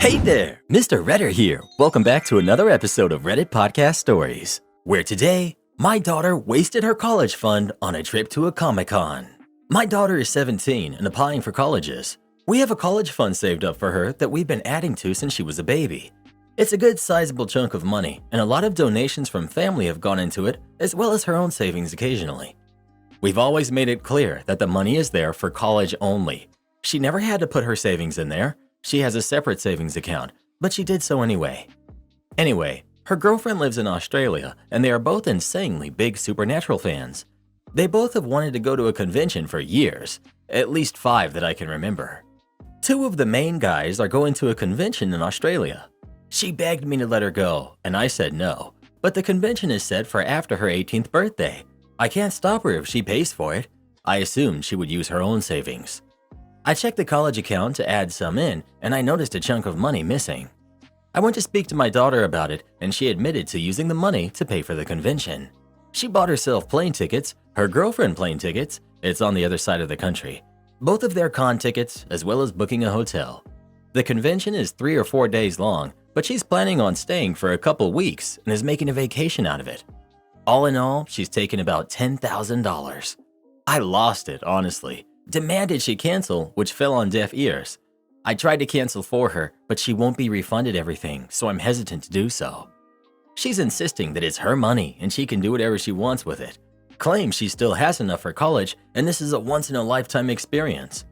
Hey there, Mr. Redder here. Welcome back to another episode of Reddit Podcast Stories, where today, my daughter wasted her college fund on a trip to a Comic-Con. My daughter is 17 and applying for colleges. We have a college fund saved up for her that we've been adding to since she was a baby. It's a good sizable chunk of money, and a lot of donations from family have gone into it, as well as her own savings occasionally. We've always made it clear that the money is there for college only. She never had to put her savings in there. She has a separate savings account, but she did so anyway. Anyway, her girlfriend lives in Australia, and they are both insanely big Supernatural fans. They both have wanted to go to a convention for years, at least 5 that I can remember. 2 of the main guys are going to a convention in Australia. She begged me to let her go, and I said no, but the convention is set for after her 18th birthday. I can't stop her if she pays for it. I assumed she would use her own savings. I checked the college account to add some in, and I noticed a chunk of money missing. I went to speak to my daughter about it, and she admitted to using the money to pay for the convention. She bought herself plane tickets, her girlfriend plane tickets, it's on the other side of the country, both of their con tickets, as well as booking a hotel. The convention is 3 or 4 days long, but she's planning on staying for a couple weeks and is making a vacation out of it. All in all, she's taken about $10,000. I lost it, honestly. Demanded she cancel, which fell on deaf ears. I tried to cancel for her, but she won't be refunded everything, so I'm hesitant to do so. She's insisting that it's her money and she can do whatever she wants with it. Claims she still has enough for college, and this is a once-in-a-lifetime experience.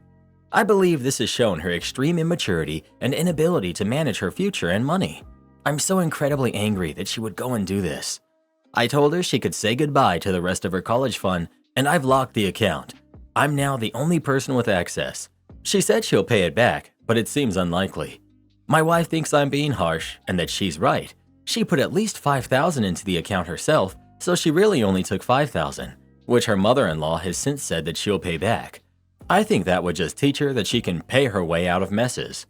I believe this has shown her extreme immaturity and inability to manage her future and money. I'm so incredibly angry that she would go and do this. I told her she could say goodbye to the rest of her college fund, and I've locked the account. I'm now the only person with access. She said she'll pay it back, but it seems unlikely. My wife thinks I'm being harsh and that she's right. She put at least $5,000 into the account herself, so she really only took $5,000, which her mother-in-law has since said that she'll pay back. I think that would just teach her that she can pay her way out of messes.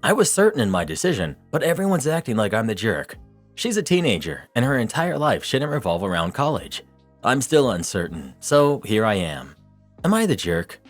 I was certain in my decision, but everyone's acting like I'm the jerk. She's a teenager, and her entire life shouldn't revolve around college. I'm still uncertain, so here I am. Am I the jerk?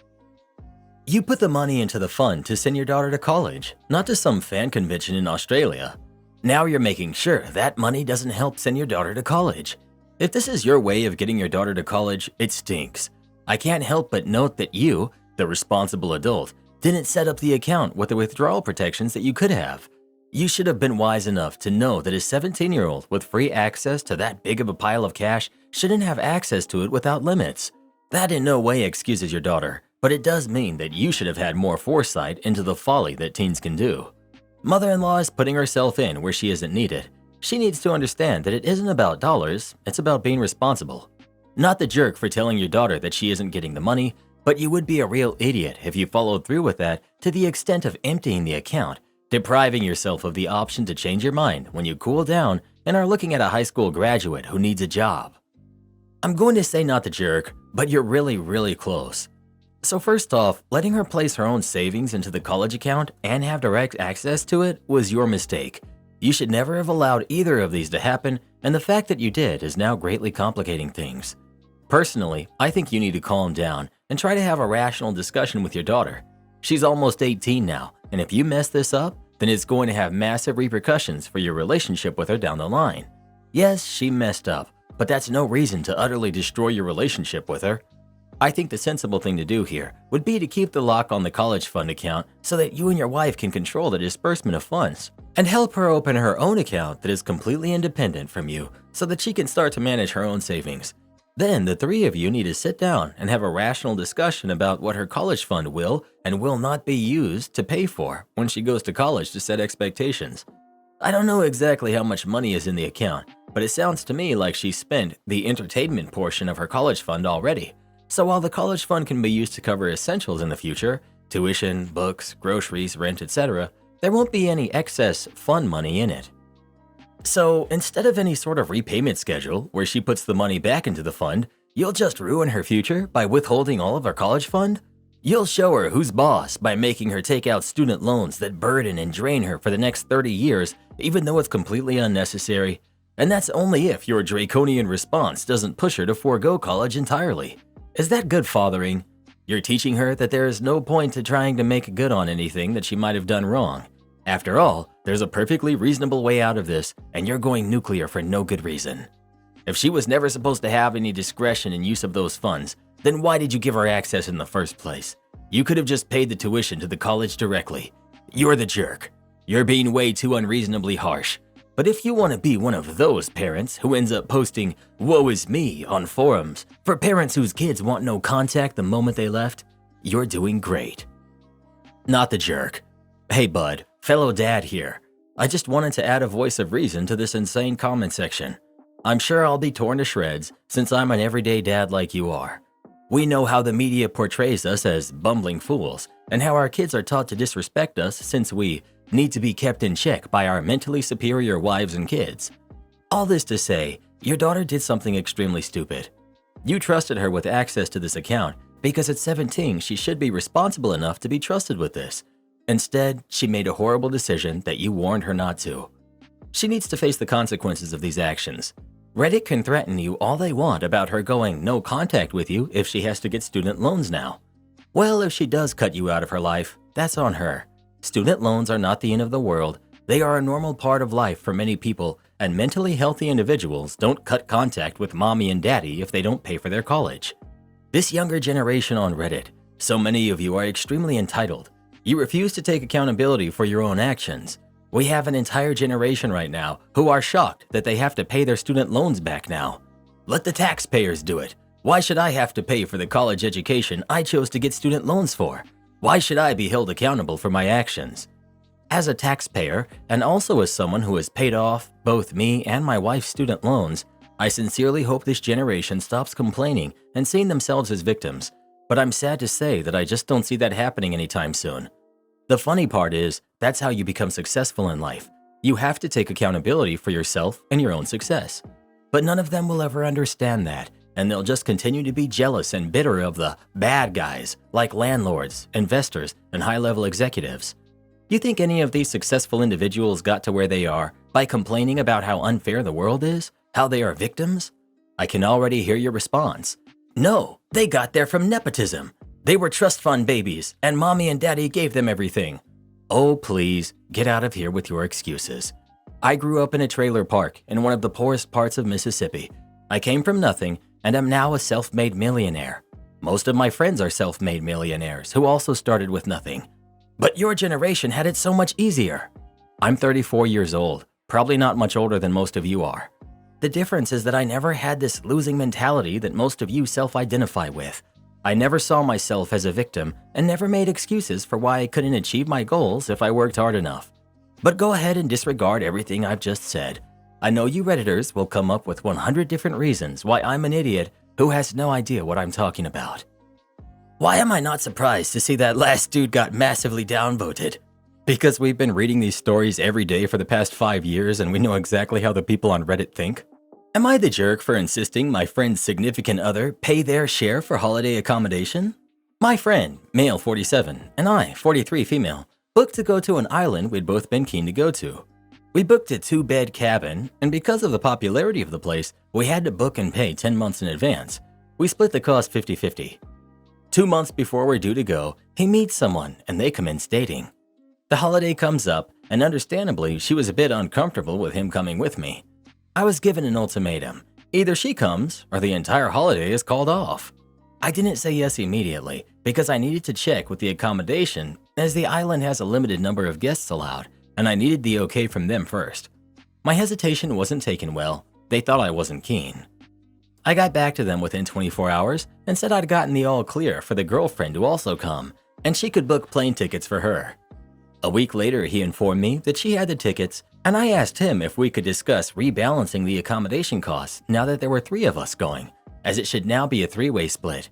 You put the money into the fund to send your daughter to college, not to some fan convention in Australia. Now you're making sure that money doesn't help send your daughter to college. If this is your way of getting your daughter to college, it stinks. I can't help but note that you, the responsible adult, didn't set up the account with the withdrawal protections that you could have. You should have been wise enough to know that a 17-year-old with free access to that big of a pile of cash shouldn't have access to it without limits. That in no way excuses your daughter, but it does mean that you should have had more foresight into the folly that teens can do. Mother-in-law is putting herself in where she isn't needed. She needs to understand that it isn't about dollars, it's about being responsible. Not the jerk for telling your daughter that she isn't getting the money, but you would be a real idiot if you followed through with that to the extent of emptying the account, depriving yourself of the option to change your mind when you cool down and are looking at a high school graduate who needs a job. I'm going to say not the jerk, but you're really close. So first off, letting her place her own savings into the college account and have direct access to it was your mistake. You should never have allowed either of these to happen, and the fact that you did is now greatly complicating things. Personally, I think you need to calm down and try to have a rational discussion with your daughter. She's almost 18 now, and if you mess this up, then it's going to have massive repercussions for your relationship with her down the line. Yes, she messed up, but that's no reason to utterly destroy your relationship with her. I think the sensible thing to do here would be to keep the lock on the college fund account so that you and your wife can control the disbursement of funds, and help her open her own account that is completely independent from you so that she can start to manage her own savings. Then the 3 of you need to sit down and have a rational discussion about what her college fund will and will not be used to pay for when she goes to college to set expectations. I don't know exactly how much money is in the account, but it sounds to me like she spent the entertainment portion of her college fund already. So while the college fund can be used to cover essentials in the future, tuition, books, groceries, rent, etc., there won't be any excess fund money in it. So instead of any sort of repayment schedule where she puts the money back into the fund, you'll just ruin her future by withholding all of her college fund? You'll show her who's boss by making her take out student loans that burden and drain her for the next 30 years, even though it's completely unnecessary. And that's only if your draconian response doesn't push her to forego college entirely. Is that good fathering? You're teaching her that there is no point to trying to make good on anything that she might have done wrong. After all, There's a perfectly reasonable way out of this, and you're going nuclear for no good reason. If she was never supposed to have any discretion in use of those funds, then why did you give her access in the first place? You could have just paid the tuition to the college directly. You're the jerk. You're being way too unreasonably harsh. But if you want to be one of those parents who ends up posting "woe is me" on forums for parents whose kids want no contact the moment they left, you're doing great. Not the jerk. Hey bud, fellow dad here. I just wanted to add a voice of reason to this insane comment section. I'm sure I'll be torn to shreds since I'm an everyday dad like you are. We know how the media portrays us as bumbling fools and how our kids are taught to disrespect us since we need to be kept in check by our mentally superior wives and kids. All this to say, your daughter did something extremely stupid. You trusted her with access to this account because at 17 she should be responsible enough to be trusted with this. Instead, she made a horrible decision that you warned her not to. She needs to face the consequences of these actions. Reddit can threaten you all they want about her going no contact with you if she has to get student loans now. Well, if she does cut you out of her life, that's on her. Student loans are not the end of the world. They are a normal part of life for many people, and mentally healthy individuals don't cut contact with mommy and daddy if they don't pay for their college. This younger generation on Reddit, so many of you are extremely entitled. You refuse to take accountability for your own actions. We have an entire generation right now who are shocked that they have to pay their student loans back now. Let the taxpayers do it. Why should I have to pay for the college education I chose to get student loans for? Why should I be held accountable for my actions? As a taxpayer, and also as someone who has paid off both me and my wife's student loans, I sincerely hope this generation stops complaining and seeing themselves as victims, but I'm sad to say that I just don't see that happening anytime soon. The funny part is, that's how you become successful in life. You have to take accountability for yourself and your own success. But none of them will ever understand that, and they'll just continue to be jealous and bitter of the bad guys like landlords, investors, and high-level executives. You think any of these successful individuals got to where they are by complaining about how unfair the world is? How they are victims? I can already hear your response. No, they got there from nepotism. They were trust fund babies, and mommy and daddy gave them everything. Oh, please, get out of here with your excuses. I grew up in a trailer park in one of the poorest parts of Mississippi. I came from nothing and am now a self-made millionaire. Most of my friends are self-made millionaires who also started with nothing. But your generation had it so much easier. I'm 34 years old, probably not much older than most of you are. The difference is that I never had this losing mentality that most of you self-identify with. I never saw myself as a victim and never made excuses for why I couldn't achieve my goals if I worked hard enough. But go ahead and disregard everything I've just said. I know you Redditors will come up with 100 different reasons why I'm an idiot who has no idea what I'm talking about. Why am I not surprised to see that last dude got massively downvoted? Because we've been reading these stories every day for the past 5 years and we know exactly how the people on Reddit think? Am I the jerk for insisting my friend's significant other pay their share for holiday accommodation? My friend, male 47, and I, 43 female, booked to go to an island we'd both been keen to go to. We booked a 2-bed cabin, and because of the popularity of the place, we had to book and pay 10 months in advance. We split the cost 50-50. 2 months before we're due to go, he meets someone and they commence dating. The holiday comes up, and understandably, she was a bit uncomfortable with him coming with me. I was given an ultimatum. Either she comes, or the entire holiday is called off. I didn't say yes immediately, because I needed to check with the accommodation, as the island has a limited number of guests allowed, and I needed the okay from them first. My hesitation wasn't taken well. They thought I wasn't keen. I got back to them within 24 hours and said I'd gotten the all clear for the girlfriend to also come, and she could book plane tickets for her. A week later, he informed me that she had the tickets, and I asked him if we could discuss rebalancing the accommodation costs now that there were 3 of us going, as it should now be a 3-way split.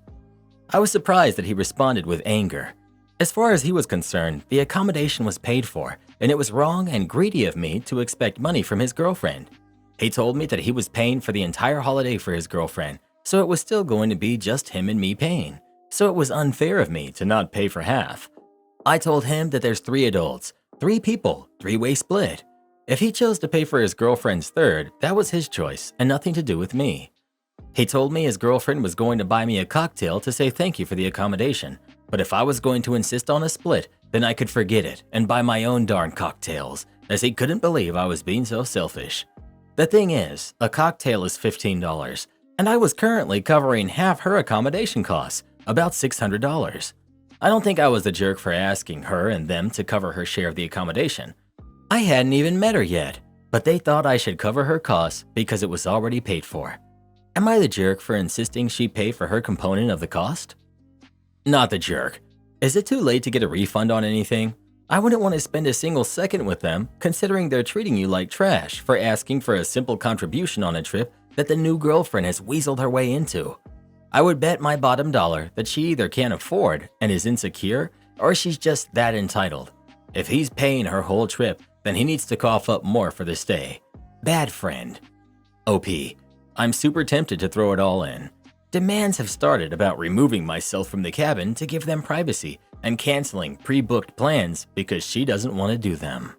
I was surprised that he responded with anger. As far as he was concerned, the accommodation was paid for, and it was wrong and greedy of me to expect money from his girlfriend. He told me that he was paying for the entire holiday for his girlfriend, so it was still going to be just him and me paying. So it was unfair of me to not pay for half. I told him that there's 3 adults, 3 people, 3-way split. If he chose to pay for his girlfriend's third, that was his choice and nothing to do with me. He told me his girlfriend was going to buy me a cocktail to say thank you for the accommodation, but if I was going to insist on a split, then I could forget it and buy my own darn cocktails as he couldn't believe I was being so selfish. The thing is, a cocktail is $15, and I was currently covering half her accommodation costs, about $600. I don't think I was the jerk for asking her and them to cover her share of the accommodation. I hadn't even met her yet, but they thought I should cover her costs because it was already paid for. Am I the jerk for insisting she pay for her component of the cost? Not the jerk. Is it too late to get a refund on anything? I wouldn't want to spend a single second with them, considering they're treating you like trash for asking for a simple contribution on a trip that the new girlfriend has weaseled her way into. I would bet my bottom dollar that she either can't afford and is insecure, or she's just that entitled. If he's paying her whole trip, then he needs to cough up more for the stay. Bad friend. OP. I'm super tempted to throw it all in. Demands have started about removing myself from the cabin to give them privacy and canceling pre-booked plans because she doesn't want to do them.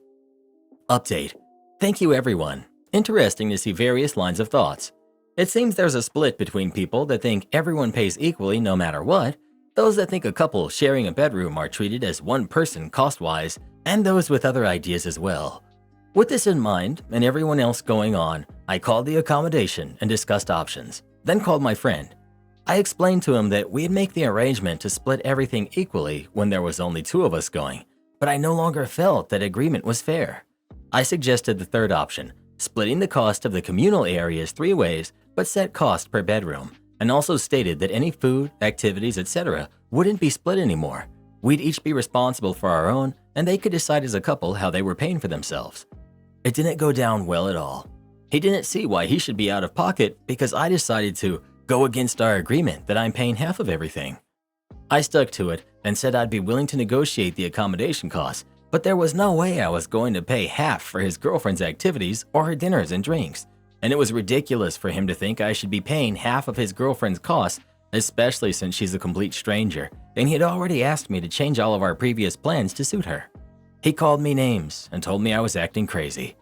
Update. Thank you everyone. Interesting to see various lines of thoughts. It seems there's a split between people that think everyone pays equally no matter what, those that think a couple sharing a bedroom are treated as one person cost-wise, and those with other ideas as well. With this in mind, and everyone else going on, I called the accommodation and discussed options, then called my friend. I explained to him that we'd make the arrangement to split everything equally when there was only 2 of us going, but I no longer felt that agreement was fair. I suggested the third option, splitting the cost of the communal areas 3 ways, but set cost per bedroom, and also stated that any food, activities, etc. wouldn't be split anymore. We'd each be responsible for our own, and they could decide as a couple how they were paying for themselves. It didn't go down well at all. He didn't see why he should be out of pocket because I decided to go against our agreement that I'm paying half of everything. I stuck to it and said I'd be willing to negotiate the accommodation costs, but there was no way I was going to pay half for his girlfriend's activities or her dinners and drinks, and it was ridiculous for him to think I should be paying half of his girlfriend's costs, especially since she's a complete stranger, and he had already asked me to change all of our previous plans to suit her. He called me names and told me I was acting crazy.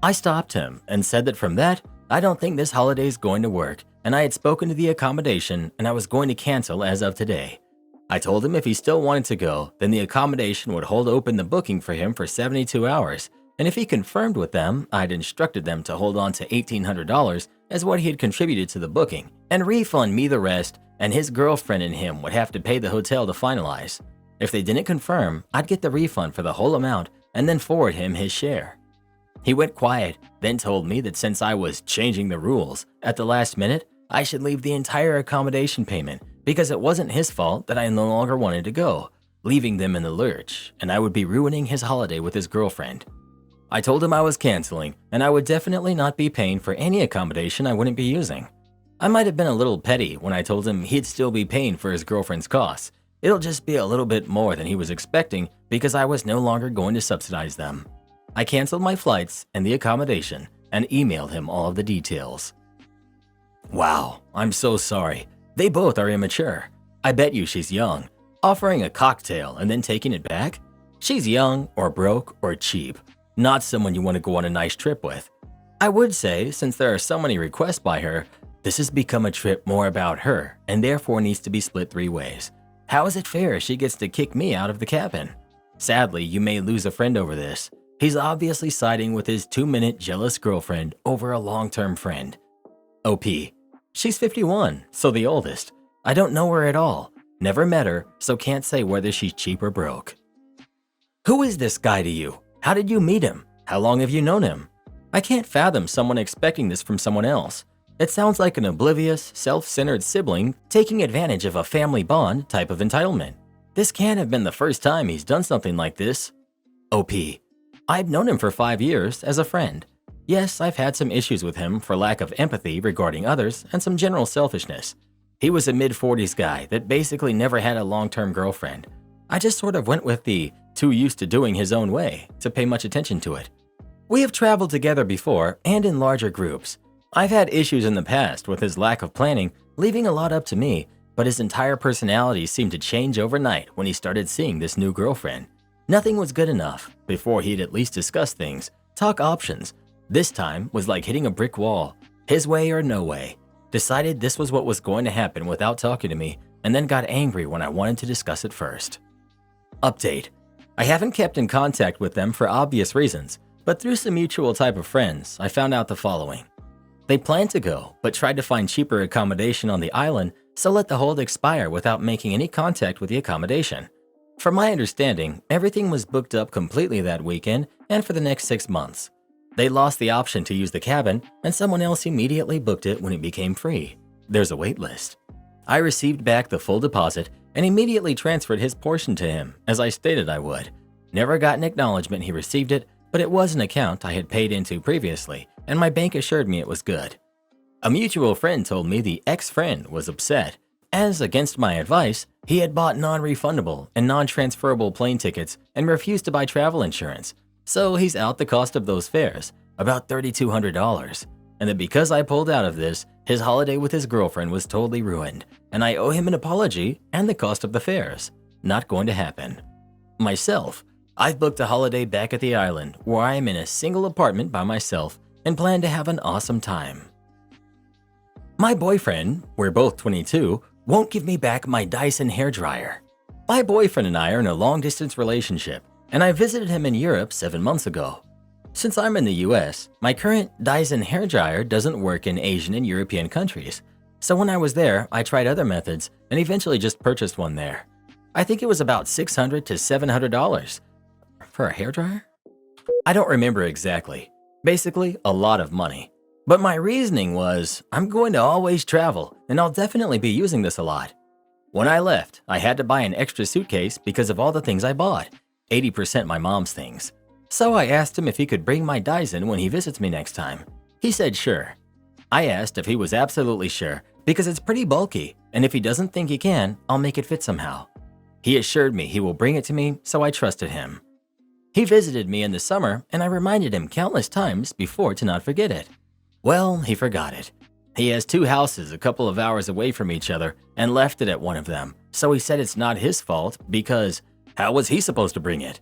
I stopped him and said that from that, I don't think this holiday is going to work, and I had spoken to the accommodation and I was going to cancel as of today. I told him if he still wanted to go, then the accommodation would hold open the booking for him for 72 hours, and if he confirmed with them, I'd instructed them to hold on to $1,800 as what he had contributed to the booking, and refund me the rest, and his girlfriend and him would have to pay the hotel to finalize. If they didn't confirm, I'd get the refund for the whole amount and then forward him his share. He went quiet, then told me that since I was changing the rules at the last minute, I should leave the entire accommodation payment because it wasn't his fault that I no longer wanted to go, leaving them in the lurch, and I would be ruining his holiday with his girlfriend. I told him I was canceling, and I would definitely not be paying for any accommodation I wouldn't be using. I might have been a little petty when I told him he'd still be paying for his girlfriend's costs. It'll just be a little bit more than he was expecting because I was no longer going to subsidize them. I canceled my flights and the accommodation and emailed him all of the details. Wow, I'm so sorry. They both are immature. I bet you she's young. Offering a cocktail and then taking it back? She's young or broke or cheap. Not someone you want to go on a nice trip with. I would say, since there are so many requests by her, this has become a trip more about her and therefore needs to be split 3 ways. How is it fair she gets to kick me out of the cabin? Sadly, you may lose a friend over this. He's obviously siding with his 2-minute jealous girlfriend over a long-term friend. OP. She's 51, so the oldest. I don't know her at all. Never met her, so can't say whether she's cheap or broke. Who is this guy to you? How did you meet him? How long have you known him? I can't fathom someone expecting this from someone else. It sounds like an oblivious, self-centered sibling taking advantage of a family bond type of entitlement. This can't have been the first time he's done something like this. OP. I've known him for 5 years as a friend. Yes, I've had some issues with him for lack of empathy regarding others and some general selfishness. He was a mid-40s guy that basically never had a long-term girlfriend. I just sort of went with the too used to doing his own way to pay much attention to it. We have traveled together before and in larger groups. I've had issues in the past with his lack of planning, leaving a lot up to me, but his entire personality seemed to change overnight when he started seeing this new girlfriend. Nothing was good enough before he'd at least discuss things, talk options. This time was like hitting a brick wall, his way or no way. Decided this was what was going to happen without talking to me, and then got angry when I wanted to discuss it first. Update. I haven't kept in contact with them for obvious reasons, But through some mutual type of friends, I found out the following. They planned to go, but tried to find cheaper accommodation on the island, so let the hold expire without making any contact with the accommodation. From my understanding, everything was booked up completely that weekend and for the next 6 months. They lost the option to use the cabin, and someone else immediately booked it when it became free. There's a wait list. I received back the full deposit and immediately transferred his portion to him, as I stated I would. Never got an acknowledgement he received it, but it was an account I had paid into previously, and my bank assured me it was good. A mutual friend told me the ex-friend was upset, as against my advice, he had bought non-refundable and non-transferable plane tickets and refused to buy travel insurance, so he's out the cost of those fares, about $3,200, and that because I pulled out of this, his holiday with his girlfriend was totally ruined, and I owe him an apology and the cost of the fares. Not going to happen. Myself, I've booked a holiday back at the island where I am in a single apartment by myself and plan to have an awesome time. My boyfriend, we're both 22, won't give me back my Dyson hairdryer. My boyfriend and I are in a long-distance relationship, and I visited him in Europe 7 months ago. Since I'm in the US, my current Dyson hairdryer doesn't work in Asian and European countries. So when I was there, I tried other methods and eventually just purchased one there. I think it was about $600 to $700 for a hairdryer? I don't remember exactly. Basically, a lot of money. But my reasoning was, I'm going to always travel and I'll definitely be using this a lot. When I left, I had to buy an extra suitcase because of all the things I bought, 80% my mom's things. So I asked him if he could bring my Dyson when he visits me next time. He said sure. I asked if he was absolutely sure because it's pretty bulky, and if he doesn't think he can, I'll make it fit somehow. He assured me he will bring it to me, so I trusted him. He visited me in the summer, and I reminded him countless times before to not forget it. Well, he forgot it. He has 2 houses a couple of hours away from each other and left it at one of them, so he said it's not his fault because how was he supposed to bring it?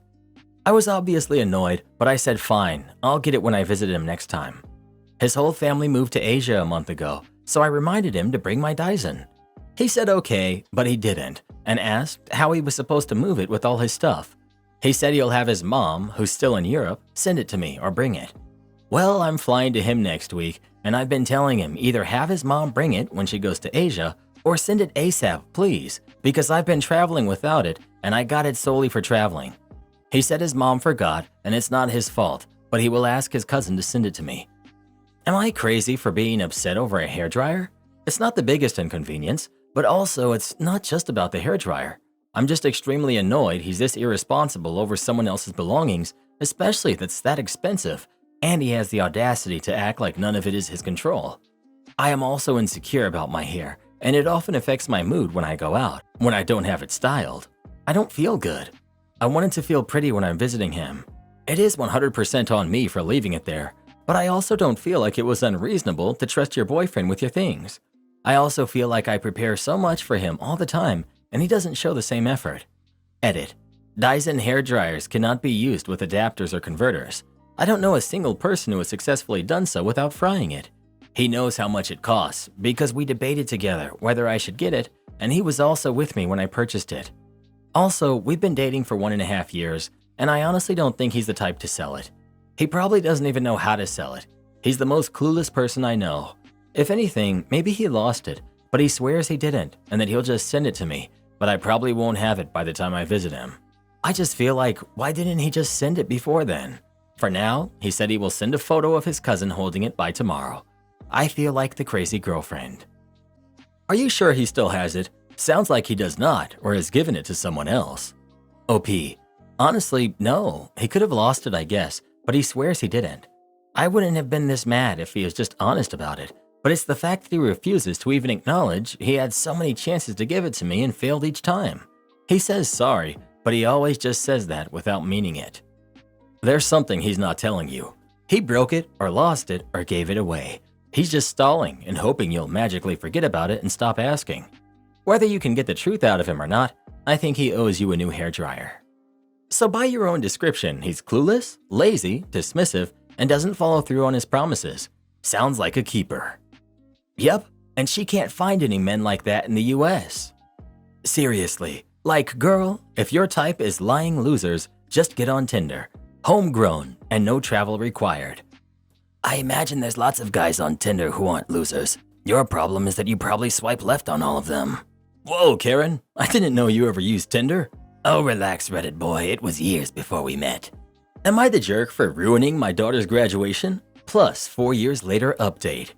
I was obviously annoyed, but I said fine, I'll get it when I visit him next time. His whole family moved to Asia a month ago, so I reminded him to bring my Dyson. He said okay, but he didn't, and asked how he was supposed to move it with all his stuff. He said he'll have his mom, who's still in Europe, send it to me or bring it. Well, I'm flying to him next week, and I've been telling him either have his mom bring it when she goes to Asia or send it ASAP, please, because I've been traveling without it and I got it solely for traveling. He said his mom forgot and it's not his fault, but he will ask his cousin to send it to me. Am I crazy for being upset over a hairdryer? It's not the biggest inconvenience, but also it's not just about the hairdryer. I'm just extremely annoyed he's this irresponsible over someone else's belongings, especially if it's that expensive, and he has the audacity to act like none of it is his control. I am also insecure about my hair, and it often affects my mood when I go out, when I don't have it styled. I don't feel good. I want it to feel pretty when I'm visiting him. It is 100% on me for leaving it there, but I also don't feel like it was unreasonable to trust your boyfriend with your things. I also feel like I prepare so much for him all the time, and he doesn't show the same effort. Edit. Dyson hair dryers cannot be used with adapters or converters. I don't know a single person who has successfully done so without frying it. He knows how much it costs because we debated together whether I should get it, and he was also with me when I purchased it. Also, we've been dating for 1.5 years, and I honestly don't think he's the type to sell it. He probably doesn't even know how to sell it. He's the most clueless person I know. If anything, maybe he lost it, but he swears he didn't and that he'll just send it to me, but I probably won't have it by the time I visit him. I just feel like, why didn't he just send it before then? For now, he said he will send a photo of his cousin holding it by tomorrow. I feel like the crazy girlfriend. Are you sure he still has it? Sounds like he does not, or has given it to someone else. OP. Honestly, no. He could have lost it, I guess, but he swears he didn't. I wouldn't have been this mad if he was just honest about it, but it's the fact that he refuses to even acknowledge he had so many chances to give it to me and failed each time. He says sorry, but he always just says that without meaning it. There's something he's not telling you. He broke it, or lost it, or gave it away. He's just stalling and hoping you'll magically forget about it and stop asking. Whether you can get the truth out of him or not, I think he owes you a new hairdryer. So by your own description, he's clueless, lazy, dismissive, and doesn't follow through on his promises. Sounds like a keeper. Yep, and she can't find any men like that in the US. Seriously, like girl, if your type is lying losers, just get on Tinder. Homegrown and no travel required. I imagine there's lots of guys on Tinder who aren't losers. Your problem is that you probably swipe left on all of them. Whoa, Karen, I didn't know you ever used Tinder. Oh, relax, Reddit boy, it was years before we met. Am I the jerk for ruining my daughter's graduation? Plus, 4 years later update.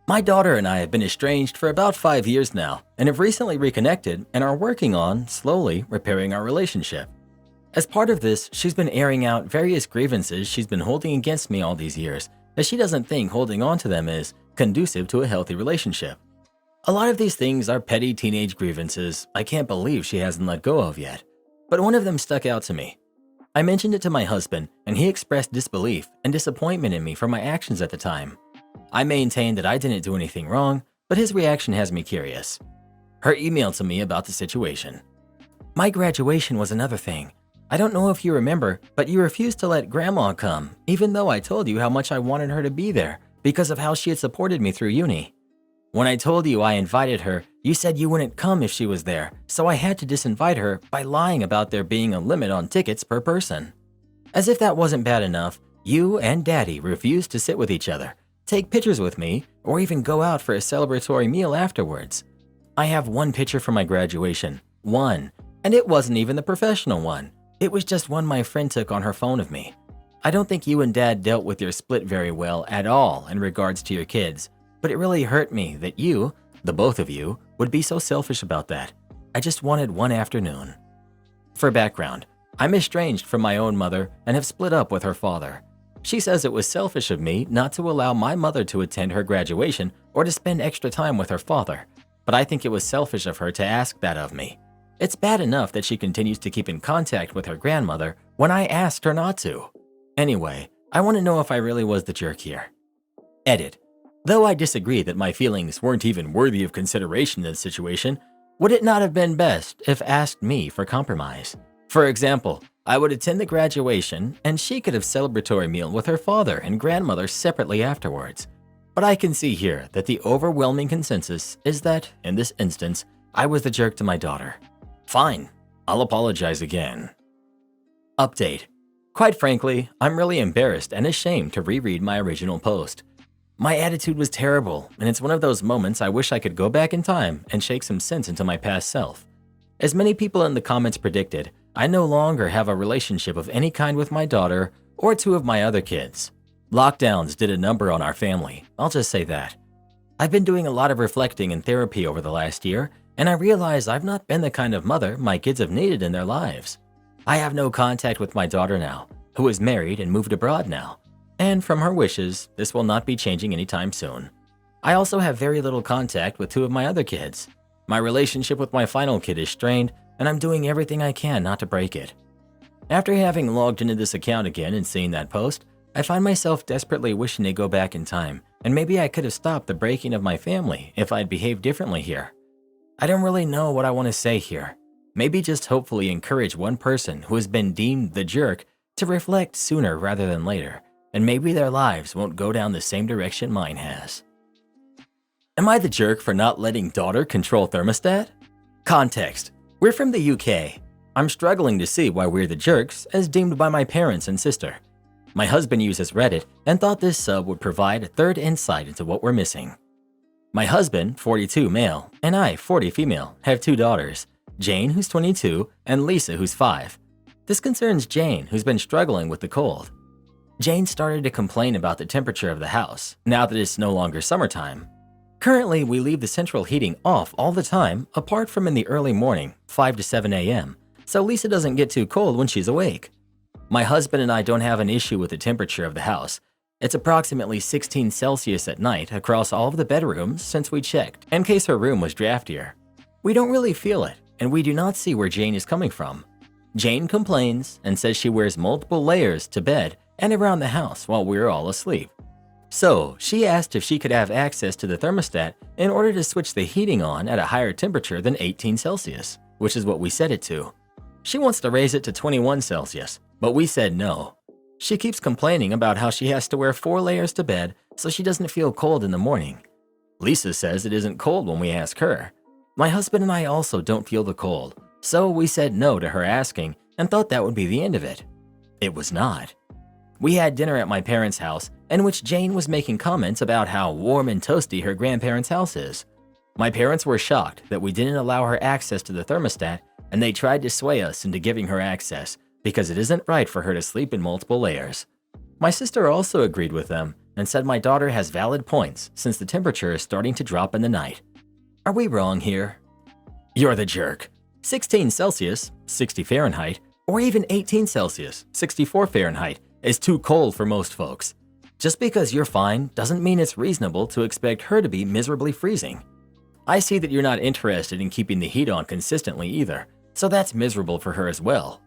My daughter and I have been estranged for about 5 years now and have recently reconnected and are working on, slowly, repairing our relationship. As part of this, she's been airing out various grievances she's been holding against me all these years, as she doesn't think holding on to them is conducive to a healthy relationship. A lot of these things are petty teenage grievances I can't believe she hasn't let go of yet, but one of them stuck out to me. I mentioned it to my husband, and he expressed disbelief and disappointment in me for my actions at the time. I maintained that I didn't do anything wrong, but his reaction has me curious. Her email to me about the situation. My graduation was another thing. I don't know if you remember, but you refused to let Grandma come, even though I told you how much I wanted her to be there because of how she had supported me through uni. When I told you I invited her, you said you wouldn't come if she was there, so I had to disinvite her by lying about there being a limit on tickets per person. As if that wasn't bad enough, you and Daddy refused to sit with each other, take pictures with me, or even go out for a celebratory meal afterwards. I have one picture from my graduation, one, and it wasn't even the professional one. It was just one my friend took on her phone of me. I don't think you and Dad dealt with your split very well at all in regards to your kids, but it really hurt me that you, the both of you, would be so selfish about that. I just wanted one afternoon. For background, I'm estranged from my own mother and have split up with her father. She says it was selfish of me not to allow my mother to attend her graduation or to spend extra time with her father, but I think it was selfish of her to ask that of me. It's bad enough that she continues to keep in contact with her grandmother when I asked her not to. Anyway, I want to know if I really was the jerk here. Edit. Though I disagree that my feelings weren't even worthy of consideration in this situation, would it not have been best if asked me for compromise? For example, I would attend the graduation and she could have celebratory meal with her father and grandmother separately afterwards. But I can see here that the overwhelming consensus is that, in this instance, I was the jerk to my daughter. Fine, I'll apologize again. Update. Quite frankly, I'm really embarrassed and ashamed to reread my original post. My attitude was terrible, and it's one of those moments I wish I could go back in time and shake some sense into my past self. As many people in the comments predicted, I no longer have a relationship of any kind with my daughter or two of my other kids. Lockdowns did a number on our family, I'll just say that. I've been doing a lot of reflecting and therapy over the last year, and I realize I've not been the kind of mother my kids have needed in their lives. I have no contact with my daughter now, who is married and moved abroad now. And from her wishes, this will not be changing anytime soon. I also have very little contact with two of my other kids. My relationship with my final kid is strained, and I'm doing everything I can not to break it. After having logged into this account again and seeing that post, I find myself desperately wishing to go back in time, and maybe I could have stopped the breaking of my family if I'd behaved differently here. I don't really know what I want to say here. Maybe just hopefully encourage one person who has been deemed the jerk to reflect sooner rather than later, and maybe their lives won't go down the same direction mine has. Am I the jerk for not letting daughter control thermostat? Context. We're from the UK. I'm struggling to see why we're the jerks as deemed by my parents and sister. My husband uses Reddit and thought this sub would provide a third insight into what we're missing. My husband, 42 male, and I, 40 female, have two daughters, Jane, who's 22, and Lisa, who's 5. This concerns Jane, who's been struggling with the cold. Jane started to complain about the temperature of the house, now that it's no longer summertime. Currently, we leave the central heating off all the time, apart from in the early morning, 5 to 7 a.m., so Lisa doesn't get too cold when she's awake. My husband and I don't have an issue with the temperature of the house. It's approximately 16 Celsius at night across all of the bedrooms since we checked, in case her room was draftier. We don't really feel it, and we do not see where Jane is coming from. Jane complains and says she wears multiple layers to bed and around the house while we're all asleep. So, she asked if she could have access to the thermostat in order to switch the heating on at a higher temperature than 18 Celsius, which is what we set it to. She wants to raise it to 21 Celsius, but we said no. She keeps complaining about how she has to wear 4 layers to bed so she doesn't feel cold in the morning. Lisa says it isn't cold when we ask her. My husband and I also don't feel the cold, so we said no to her asking and thought that would be the end of it. It was not. We had dinner at my parents' house, in which Jane was making comments about how warm and toasty her grandparents' house is. My parents were shocked that we didn't allow her access to the thermostat, and they tried to sway us into giving her access because it isn't right for her to sleep in multiple layers. My sister also agreed with them and said my daughter has valid points since the temperature is starting to drop in the night. Are we wrong here? You're the jerk. 16 Celsius, 60 Fahrenheit, or even 18 Celsius, 64 Fahrenheit, is too cold for most folks. Just because you're fine doesn't mean it's reasonable to expect her to be miserably freezing. I see that you're not interested in keeping the heat on consistently either, so that's miserable for her as well.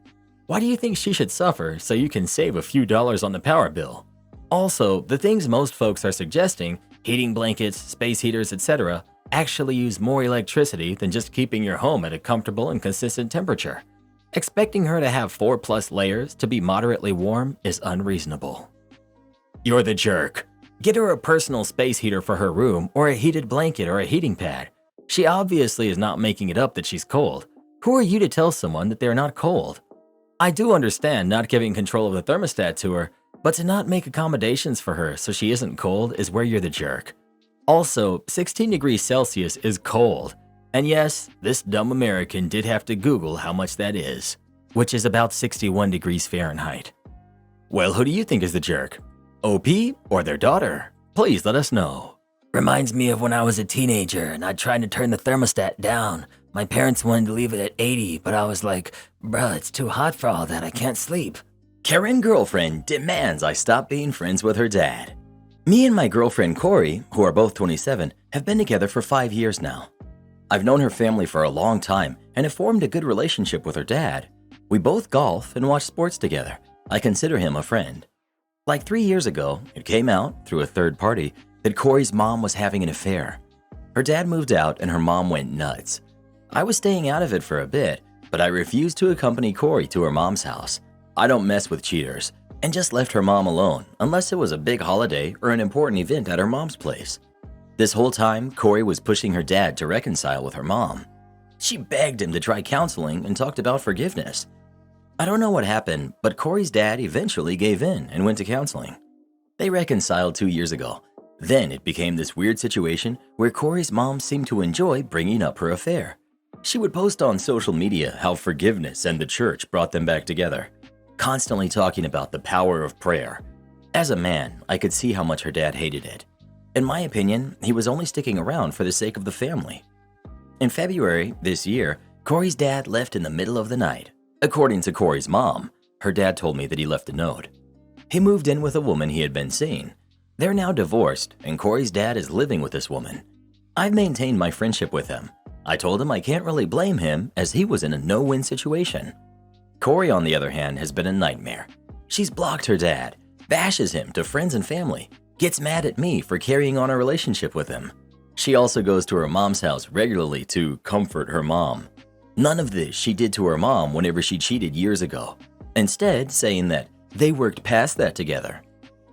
Why do you think she should suffer so you can save a few dollars on the power bill? Also, the things most folks are suggesting, heating blankets, space heaters, etc., actually use more electricity than just keeping your home at a comfortable and consistent temperature. Expecting her to have 4+ layers to be moderately warm is unreasonable. You're the jerk. Get her a personal space heater for her room or a heated blanket or a heating pad. She obviously is not making it up that she's cold. Who are you to tell someone that they're not cold? I do understand not giving control of the thermostat to her, but to not make accommodations for her so she isn't cold is where you're the jerk. Also, 16 degrees Celsius is cold. And yes, this dumb American did have to Google how much that is, which is about 61 degrees Fahrenheit. Well, who do you think is the jerk? OP or their daughter? Please let us know. Reminds me of when I was a teenager and I tried to turn the thermostat down. My parents wanted to leave it at 80, but I was like, bruh, it's too hot for all that, I can't sleep. Karen girlfriend demands I stop being friends with her dad. Me and my girlfriend Corey, who are both 27, have been together for 5 years now. I've known her family for a long time and have formed a good relationship with her dad. We both golf and watch sports together. I consider him a friend. Like 3 years ago, it came out, through a third party, that Corey's mom was having an affair. Her dad moved out and her mom went nuts. I was staying out of it for a bit, but I refused to accompany Corey to her mom's house. I don't mess with cheaters, and just left her mom alone unless it was a big holiday or an important event at her mom's place. This whole time, Corey was pushing her dad to reconcile with her mom. She begged him to try counseling and talked about forgiveness. I don't know what happened, but Corey's dad eventually gave in and went to counseling. They reconciled 2 years ago. Then it became this weird situation where Corey's mom seemed to enjoy bringing up her affair. She would post on social media how forgiveness and the church brought them back together, constantly talking about the power of prayer. As a man, I could see how much her dad hated it. In my opinion, he was only sticking around for the sake of the family. In February this year, Corey's dad left in the middle of the night. According to Corey's mom, her dad told me that he left a note. He moved in with a woman he had been seeing. They're now divorced, and Corey's dad is living with this woman. I've maintained my friendship with him. I told him I can't really blame him as he was in a no-win situation. Corey, on the other hand, has been a nightmare. She's blocked her dad, bashes him to friends and family, gets mad at me for carrying on a relationship with him. She also goes to her mom's house regularly to comfort her mom. None of this she did to her mom whenever she cheated years ago, instead saying that they worked past that together.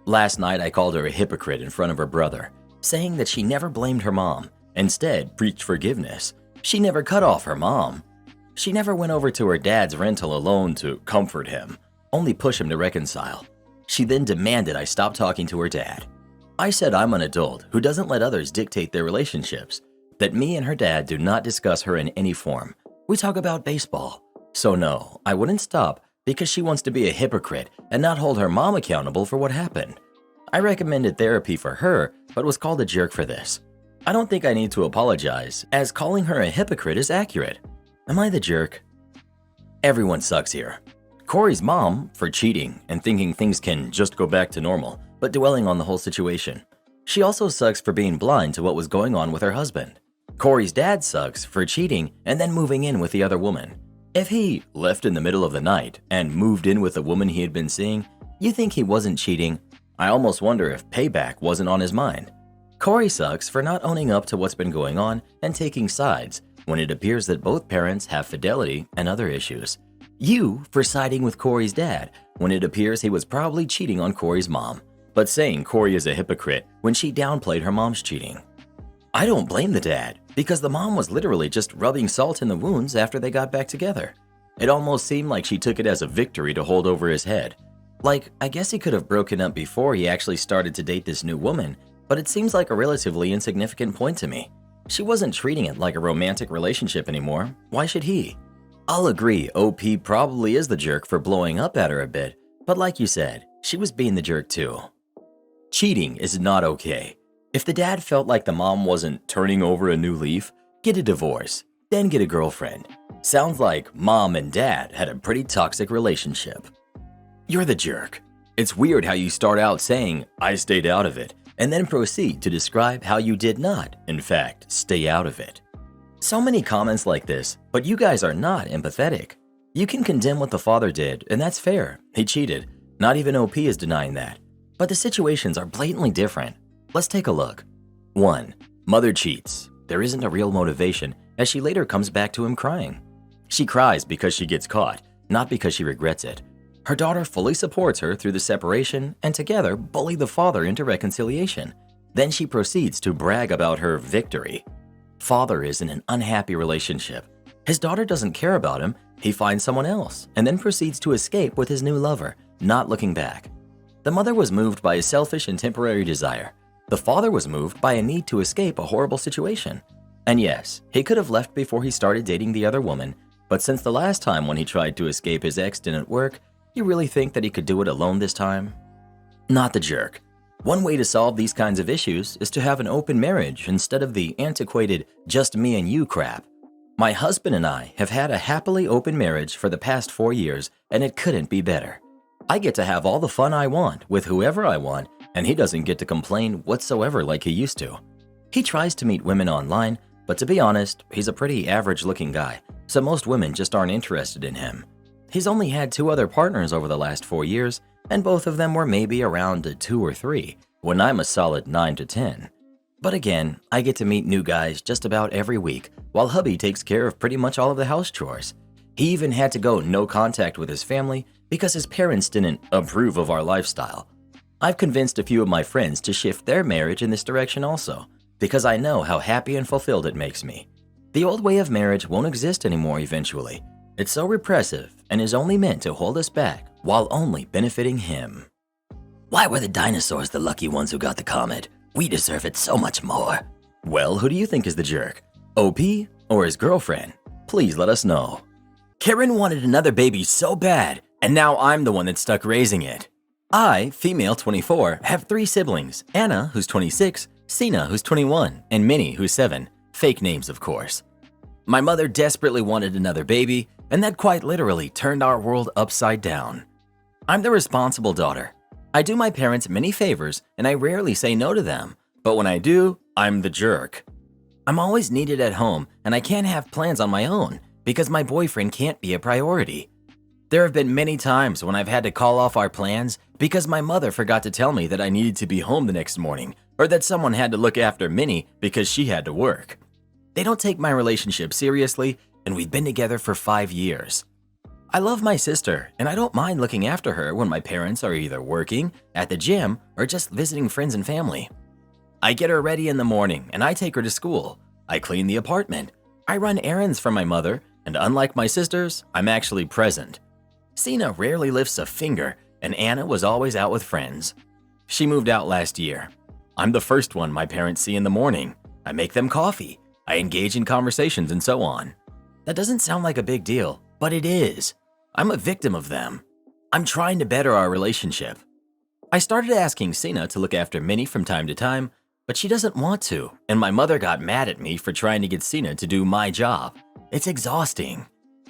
Last night I called her a hypocrite in front of her brother, saying that she never blamed her mom, instead preached forgiveness. She never cut off her mom. She never went over to her dad's rental alone to comfort him, only push him to reconcile. She then demanded I stop talking to her dad. I said I'm an adult who doesn't let others dictate their relationships, that me and her dad do not discuss her in any form. We talk about baseball. So no, I wouldn't stop because she wants to be a hypocrite and not hold her mom accountable for what happened. I recommended therapy for her, but was called a jerk for this. I don't think I need to apologize, as calling her a hypocrite is accurate. Am I the jerk? Everyone sucks here. Corey's mom for cheating and thinking things can just go back to normal, but dwelling on the whole situation. She also sucks for being blind to what was going on with her husband. Corey's dad sucks for cheating and then moving in with the other woman. If he left in the middle of the night and moved in with the woman he had been seeing, you think he wasn't cheating? I almost wonder if payback wasn't on his mind. Corey sucks for not owning up to what's been going on and taking sides when it appears that both parents have fidelity and other issues. You for siding with Corey's dad when it appears he was probably cheating on Corey's mom, but saying Corey is a hypocrite when she downplayed her mom's cheating. I don't blame the dad because the mom was literally just rubbing salt in the wounds after they got back together. It almost seemed like she took it as a victory to hold over his head. Like, I guess he could have broken up before he actually started to date this new woman, but it seems like a relatively insignificant point to me. She wasn't treating it like a romantic relationship anymore. Why should he? I'll agree, OP probably is the jerk for blowing up at her a bit, but like you said, she was being the jerk too. Cheating is not okay. If the dad felt like the mom wasn't turning over a new leaf, get a divorce, then get a girlfriend. Sounds like mom and dad had a pretty toxic relationship. You're the jerk. It's weird how you start out saying, I stayed out of it, and then proceed to describe how you did not, in fact, stay out of it. So many comments like this, but you guys are not empathetic. You can condemn what the father did, and that's fair. He cheated. Not even OP is denying that. But the situations are blatantly different. Let's take a look. 1. Mother cheats. There isn't a real motivation, as she later comes back to him crying. She cries because she gets caught, not because she regrets it. Her daughter fully supports her through the separation and together bully the father into reconciliation. Then she proceeds to brag about her victory. Father is in an unhappy relationship. His daughter doesn't care about him, he finds someone else, and then proceeds to escape with his new lover, not looking back. The mother was moved by a selfish and temporary desire. The father was moved by a need to escape a horrible situation. And yes, he could have left before he started dating the other woman, but since the last time when he tried to escape his ex didn't work, you really think that he could do it alone this time? Not the jerk. One way to solve these kinds of issues is to have an open marriage instead of the antiquated just me and you crap. My husband and I have had a happily open marriage for the past 4 years, and it couldn't be better. I get to have all the fun I want with whoever I want, and he doesn't get to complain whatsoever like he used to. He tries to meet women online, but to be honest, he's a pretty average-looking guy, so most women just aren't interested in him. He's only had 2 other partners over the last 4 years, and both of them were maybe around a 2 or 3, when I'm a solid 9 to 10. But again, I get to meet new guys just about every week, while hubby takes care of pretty much all of the house chores. He even had to go no contact with his family because his parents didn't approve of our lifestyle. I've convinced a few of my friends to shift their marriage in this direction also, because I know how happy and fulfilled it makes me. The old way of marriage won't exist anymore eventually. It's so repressive and is only meant to hold us back while only benefiting him. Why were the dinosaurs the lucky ones who got the comet? We deserve it so much more. Well, who do you think is the jerk? OP or his girlfriend? Please let us know. Karen wanted another baby so bad, and now I'm the one that's stuck raising it. I, female 24, have 3 siblings, Anna, who's 26, Sina, who's 21, and Minnie, who's 7. Fake names, of course. My mother desperately wanted another baby, and that quite literally turned our world upside down. I'm the responsible daughter. I do my parents many favors, and I rarely say no to them, but when I do, I'm the jerk. I'm always needed at home, and I can't have plans on my own because my boyfriend can't be a priority. There have been many times when I've had to call off our plans because my mother forgot to tell me that I needed to be home the next morning, or that someone had to look after Minnie because she had to work. They don't take my relationship seriously, and we've been together for 5 years. I love my sister, and I don't mind looking after her when my parents are either working, at the gym, or just visiting friends and family. I get her ready in the morning, and I take her to school. I clean the apartment. I run errands for my mother, and unlike my sisters, I'm actually present. Sina rarely lifts a finger, and Anna was always out with friends. She moved out last year. I'm the first one my parents see in the morning. I make them coffee. I engage in conversations and so on. That doesn't sound like a big deal, but it is. I'm a victim of them. I'm trying to better our relationship. I started asking Sina to look after Minnie from time to time, but she doesn't want to, and my mother got mad at me for trying to get Sina to do my job. It's exhausting.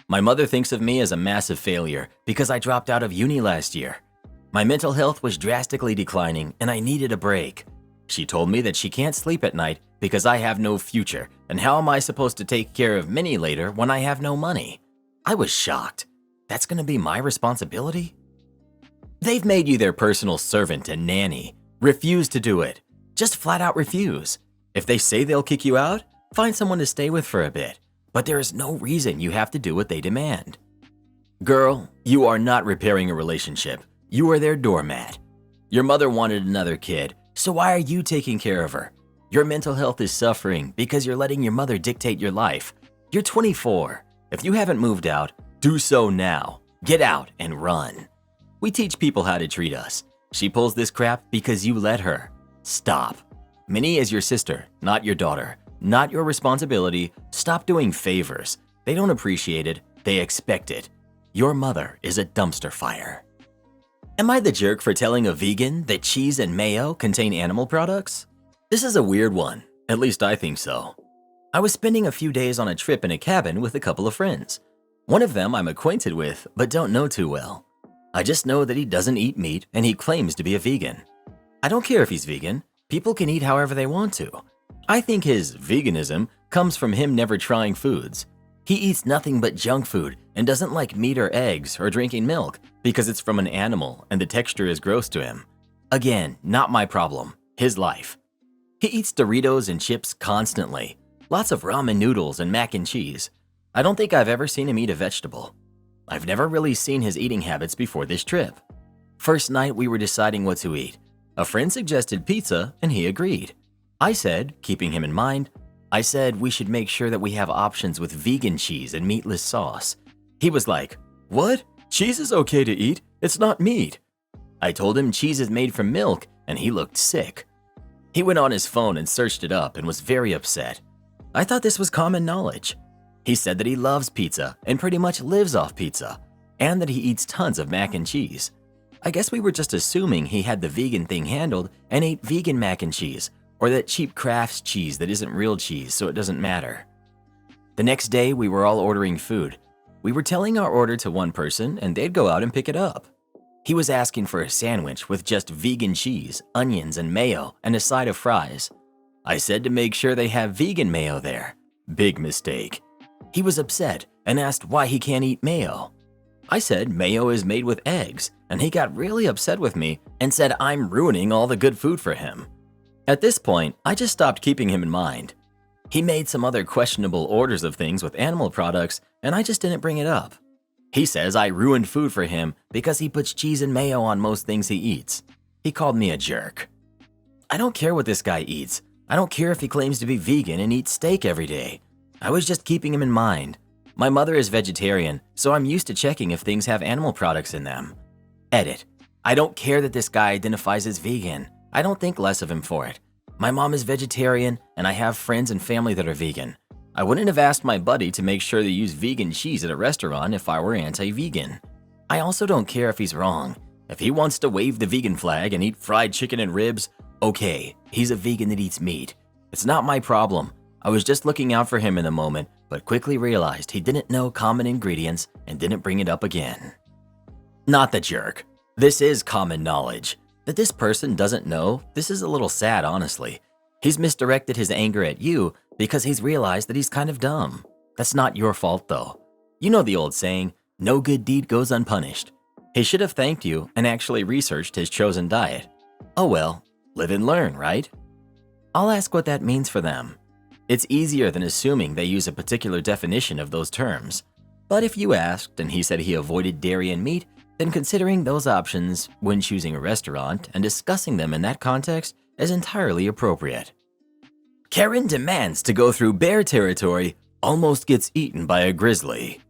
My mother thinks of me as a massive failure because I dropped out of uni last year. My mental health was drastically declining and I needed a break. She told me that she can't sleep at night because I have no future, and how am I supposed to take care of Minnie later when I have no money? I was shocked. That's gonna be my responsibility? They've made you their personal servant and nanny. Refuse to do it. Just flat out refuse. If they say they'll kick you out, find someone to stay with for a bit. But there is no reason you have to do what they demand. Girl, you are not repairing a relationship. You are their doormat. Your mother wanted another kid, so why are you taking care of her? Your mental health is suffering because you're letting your mother dictate your life. You're 24. If you haven't moved out, do so now. Get out and run. We teach people how to treat us. She pulls this crap because you let her. Stop. Minnie is your sister, not your daughter. Not your responsibility. Stop doing favors. They don't appreciate it. They expect it. Your mother is a dumpster fire. Am I the jerk for telling a vegan that cheese and mayo contain animal products? This is a weird one. At least I think so. I was spending a few days on a trip in a cabin with a couple of friends. One of them I'm acquainted with but don't know too well. I just know that he doesn't eat meat and he claims to be a vegan. I don't care if he's vegan. People can eat however they want to. I think his veganism comes from him never trying foods. He eats nothing but junk food and doesn't like meat or eggs or drinking milk because it's from an animal and the texture is gross to him. Again, not my problem. His life. He eats Doritos and chips constantly. Lots of ramen noodles and mac and cheese. I don't think I've ever seen him eat a vegetable. I've never really seen his eating habits before this trip. First night we were deciding what to eat. A friend suggested pizza and he agreed. I said, keeping him in mind, I said we should make sure that we have options with vegan cheese and meatless sauce. He was like, "What? Cheese is okay to eat? It's not meat." I told him cheese is made from milk and he looked sick. He went on his phone and searched it up and was very upset. I thought this was common knowledge. He said that he loves pizza and pretty much lives off pizza, and that he eats tons of mac and cheese. I guess we were just assuming he had the vegan thing handled and ate vegan mac and cheese, or that cheap Kraft's cheese that isn't real cheese, so it doesn't matter. The next day, we were all ordering food. We were telling our order to one person and they'd go out and pick it up. He was asking for a sandwich with just vegan cheese, onions, and mayo, and a side of fries. I said to make sure they have vegan mayo there. Big mistake. He was upset and asked why he can't eat mayo. I said mayo is made with eggs, and he got really upset with me and said I'm ruining all the good food for him. At this point, I just stopped keeping him in mind. He made some other questionable orders of things with animal products, and I just didn't bring it up. He says I ruined food for him because he puts cheese and mayo on most things he eats. He called me a jerk. I don't care what this guy eats. I don't care if he claims to be vegan and eats steak every day. I was just keeping him in mind. My mother is vegetarian, so I'm used to checking if things have animal products in them. Edit. I don't care that this guy identifies as vegan. I don't think less of him for it. My mom is vegetarian, and I have friends and family that are vegan. I wouldn't have asked my buddy to make sure they use vegan cheese at a restaurant if I were anti-vegan. I also don't care if he's wrong. If he wants to wave the vegan flag and eat fried chicken and ribs, okay, he's a vegan that eats meat. It's not my problem. I was just looking out for him in the moment, but quickly realized he didn't know common ingredients and didn't bring it up again. Not the jerk. This is common knowledge. That this person doesn't know, this is a little sad, honestly. He's misdirected his anger at you because he's realized that he's kind of dumb. That's not your fault, though. You know the old saying, no good deed goes unpunished. He should have thanked you and actually researched his chosen diet. Oh well, live and learn, right? I'll ask what that means for them. It's easier than assuming they use a particular definition of those terms. But if you asked and he said he avoided dairy and meat, then considering those options when choosing a restaurant and discussing them in that context is entirely appropriate. Karen demands to go through bear territory, almost gets eaten by a grizzly.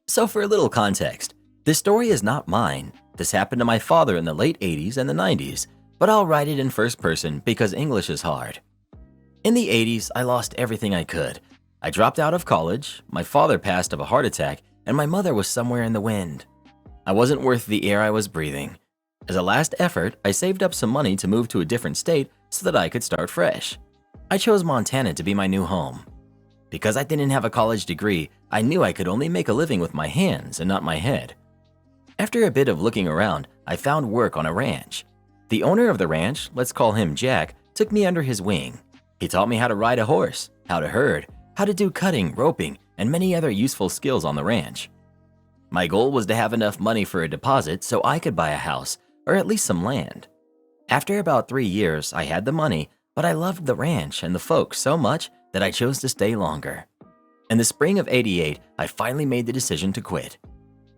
So for a little context, this story is not mine. This happened to my father in the late 80s and the 90s, but I'll write it in first person because English is hard. In the 80s, I lost everything I could. I dropped out of college, my father passed of a heart attack, and my mother was somewhere in the wind. I wasn't worth the air I was breathing. As a last effort, I saved up some money to move to a different state so that I could start fresh. I chose Montana to be my new home. Because I didn't have a college degree, I knew I could only make a living with my hands and not my head. After a bit of looking around, I found work on a ranch. The owner of the ranch, let's call him Jack, took me under his wing. He taught me how to ride a horse, how to herd, how to do cutting, roping, and many other useful skills on the ranch. My goal was to have enough money for a deposit so I could buy a house, or at least some land. After about 3 years, I had the money, but I loved the ranch and the folks so much that I chose to stay longer. In the spring of '88, I finally made the decision to quit.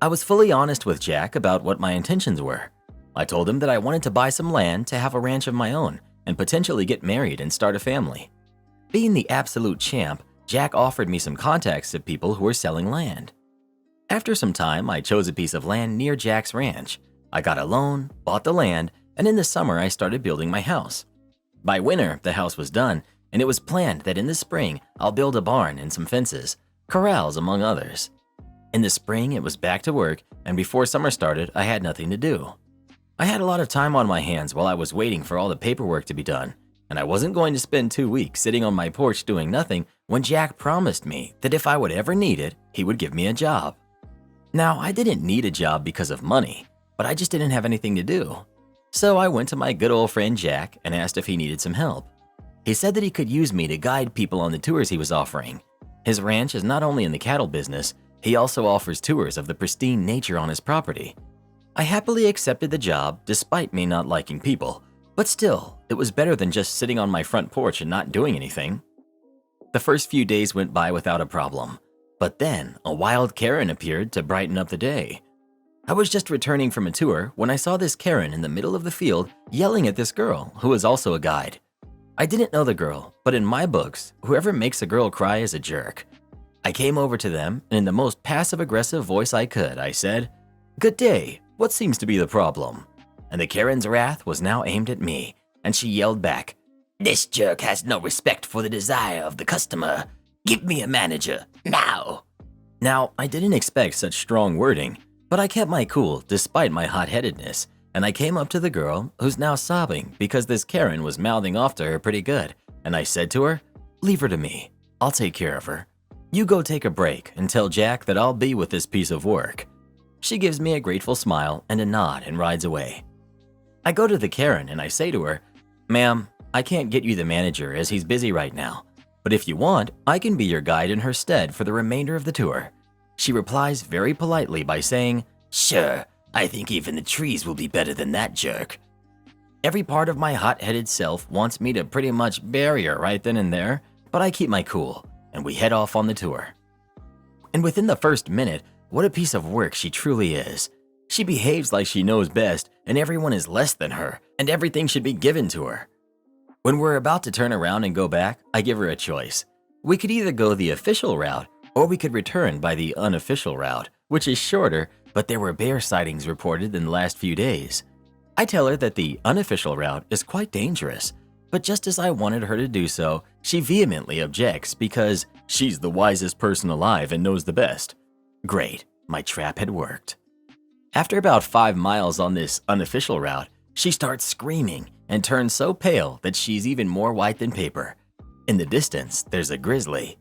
I was fully honest with Jack about what my intentions were. I told him that I wanted to buy some land to have a ranch of my own and potentially get married and start a family. Being the absolute champ, Jack offered me some contacts of people who were selling land. After some time, I chose a piece of land near Jack's ranch. I got a loan, bought the land, and in the summer I started building my house. By winter, the house was done, and it was planned that in the spring I'll build a barn and some fences, corrals among others. In the spring, it was back to work, and before summer started, I had nothing to do. I had a lot of time on my hands while I was waiting for all the paperwork to be done, and I wasn't going to spend 2 weeks sitting on my porch doing nothing when Jack promised me that if I would ever need it, he would give me a job. Now, I didn't need a job because of money, but I just didn't have anything to do. So I went to my good old friend Jack and asked if he needed some help. He said that he could use me to guide people on the tours he was offering. His ranch is not only in the cattle business, he also offers tours of the pristine nature on his property. I happily accepted the job despite me not liking people, but still, it was better than just sitting on my front porch and not doing anything. The first few days went by without a problem, but then a wild Karen appeared to brighten up the day. I was just returning from a tour when I saw this Karen in the middle of the field yelling at this girl who was also a guide. I didn't know the girl, but in my books, whoever makes a girl cry is a jerk. I came over to them, and in the most passive-aggressive voice I could, I said, "Good day, what seems to be the problem?" And the Karen's wrath was now aimed at me, and she yelled back, "This jerk has no respect for the desire of the customer. Give me a manager, now!" Now, I didn't expect such strong wording, but I kept my cool despite my hot-headedness, and I came up to the girl, who's now sobbing because this Karen was mouthing off to her pretty good, and I said to her, "Leave her to me. I'll take care of her. You go take a break and tell Jack that I'll be with this piece of work." She gives me a grateful smile and a nod and rides away. I go to the Karen and I say to her, "Ma'am, I can't get you the manager as he's busy right now, but if you want, I can be your guide in her stead for the remainder of the tour." She replies very politely by saying, "Sure, I think even the trees will be better than that jerk." Every part of my hot-headed self wants me to pretty much bury her right then and there, but I keep my cool, and we head off on the tour. And within the first minute, what a piece of work she truly is. She behaves like she knows best, and everyone is less than her, and everything should be given to her. When we're about to turn around and go back, I give her a choice. We could either go the official route, or we could return by the unofficial route, which is shorter, but there were bear sightings reported in the last few days. I tell her that the unofficial route is quite dangerous, but just as I wanted her to do so, she vehemently objects because she's the wisest person alive and knows the best. Great, my trap had worked. After about 5 miles on this unofficial route, she starts screaming and turns so pale that she's even more white than paper. In the distance, there's a grizzly.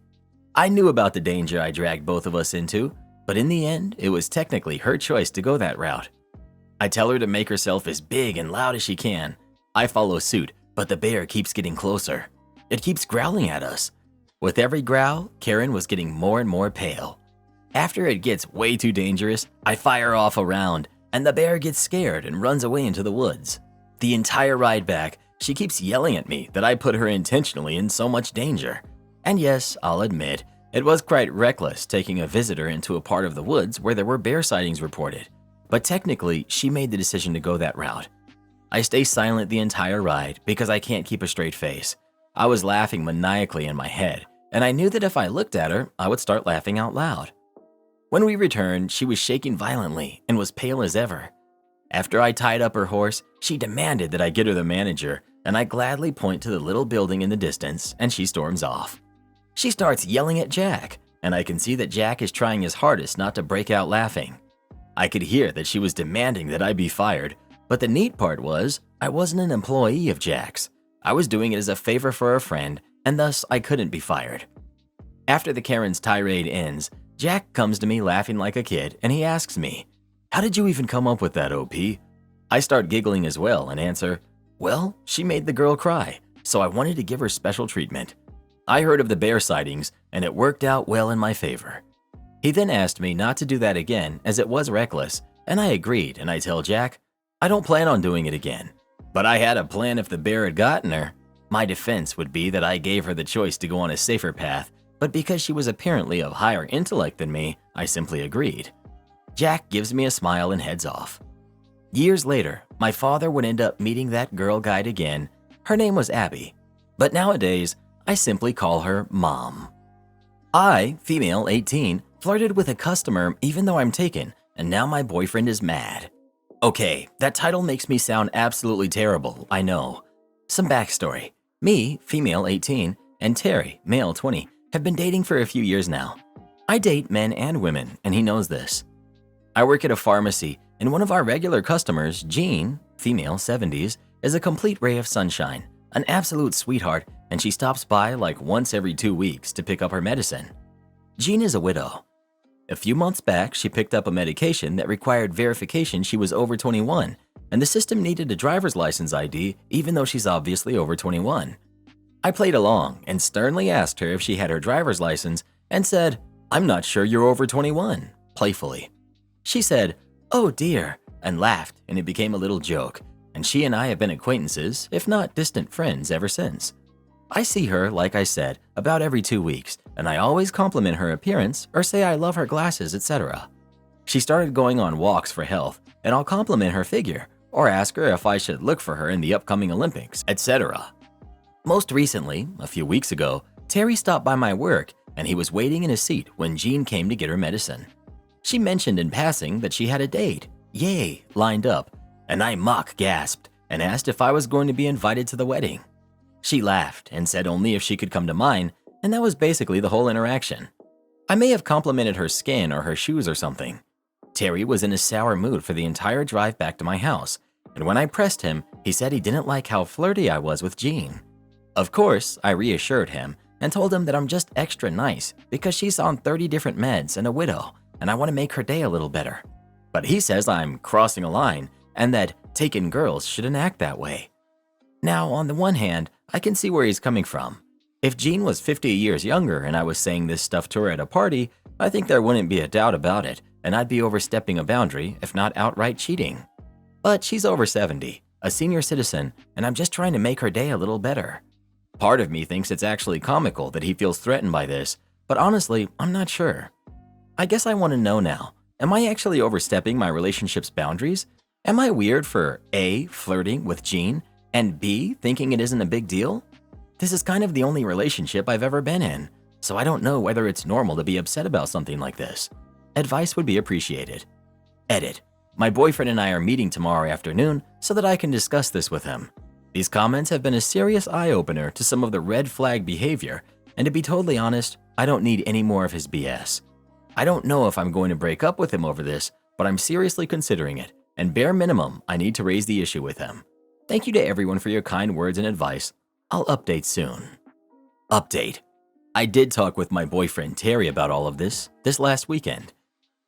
I knew about the danger I dragged both of us into, but in the end, it was technically her choice to go that route. I tell her to make herself as big and loud as she can. I follow suit, but the bear keeps getting closer. It keeps growling at us. With every growl, Karen was getting more and more pale. After it gets way too dangerous, I fire off a round, and the bear gets scared and runs away into the woods. The entire ride back, she keeps yelling at me that I put her intentionally in so much danger. And yes, I'll admit, it was quite reckless taking a visitor into a part of the woods where there were bear sightings reported. But technically, she made the decision to go that route. I stay silent the entire ride because I can't keep a straight face. I was laughing maniacally in my head, and I knew that if I looked at her, I would start laughing out loud. When we returned, she was shaking violently and was pale as ever. After I tied up her horse, she demanded that I get her the manager, and I gladly point to the little building in the distance, and she storms off. She starts yelling at Jack, and I can see that Jack is trying his hardest not to break out laughing. I could hear that she was demanding that I be fired, but the neat part was I wasn't an employee of Jack's. I was doing it as a favor for a friend, and thus I couldn't be fired. After the Karen's tirade ends, Jack comes to me laughing like a kid, and he asks me, "How did you even come up with that, OP?" I start giggling as well and answer, "Well, she made the girl cry, so I wanted to give her special treatment. I heard of the bear sightings, and it worked out well in my favor." He then asked me not to do that again as it was reckless, and I agreed, and I tell Jack, "I don't plan on doing it again, but I had a plan if the bear had gotten her." My defense would be that I gave her the choice to go on a safer path, but because she was apparently of higher intellect than me, I simply agreed. Jack gives me a smile and heads off. Years later, my father would end up meeting that girl guide again. Her name was Abby, but nowadays, I simply call her Mom. I, female 18, flirted with a customer even though I'm taken, and now my boyfriend is mad. Okay, that title makes me sound absolutely terrible, I know. Some backstory. Me, female 18, and Terry, male 20, have been dating for a few years now. I date men and women, and he knows this. I work at a pharmacy, and one of our regular customers, Jean, female 70s, is a complete ray of sunshine, an absolute sweetheart, and she stops by like once every 2 weeks to pick up her medicine. Jean is a widow. A few months back, she picked up a medication that required verification she was over 21, and the system needed a driver's license ID even though she's obviously over 21. I played along and sternly asked her if she had her driver's license and said, "I'm not sure you're over 21," playfully. She said, "Oh dear," and laughed, and it became a little joke, and she and I have been acquaintances, if not distant friends, ever since. I see her, like I said, about every 2 weeks, and I always compliment her appearance or say I love her glasses, etc. She started going on walks for health, and I'll compliment her figure or ask her if I should look for her in the upcoming Olympics, etc. Most recently, a few weeks ago, Terry stopped by my work, and he was waiting in his seat when Jean came to get her medicine. She mentioned in passing that she had a date, yay, lined up, and I mock gasped and asked if I was going to be invited to the wedding. She laughed and said only if she could come to mine, and that was basically the whole interaction. I may have complimented her skin or her shoes or something. Terry was in a sour mood for the entire drive back to my house, and when I pressed him, he said he didn't like how flirty I was with Jean. Of course, I reassured him and told him that I'm just extra nice because she's on 30 different meds and a widow, and I want to make her day a little better. But he says I'm crossing a line and that taken girls shouldn't act that way. Now, on the one hand, I can see where he's coming from. If Jean was 50 years younger and I was saying this stuff to her at a party, I think there wouldn't be a doubt about it, and I'd be overstepping a boundary, if not outright cheating. But she's over 70, a senior citizen, and I'm just trying to make her day a little better. Part of me thinks it's actually comical that he feels threatened by this, but honestly, I'm not sure. I guess I want to know now, am I actually overstepping my relationship's boundaries? Am I weird for A, flirting with Jean, and B, thinking it isn't a big deal? This is kind of the only relationship I've ever been in, so I don't know whether it's normal to be upset about something like this. Advice would be appreciated. Edit. My boyfriend and I are meeting tomorrow afternoon so that I can discuss this with him. These comments have been a serious eye-opener to some of the red flag behavior, and to be totally honest, I don't need any more of his BS. I don't know if I'm going to break up with him over this, but I'm seriously considering it, and bare minimum, I need to raise the issue with him. Thank you to everyone for your kind words and advice. I'll update soon. Update. I did talk with my boyfriend Terry about all of this last weekend.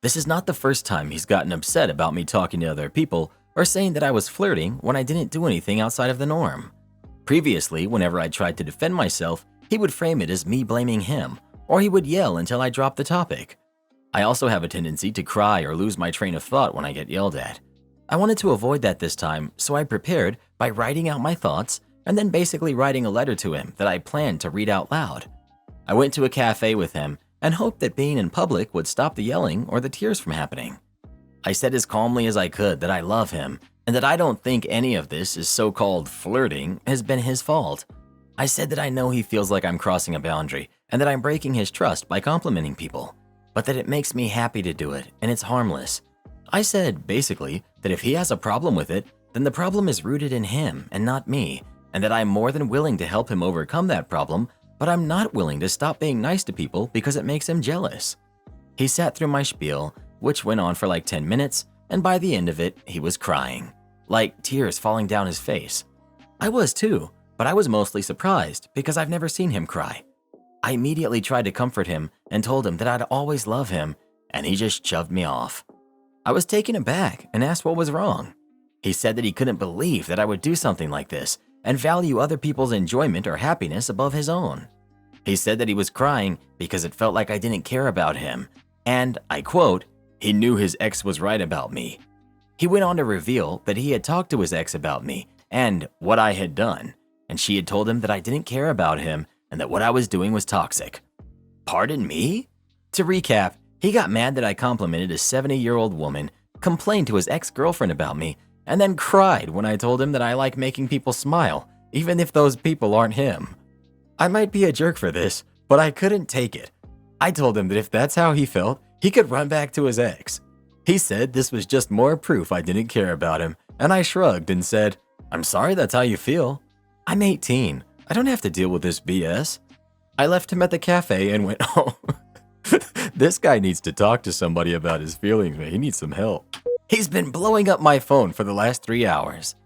This is not the first time he's gotten upset about me talking to other people or saying that I was flirting when I didn't do anything outside of the norm. Previously, whenever I tried to defend myself, he would frame it as me blaming him, or he would yell until I dropped the topic. I also have a tendency to cry or lose my train of thought when I get yelled at. I wanted to avoid that this time, so I prepared by writing out my thoughts and then basically writing a letter to him that I planned to read out loud. I went to a cafe with him and hoped that being in public would stop the yelling or the tears from happening. I said as calmly as I could that I love him and that I don't think any of this is so-called flirting has been his fault. I said that I know he feels like I'm crossing a boundary and that I'm breaking his trust by complimenting people, but that it makes me happy to do it and it's harmless. I said, basically, that if he has a problem with it, then the problem is rooted in him and not me, and that I'm more than willing to help him overcome that problem, but I'm not willing to stop being nice to people because it makes him jealous. He sat through my spiel, which went on for like 10 minutes, and by the end of it, he was crying, like tears falling down his face. I was too, but I was mostly surprised because I've never seen him cry. I immediately tried to comfort him and told him that I'd always love him, and he just shoved me off. I was taken aback and asked what was wrong. He said that he couldn't believe that I would do something like this and value other people's enjoyment or happiness above his own. He said that he was crying because it felt like I didn't care about him, and, I quote, he knew his ex was right about me. He went on to reveal that he had talked to his ex about me and what I had done, and she had told him that I didn't care about him and that what I was doing was toxic. Pardon me? To recap, he got mad that I complimented a 70-year-old woman, complained to his ex-girlfriend about me, and then cried when I told him that I like making people smile, even if those people aren't him. I might be a jerk for this, but I couldn't take it. I told him that if that's how he felt, he could run back to his ex. He said this was just more proof I didn't care about him, and I shrugged and said, "I'm sorry that's how you feel. I'm 18. I don't have to deal with this BS." I left him at the cafe and went home. This guy needs to talk to somebody about his feelings, man. He needs some help. He's been blowing up my phone for the last 3 hours.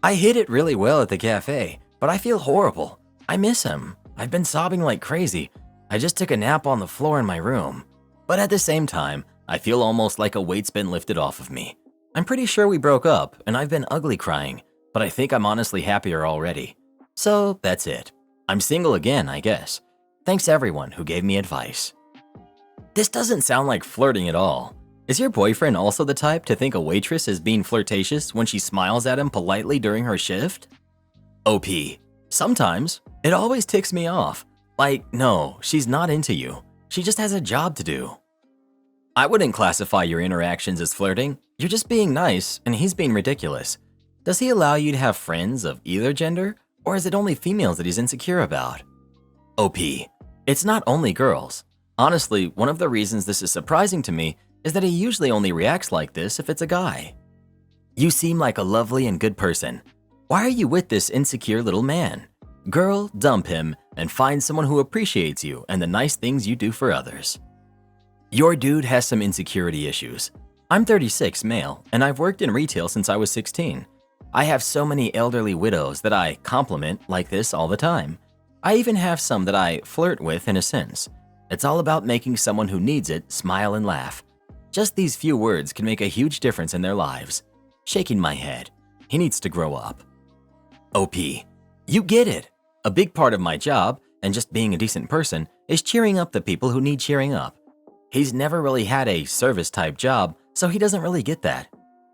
I hit it really well at the cafe, but I feel horrible. I miss him. I've been sobbing like crazy. I just took a nap on the floor in my room. But at the same time, I feel almost like a weight's been lifted off of me. I'm pretty sure we broke up, and I've been ugly crying, but I think I'm honestly happier already. So that's it. I'm single again, I guess. Thanks everyone who gave me advice. This doesn't sound like flirting at all. Is your boyfriend also the type to think a waitress is being flirtatious when she smiles at him politely during her shift? OP. Sometimes. It always ticks me off. Like, no, she's not into you. She just has a job to do. I wouldn't classify your interactions as flirting. You're just being nice, and he's being ridiculous. Does he allow you to have friends of either gender, or is it only females that he's insecure about? OP. It's not only girls. Honestly, one of the reasons this is surprising to me is that he usually only reacts like this if it's a guy. You seem like a lovely and good person. Why are you with this insecure little man? Girl, dump him and find someone who appreciates you and the nice things you do for others. Your dude has some insecurity issues. I'm 36, male, and I've worked in retail since I was 16. I have so many elderly widows that I compliment like this all the time. I even have some that I flirt with in a sense. It's all about making someone who needs it smile and laugh. Just these few words can make a huge difference in their lives. Shaking my head. He needs to grow up. OP. You get it. A big part of my job, and just being a decent person, is cheering up the people who need cheering up. He's never really had a service-type job, so he doesn't really get that.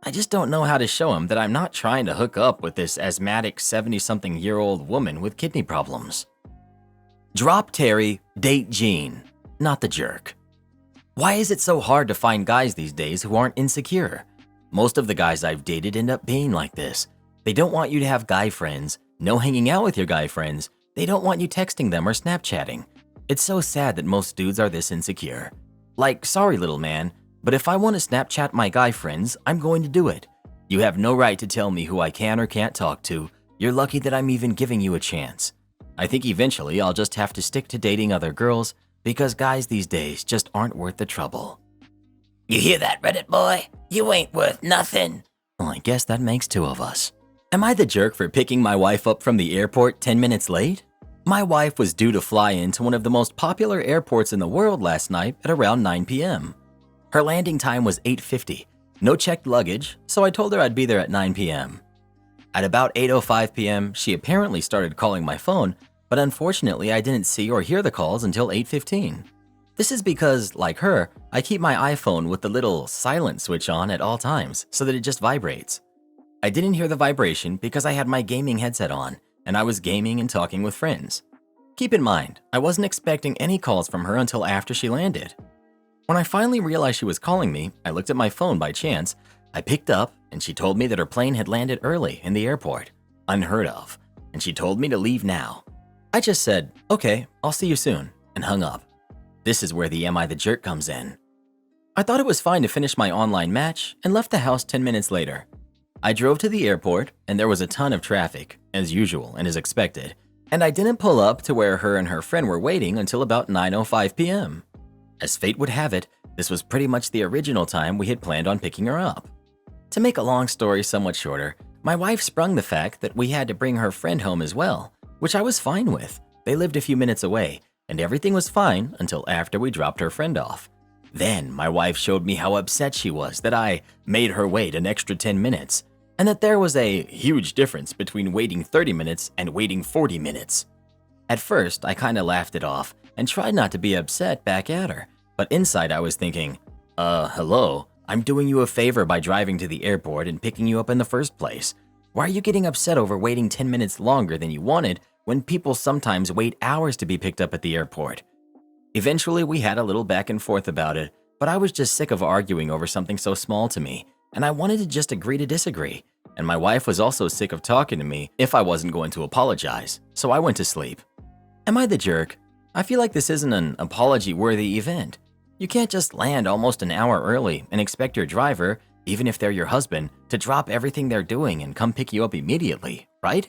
I just don't know how to show him that I'm not trying to hook up with this asthmatic 70-something-year-old woman with kidney problems. Drop Terry, date Gene, not the jerk. Why is it so hard to find guys these days who aren't insecure? Most of the guys I've dated end up being like this. They don't want you to have guy friends, no hanging out with your guy friends. They don't want you texting them or Snapchatting. It's so sad that most dudes are this insecure. Like, sorry little man, but if I want to Snapchat my guy friends, I'm going to do it. You have no right to tell me who I can or can't talk to. You're lucky that I'm even giving you a chance. I think eventually I'll just have to stick to dating other girls because guys these days just aren't worth the trouble. You hear that, Reddit boy? You ain't worth nothing. Well, I guess that makes two of us. Am I the jerk for picking my wife up from the airport 10 minutes late? My wife was due to fly into one of the most popular airports in the world last night at around 9 p.m. Her landing time was 8:50, no checked luggage, so I told her I'd be there at 9 p.m. At about 8:05 p.m., she apparently started calling my phone, but unfortunately I didn't see or hear the calls until 8:15. This is because, like her, I keep my iPhone with the little silent switch on at all times so that it just vibrates. I didn't hear the vibration because I had my gaming headset on, and I was gaming and talking with friends. Keep in mind, I wasn't expecting any calls from her until after she landed. When I finally realized she was calling me, I looked at my phone by chance. I picked up, and she told me that her plane had landed early in the airport. Unheard of. And she told me to leave now. I just said, okay, I'll see you soon, and hung up. This is where the Am I the Jerk comes in. I thought it was fine to finish my online match and left the house 10 minutes later. I drove to the airport, and there was a ton of traffic, as usual and as expected, and I didn't pull up to where her and her friend were waiting until about 9:05 p.m. As fate would have it, this was pretty much the original time we had planned on picking her up. To make a long story somewhat shorter, my wife sprung the fact that we had to bring her friend home as well, which I was fine with. They lived a few minutes away, and everything was fine until after we dropped her friend off. Then my wife showed me how upset she was that I made her wait an extra 10 minutes, and that there was a huge difference between waiting 30 minutes and waiting 40 minutes. At first, I kinda laughed it off and tried not to be upset back at her, but inside I was thinking, hello, I'm doing you a favor by driving to the airport and picking you up in the first place. Why are you getting upset over waiting 10 minutes longer than you wanted when people sometimes wait hours to be picked up at the airport? Eventually, we had a little back and forth about it, but I was just sick of arguing over something so small to me, and I wanted to just agree to disagree. And my wife was also sick of talking to me if I wasn't going to apologize, so I went to sleep. Am I the jerk? I feel like this isn't an apology-worthy event. You can't just land almost an hour early and expect your driver, even if they're your husband, to drop everything they're doing and come pick you up immediately, right?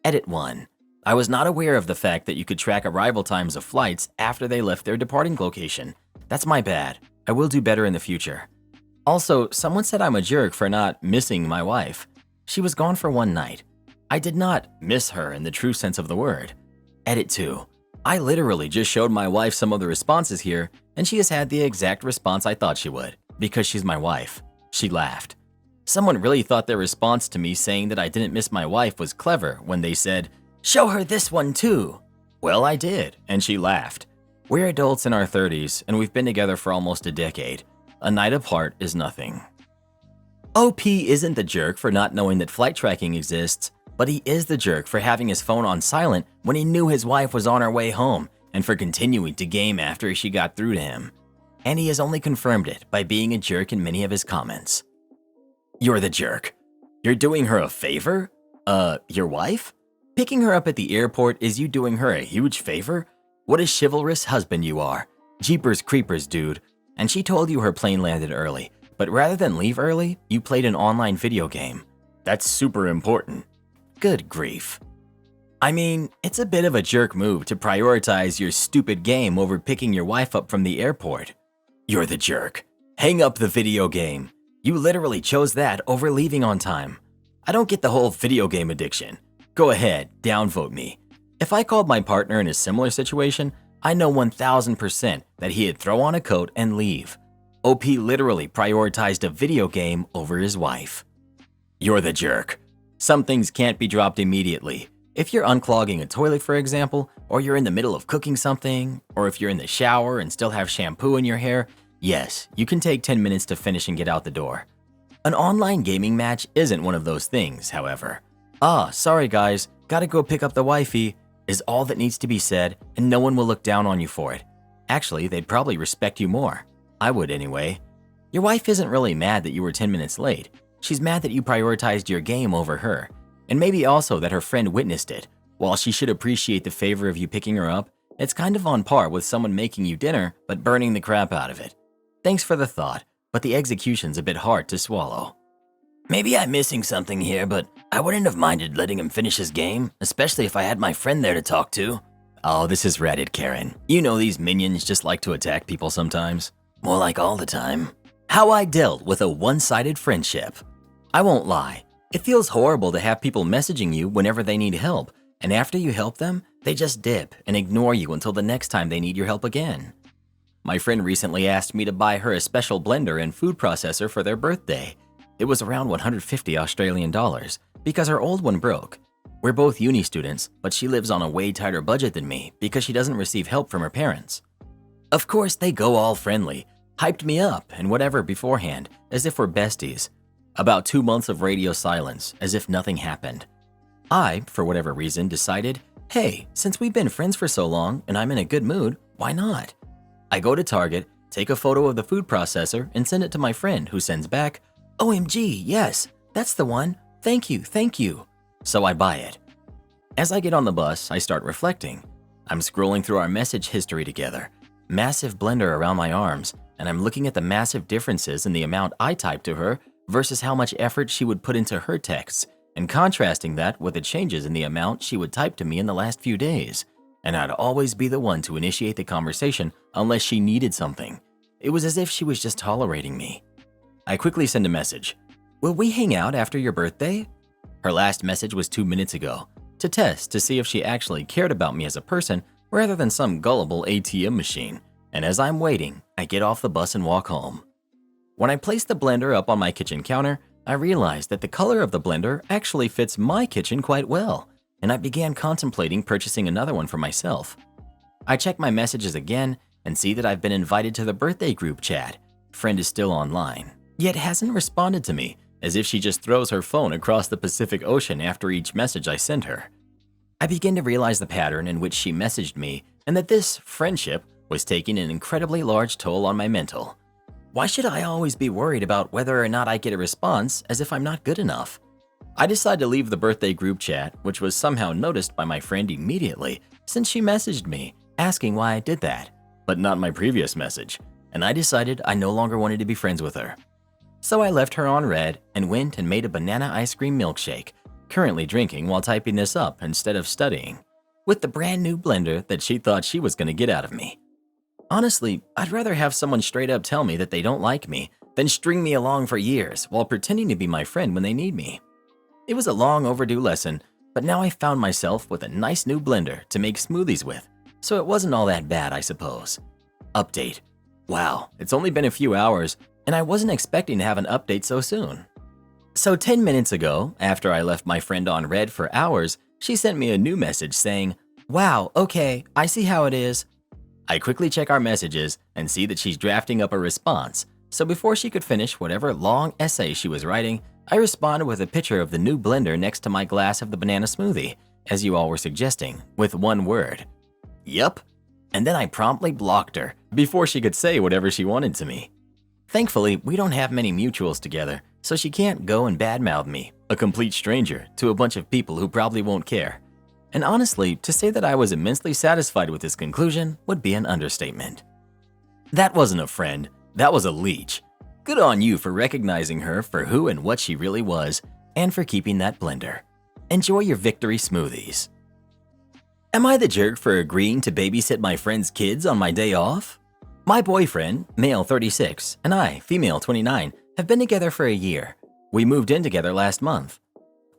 Edit 1. I was not aware of the fact that you could track arrival times of flights after they left their departing location. That's my bad. I will do better in the future. Also, someone said I'm a jerk for not missing my wife. She was gone for one night. I did not miss her in the true sense of the word. Edit 2. I literally just showed my wife some of the responses here, and she has had the exact response I thought she would, because she's my wife. She laughed. Someone really thought their response to me saying that I didn't miss my wife was clever when they said, "Show her this one too." Well, I did, and she laughed. We're adults in our 30s, and we've been together for almost a decade. A night apart is nothing. OP isn't the jerk for not knowing that flight tracking exists, but he is the jerk for having his phone on silent when he knew his wife was on her way home and for continuing to game after she got through to him. And he has only confirmed it by being a jerk in many of his comments. You're the jerk. You're doing her a favor? Your wife? Picking her up at the airport is you doing her a huge favor? What a chivalrous husband you are. Jeepers creepers, dude. And she told you her plane landed early, but rather than leave early, you played an online video game. That's super important. Good grief. I mean, it's a bit of a jerk move to prioritize your stupid game over picking your wife up from the airport. You're the jerk. Hang up the video game. You literally chose that over leaving on time. I don't get the whole video game addiction. Go ahead, downvote me. If I called my partner in a similar situation, I know 1000% that he'd throw on a coat and leave. OP literally prioritized a video game over his wife. You're the jerk. Some things can't be dropped immediately. If you're unclogging a toilet, for example, or you're in the middle of cooking something, or if you're in the shower and still have shampoo in your hair, yes, you can take 10 minutes to finish and get out the door. An online gaming match isn't one of those things, however. Sorry guys, gotta go pick up the wifey, is all that needs to be said, and no one will look down on you for it. Actually, they'd probably respect you more. I would anyway. Your wife isn't really mad that you were 10 minutes late. She's mad that you prioritized your game over her, and maybe also that her friend witnessed it. While she should appreciate the favor of you picking her up, it's kind of on par with someone making you dinner but burning the crap out of it. Thanks for the thought, but the execution's a bit hard to swallow. Maybe I'm missing something here, but I wouldn't have minded letting him finish his game, especially if I had my friend there to talk to. Oh, this is Reddit, Karen. You know these minions just like to attack people sometimes. More like all the time. How I dealt with a one-sided friendship. I won't lie, it feels horrible to have people messaging you whenever they need help, and after you help them, they just dip and ignore you until the next time they need your help again. My friend recently asked me to buy her a special blender and food processor for their birthday. It was around 150 Australian dollars because her old one broke. We're both uni students, but she lives on a way tighter budget than me because she doesn't receive help from her parents. Of course, they go all friendly, hyped me up and whatever beforehand, as if we're besties. About 2 months of radio silence, as if nothing happened. I, for whatever reason, decided, hey, since we've been friends for so long and I'm in a good mood, why not? I go to Target, take a photo of the food processor and send it to my friend who sends back, OMG, yes, that's the one, thank you, thank you. So I buy it. As I get on the bus, I start reflecting. I'm scrolling through our message history together, massive blender around my arms, and I'm looking at the massive differences in the amount I type to her versus how much effort she would put into her texts, and contrasting that with the changes in the amount she would type to me in the last few days. And I'd always be the one to initiate the conversation unless she needed something. It was as if she was just tolerating me. I quickly send a message. Will we hang out after your birthday? Her last message was 2 minutes ago, to test to see if she actually cared about me as a person rather than some gullible ATM machine. And as I'm waiting, I get off the bus and walk home. When I place the blender up on my kitchen counter, I realized that the color of the blender actually fits my kitchen quite well, and I began contemplating purchasing another one for myself. I check my messages again and see that I've been invited to the birthday group chat. Friend is still online, yet hasn't responded to me, as if she just throws her phone across the Pacific Ocean after each message I send her. I begin to realize the pattern in which she messaged me and that this friendship was taking an incredibly large toll on my mental. Why should I always be worried about whether or not I get a response as if I'm not good enough? I decide to leave the birthday group chat, which was somehow noticed by my friend immediately since she messaged me asking why I did that, but not my previous message. and I decided I no longer wanted to be friends with her. So I left her on red and went and made a banana ice cream milkshake, currently drinking while typing this up instead of studying, with the brand new blender that she thought she was going to get out of me. Honestly, I'd rather have someone straight up tell me that they don't like me than string me along for years while pretending to be my friend when they need me. It was a long overdue lesson, but now I found myself with a nice new blender to make smoothies with, so it wasn't all that bad, I suppose. Update. Wow, it's only been a few hours, and I wasn't expecting to have an update so soon. So 10 minutes ago, after I left my friend on red for hours, she sent me a new message saying, "Wow, okay, I see how it is." I quickly check our messages and see that she's drafting up a response, so before she could finish whatever long essay she was writing, I responded with a picture of the new blender next to my glass of the banana smoothie, as you all were suggesting, with one word. Yup. And then I promptly blocked her before she could say whatever she wanted to me. Thankfully, we don't have many mutuals together, so she can't go and badmouth me, a complete stranger, to a bunch of people who probably won't care. And honestly, to say that I was immensely satisfied with this conclusion would be an understatement. That wasn't a friend, that was a leech. Good on you for recognizing her for who and what she really was, and for keeping that blender. Enjoy your victory smoothies. Am I the jerk for agreeing to babysit my friend's kids on my day off? My boyfriend, male 36, and I, female 29, have been together for a year. We moved in together last month.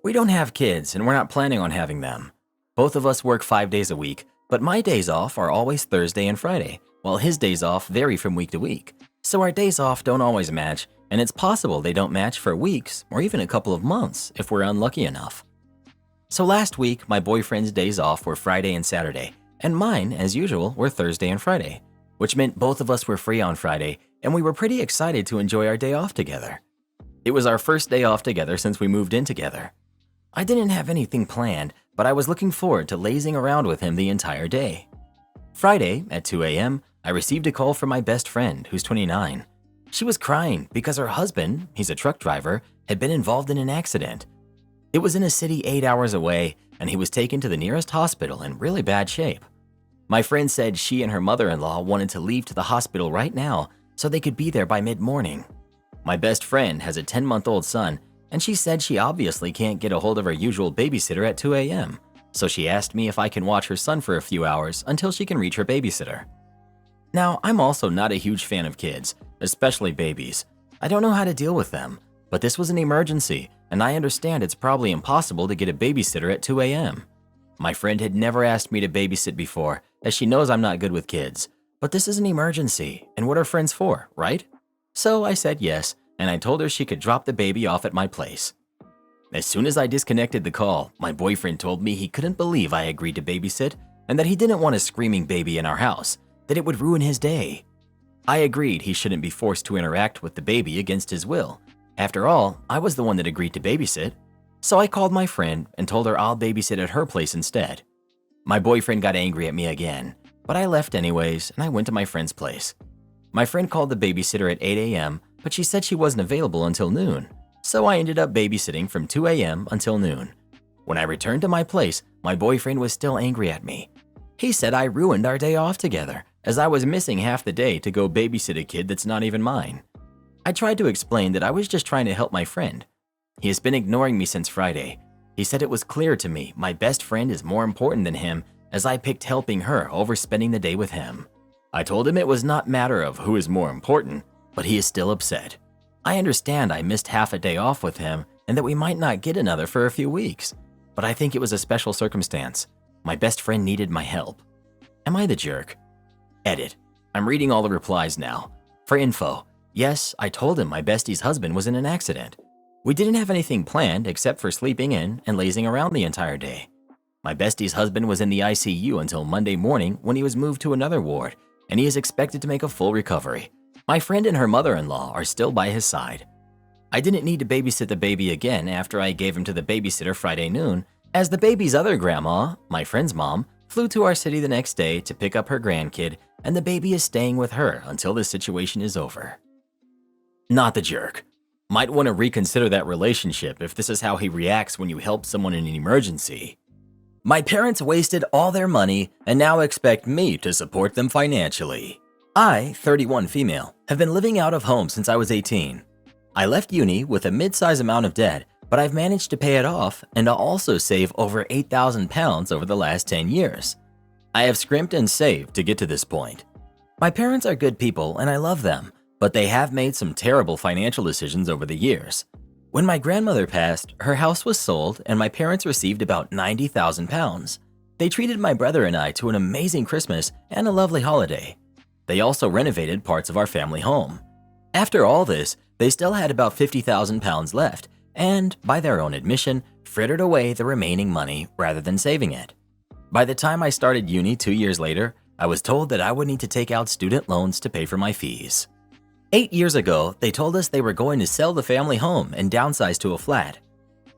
We don't have kids, and we're not planning on having them. Both of us work 5 days a week, but my days off are always Thursday and Friday, while his days off vary from week to week. So our days off don't always match, and it's possible they don't match for weeks or even a couple of months if we're unlucky enough. So last week, my boyfriend's days off were Friday and Saturday, and mine, as usual, were Thursday and Friday, which meant both of us were free on Friday, and we were pretty excited to enjoy our day off together. It was our first day off together since we moved in together. I didn't have anything planned, but I was looking forward to lazing around with him the entire day. Friday, at 2 a.m., I received a call from my best friend, who's 29. She was crying because her husband, he's a truck driver, had been involved in an accident. It was in a city 8 hours away, and he was taken to the nearest hospital in really bad shape. My friend said she and her mother-in-law wanted to leave to the hospital right now so they could be there by mid-morning. My best friend has a 10-month-old son, and she said she obviously can't get a hold of her usual babysitter at 2 a.m., so she asked me if I can watch her son for a few hours until she can reach her babysitter. Now, I'm also not a huge fan of kids, especially babies. I don't know how to deal with them, but this was an emergency, and I understand it's probably impossible to get a babysitter at 2 a.m. My friend had never asked me to babysit before, as she knows I'm not good with kids, but this is an emergency, and what are friends for, right? So I said yes, and I told her she could drop the baby off at my place. As soon as I disconnected the call, my boyfriend told me he couldn't believe I agreed to babysit, and that he didn't want a screaming baby in our house, that it would ruin his day. I agreed he shouldn't be forced to interact with the baby against his will. After all, I was the one that agreed to babysit. So I called my friend and told her I'll babysit at her place instead. My boyfriend got angry at me again, but I left anyways and I went to my friend's place. My friend called the babysitter at 8 a.m., but she said she wasn't available until noon, so I ended up babysitting from 2 a.m. until noon. When I returned to my place, my boyfriend was still angry at me. He said I ruined our day off together, as I was missing half the day to go babysit a kid that's not even mine. I tried to explain that I was just trying to help my friend. He has been ignoring me since Friday. He said it was clear to me my best friend is more important than him, as I picked helping her over spending the day with him. I told him it was not a matter of who is more important, but he is still upset. I understand I missed half a day off with him and that we might not get another for a few weeks, but I think it was a special circumstance. My best friend needed my help. Am I the jerk? Edit. I'm reading all the replies now. For info, yes, I told him my bestie's husband was in an accident. We didn't have anything planned except for sleeping in and lazing around the entire day. My bestie's husband was in the ICU until Monday morning when he was moved to another ward, and he is expected to make a full recovery. My friend and her mother-in-law are still by his side. I didn't need to babysit the baby again after I gave him to the babysitter Friday noon, as the baby's other grandma, my friend's mom, flew to our city the next day to pick up her grandkid, and the baby is staying with her until the situation is over. Not the jerk. Might want to reconsider that relationship if this is how he reacts when you help someone in an emergency. My parents wasted all their money and now expect me to support them financially. I, 31 female, have been living out of home since I was 18. I left uni with a mid-size amount of debt, but I've managed to pay it off and to also save over £8,000 over the last 10 years. I have scrimped and saved to get to this point. My parents are good people and I love them, but they have made some terrible financial decisions over the years. When my grandmother passed, her house was sold and my parents received about £90,000. They treated my brother and I to an amazing Christmas and a lovely holiday. They also renovated parts of our family home. After all this, they still had about £50,000 left and, by their own admission, frittered away the remaining money rather than saving it. By the time I started uni 2 years later, I was told that I would need to take out student loans to pay for my fees. 8 years ago, they told us they were going to sell the family home and downsize to a flat.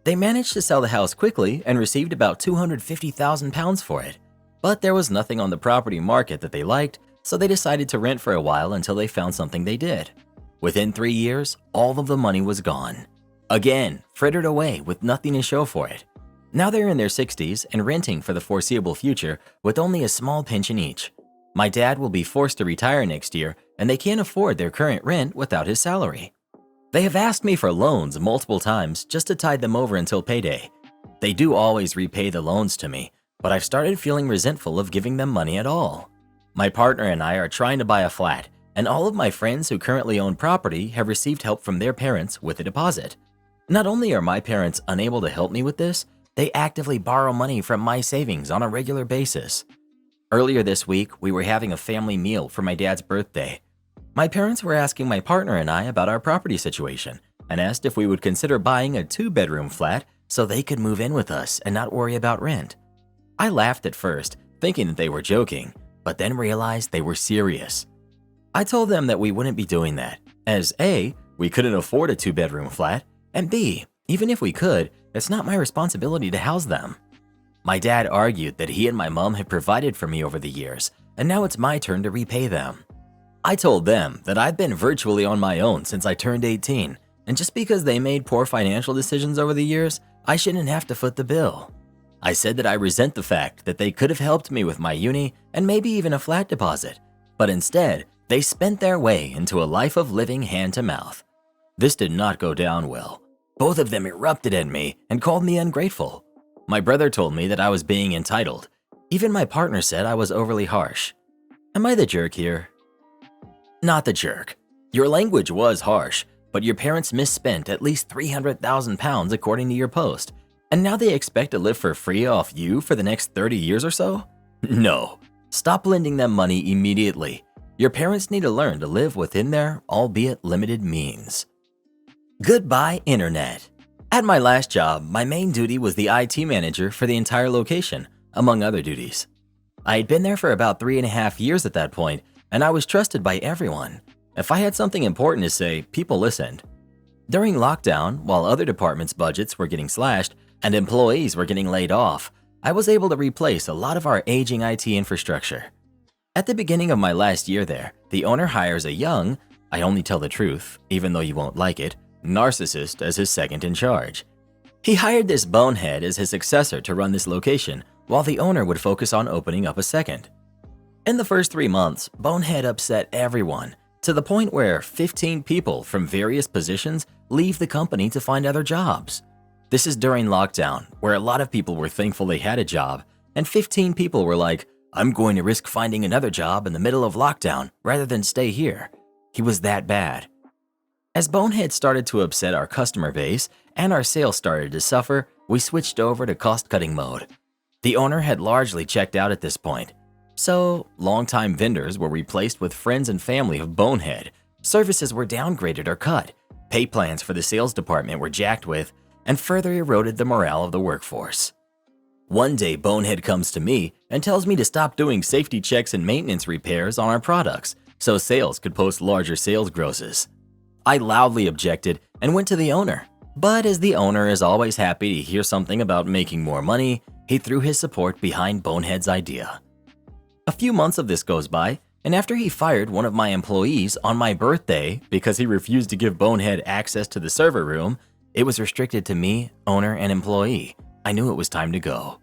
They managed to sell the house quickly and received about £250,000 for it. But there was nothing on the property market that they liked, so they decided to rent for a while until they found something they did. Within 3 years, all of the money was gone. Again, frittered away with nothing to show for it. Now they're in their 60s and renting for the foreseeable future with only a small pension each. My dad will be forced to retire next year and they can't afford their current rent without his salary. They have asked me for loans multiple times just to tide them over until payday. They do always repay the loans to me, but I've started feeling resentful of giving them money at all. My partner and I are trying to buy a flat, and all of my friends who currently own property have received help from their parents with a deposit. Not only are my parents unable to help me with this, they actively borrow money from my savings on a regular basis. Earlier this week, we were having a family meal for my dad's birthday. My parents were asking my partner and I about our property situation and asked if we would consider buying a 2-bedroom flat so they could move in with us and not worry about rent. I laughed at first, thinking that they were joking, but then realized they were serious. I told them that we wouldn't be doing that, as A, we couldn't afford a 2-bedroom flat, and B, even if we could, it's not my responsibility to house them. My dad argued that he and my mom had provided for me over the years, and now it's my turn to repay them. I told them that I've been virtually on my own since I turned 18, and just because they made poor financial decisions over the years, I shouldn't have to foot the bill. I said that I resent the fact that they could have helped me with my uni and maybe even a flat deposit, but instead, they spent their way into a life of living hand to mouth. This did not go down well. Both of them erupted at me and called me ungrateful. My brother told me that I was being entitled. Even my partner said I was overly harsh. Am I the jerk here? Not the jerk. Your language was harsh, but your parents misspent at least £300,000 according to your post, and now they expect to live for free off you for the next 30 years or so? No. Stop lending them money immediately. Your parents need to learn to live within their, albeit limited, means. Goodbye, Internet. At my last job, my main duty was the IT manager for the entire location, among other duties. I had been there for about 3.5 years at that point, and I was trusted by everyone. If I had something important to say, people listened. During lockdown, while other departments' budgets were getting slashed and employees were getting laid off, I was able to replace a lot of our aging IT infrastructure. At the beginning of my last year there, the owner hires a young, I only tell the truth, even though you won't like it, narcissist as his second in charge. He hired this bonehead as his successor to run this location, while the owner would focus on opening up a second. In the first 3 months, Bonehead upset everyone, to the point where 15 people from various positions leave the company to find other jobs. This is during lockdown, where a lot of people were thankful they had a job, and 15 people were like, I'm going to risk finding another job in the middle of lockdown rather than stay here. He was that bad. As Bonehead started to upset our customer base and our sales started to suffer, we switched over to cost-cutting mode. The owner had largely checked out at this point. So, longtime vendors were replaced with friends and family of Bonehead, services were downgraded or cut, pay plans for the sales department were jacked with, and further eroded the morale of the workforce. One day, Bonehead comes to me and tells me to stop doing safety checks and maintenance repairs on our products so sales could post larger sales grosses. I loudly objected and went to the owner, but as the owner is always happy to hear something about making more money, he threw his support behind Bonehead's idea. A few months of this goes by, and after he fired one of my employees on my birthday because he refused to give Bonehead access to the server room, it was restricted to me, owner, and employee. I knew it was time to go.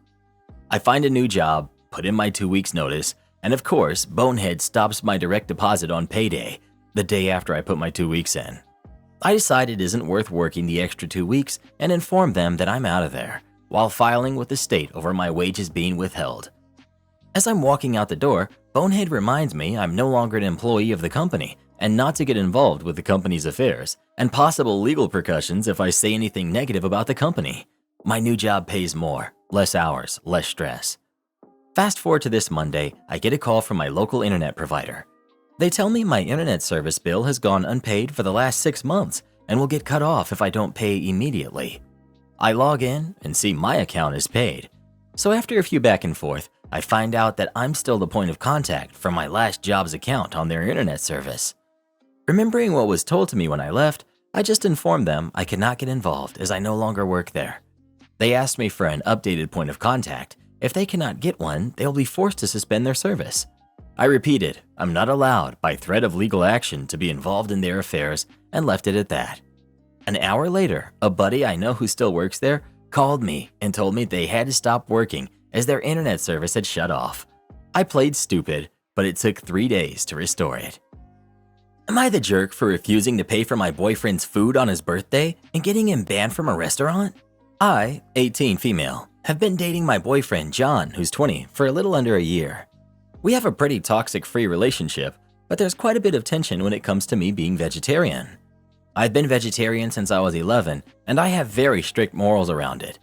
I find a new job, put in my 2 weeks notice, And of course, Bonehead stops my direct deposit on payday, the day after I put my 2 weeks in. I decide it isn't worth working the extra 2 weeks and inform them that I'm out of there, while filing with the state over my wages being withheld. As I'm walking out the door, Bonehead reminds me I'm no longer an employee of the company and not to get involved with the company's affairs and possible legal repercussions if I say anything negative about the company. My new job pays more, less hours, less stress. Fast forward to this Monday, I get a call from my local internet provider. They tell me my internet service bill has gone unpaid for the last 6 months and will get cut off if I don't pay immediately. I log in and see my account is paid. So after a few back and forth, I find out that I'm still the point of contact for my last job's account on their internet service. Remembering what was told to me when I left, I just informed them I cannot get involved as I no longer work there. They asked me for an updated point of contact. If they cannot get one, they will be forced to suspend their service. I repeated, I'm not allowed by threat of legal action to be involved in their affairs and left it at that. An hour later, a buddy I know who still works there called me and told me they had to stop working as their internet service had shut off. I played stupid, but it took 3 days to restore it. Am I the jerk for refusing to pay for my boyfriend's food on his birthday and getting him banned from a restaurant? I, 18 female, have been dating my boyfriend John, who's 20, for a little under a year. We have a pretty toxic-free relationship, but there's quite a bit of tension when it comes to me being vegetarian. I've been vegetarian since I was 11, and I have very strict morals around it.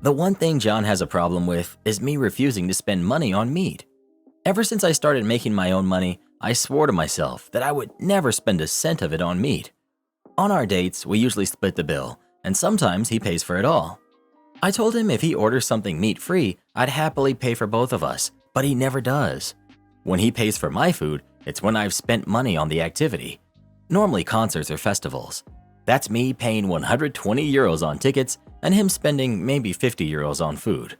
The one thing John has a problem with is me refusing to spend money on meat. Ever since I started making my own money, I swore to myself that I would never spend a cent of it on meat. On our dates, we usually split the bill, and sometimes he pays for it all. I told him if he orders something meat-free, I'd happily pay for both of us, but he never does. When he pays for my food, it's when I've spent money on the activity. Normally concerts or festivals. That's me paying 120 euros on tickets and him spending maybe 50 euros on food.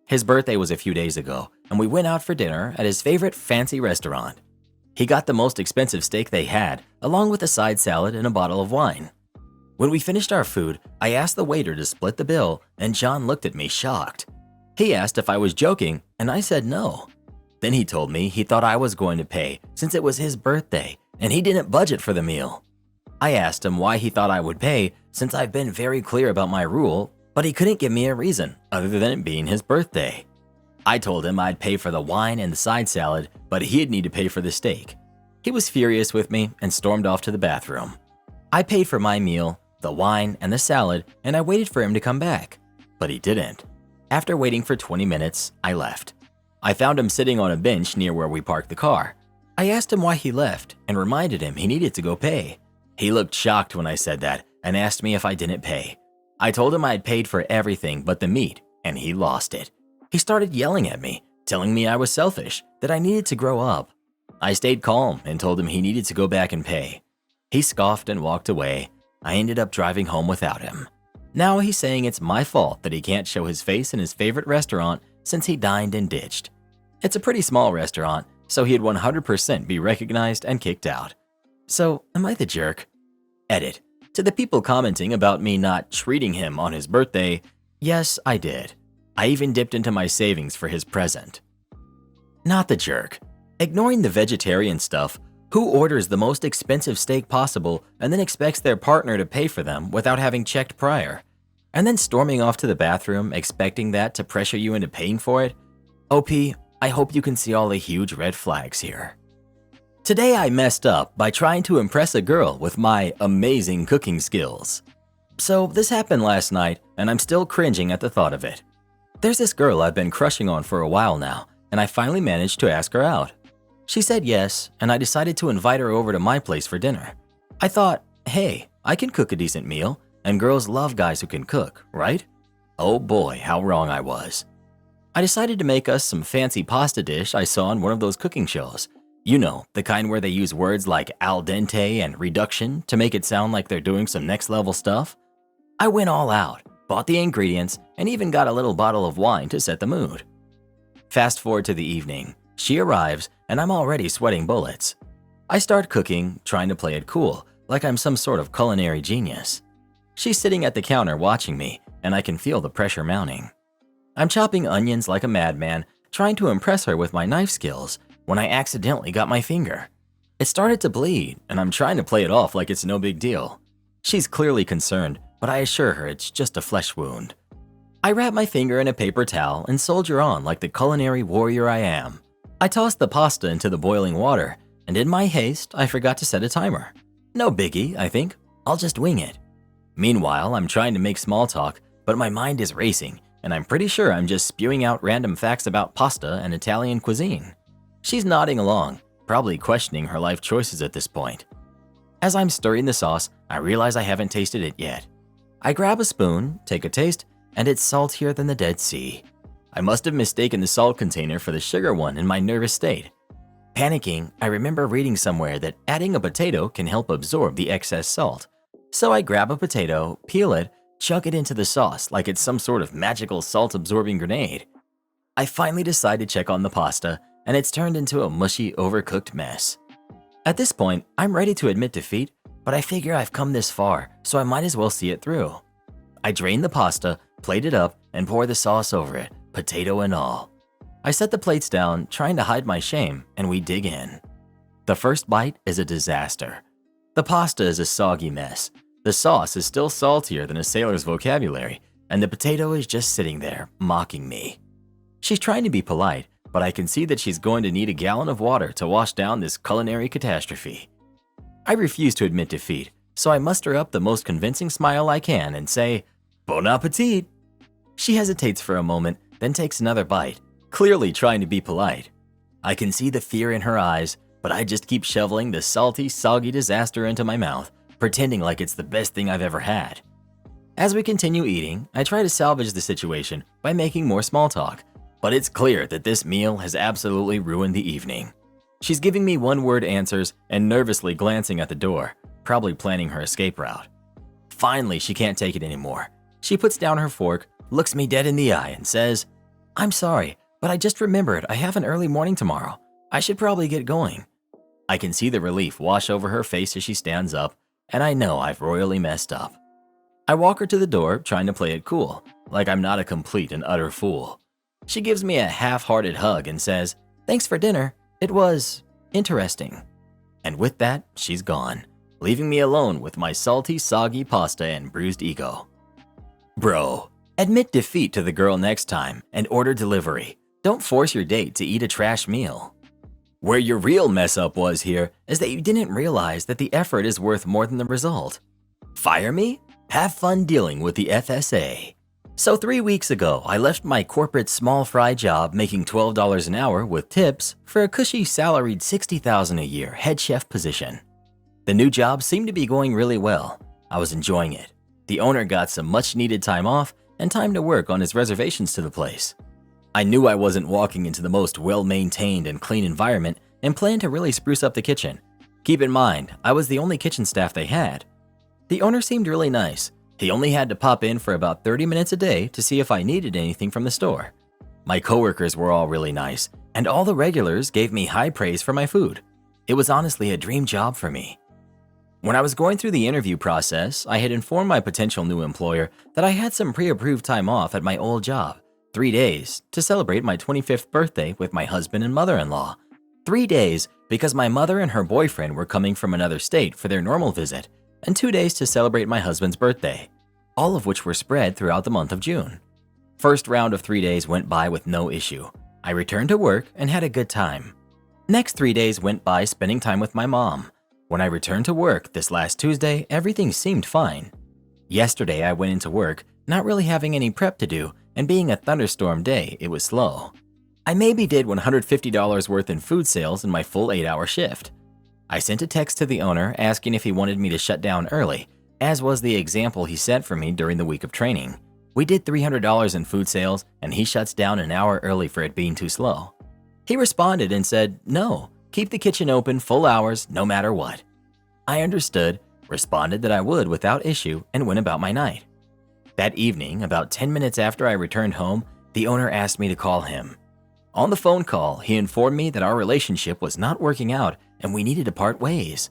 His birthday was a few days ago, and we went out for dinner at his favorite fancy restaurant. He got the most expensive steak they had, along with a side salad and a bottle of wine. When we finished our food, I asked the waiter to split the bill, and John looked at me shocked. He asked if I was joking, and I said no. Then he told me he thought I was going to pay since it was his birthday, and he didn't budget for the meal. I asked him why he thought I would pay since I've been very clear about my rule, but he couldn't give me a reason other than it being his birthday. I told him I'd pay for the wine and the side salad, but he'd need to pay for the steak. He was furious with me and stormed off to the bathroom. I paid for my meal, the wine, and the salad, and I waited for him to come back, but he didn't. After waiting for 20 minutes, I left. I found him sitting on a bench near where we parked the car. I asked him why he left and reminded him he needed to go pay. He looked shocked when I said that and asked me if I didn't pay. I told him I had paid for everything but the meat, and he lost it. He started yelling at me, telling me I was selfish, that I needed to grow up. I stayed calm and told him he needed to go back and pay. He scoffed and walked away. I ended up driving home without him. Now he's saying it's my fault that he can't show his face in his favorite restaurant since he dined and ditched. It's a pretty small restaurant, so he'd 100% be recognized and kicked out. So, am I the jerk? Edit. To the people commenting about me not treating him on his birthday, yes, I did. I even dipped into my savings for his present. Not the jerk. Ignoring the vegetarian stuff, who orders the most expensive steak possible and then expects their partner to pay for them without having checked prior? And then storming off to the bathroom expecting that to pressure you into paying for it? OP, I hope you can see all the huge red flags here. Today I messed up by trying to impress a girl with my amazing cooking skills. So this happened last night and I'm still cringing at the thought of it. There's this girl I've been crushing on for a while now, and I finally managed to ask her out. She said yes, and I decided to invite her over to my place for dinner. I thought, hey, I can cook a decent meal, and girls love guys who can cook, right? Oh boy, how wrong I was. I decided to make us some fancy pasta dish I saw on one of those cooking shows. You know, the kind where they use words like al dente and reduction to make it sound like they're doing some next level stuff. I went all out, bought the ingredients, and even got a little bottle of wine to set the mood. Fast forward to the evening. She arrives, and I'm already sweating bullets. I start cooking, trying to play it cool, like I'm some sort of culinary genius. She's sitting at the counter watching me, and I can feel the pressure mounting. I'm chopping onions like a madman, trying to impress her with my knife skills when I accidentally got my finger. It started to bleed, and I'm trying to play it off like it's no big deal. She's clearly concerned, but I assure her it's just a flesh wound. I wrap my finger in a paper towel and soldier on like the culinary warrior I am. I toss the pasta into the boiling water, and in my haste, I forgot to set a timer. No biggie, I think. I'll just wing it. Meanwhile, I'm trying to make small talk, but my mind is racing, and I'm pretty sure I'm just spewing out random facts about pasta and Italian cuisine. She's nodding along, probably questioning her life choices at this point. As I'm stirring the sauce, I realize I haven't tasted it yet. I grab a spoon, take a taste, and it's saltier than the Dead Sea. I must have mistaken the salt container for the sugar one in my nervous state. Panicking, I remember reading somewhere that adding a potato can help absorb the excess salt. So I grab a potato, peel it, chuck it into the sauce like it's some sort of magical salt-absorbing grenade. I finally decide to check on the pasta, and it's turned into a mushy, overcooked mess. At this point, I'm ready to admit defeat, but I figure I've come this far, so I might as well see it through. I drain the pasta, plate it up, and pour the sauce over it, potato and all. I set the plates down, trying to hide my shame, and we dig in. The first bite is a disaster. The pasta is a soggy mess. The sauce is still saltier than a sailor's vocabulary, and the potato is just sitting there, mocking me. She's trying to be polite, but I can see that she's going to need a gallon of water to wash down this culinary catastrophe. I refuse to admit defeat, so I muster up the most convincing smile I can and say, "Bon appetit." She hesitates for a moment, then takes another bite, clearly trying to be polite. I can see the fear in her eyes, but I just keep shoveling the salty, soggy disaster into my mouth, pretending like it's the best thing I've ever had. As we continue eating, I try to salvage the situation by making more small talk, but it's clear that this meal has absolutely ruined the evening. She's giving me one-word answers and nervously glancing at the door, probably planning her escape route. Finally, she can't take it anymore. She puts down her fork, looks me dead in the eye, and says, "I'm sorry, but I just remembered I have an early morning tomorrow. I should probably get going." I can see the relief wash over her face as she stands up, and I know I've royally messed up. I walk her to the door, trying to play it cool, like I'm not a complete and utter fool. She gives me a half-hearted hug and says, "Thanks for dinner. It was interesting." And with that, she's gone, leaving me alone with my salty, soggy pasta and bruised ego. Bro, admit defeat to the girl next time and order delivery. Don't force your date to eat a trash meal. Where your real mess up was here is that you didn't realize that the effort is worth more than the result. Fire me? Have fun dealing with the FSA. So 3 weeks ago, I left my corporate small fry job making $12 an hour with tips for a cushy salaried $60,000 a year head chef position. The new job seemed to be going really well. I was enjoying it. The owner got some much needed time off and time to work on his reservations to the place. I knew I wasn't walking into the most well-maintained and clean environment and planned to really spruce up the kitchen. Keep in mind, I was the only kitchen staff they had. The owner seemed really nice. He only had to pop in for about 30 minutes a day to see if I needed anything from the store. My coworkers were all really nice, and all the regulars gave me high praise for my food. It was honestly a dream job for me. When I was going through the interview process, I had informed my potential new employer that I had some pre-approved time off at my old job, 3 days, to celebrate my 25th birthday with my husband and mother-in-law. 3 days because my mother and her boyfriend were coming from another state for their normal visit, and 2 days to celebrate my husband's birthday, all of which were spread throughout the month of June. First round of 3 days went by with no issue. I returned to work and had a good time. Next 3 days went by spending time with my mom. When I returned to work this last Tuesday, everything seemed fine. Yesterday, I went into work, not really having any prep to do, and being a thunderstorm day, it was slow. I maybe did $150 worth in food sales in my full 8-hour shift. I sent a text to the owner asking if he wanted me to shut down early, as was the example he set for me during the week of training. We did $300 in food sales, and he shuts down an hour early for it being too slow. He responded and said, "No, keep the kitchen open full hours no matter what." I understood, responded that I would without issue, and went about my night. That evening, about 10 minutes after I returned home, the owner asked me to call him. On the phone call, he informed me that our relationship was not working out and we needed to part ways.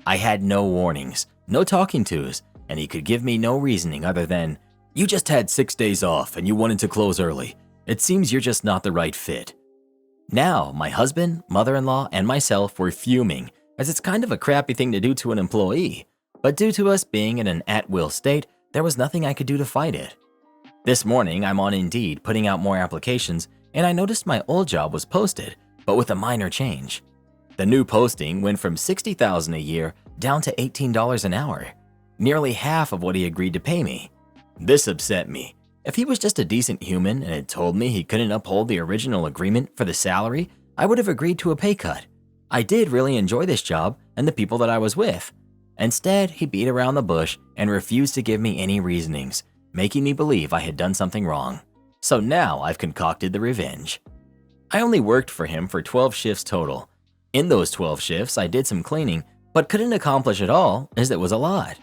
I had no warnings, no talking tos, and he could give me no reasoning other than, "You just had 6 days off and you wanted to close early. It seems you're just not the right fit. Now, my husband, mother-in-law, and myself were fuming, as it's kind of a crappy thing to do to an employee. But due to us being in an at-will state, there was nothing I could do to fight it. This morning, I'm on Indeed putting out more applications, and I noticed my old job was posted, but with a minor change. The new posting went from $60,000 a year down to $18 an hour, nearly half of what he agreed to pay me. This upset me. If he was just a decent human and had told me he couldn't uphold the original agreement for the salary, I would have agreed to a pay cut. I did really enjoy this job and the people that I was with. Instead, he beat around the bush and refused to give me any reasonings, making me believe I had done something wrong. So now I've concocted the revenge. I only worked for him for 12 shifts total. In those 12 shifts, I did some cleaning, but couldn't accomplish it all as it was a lot.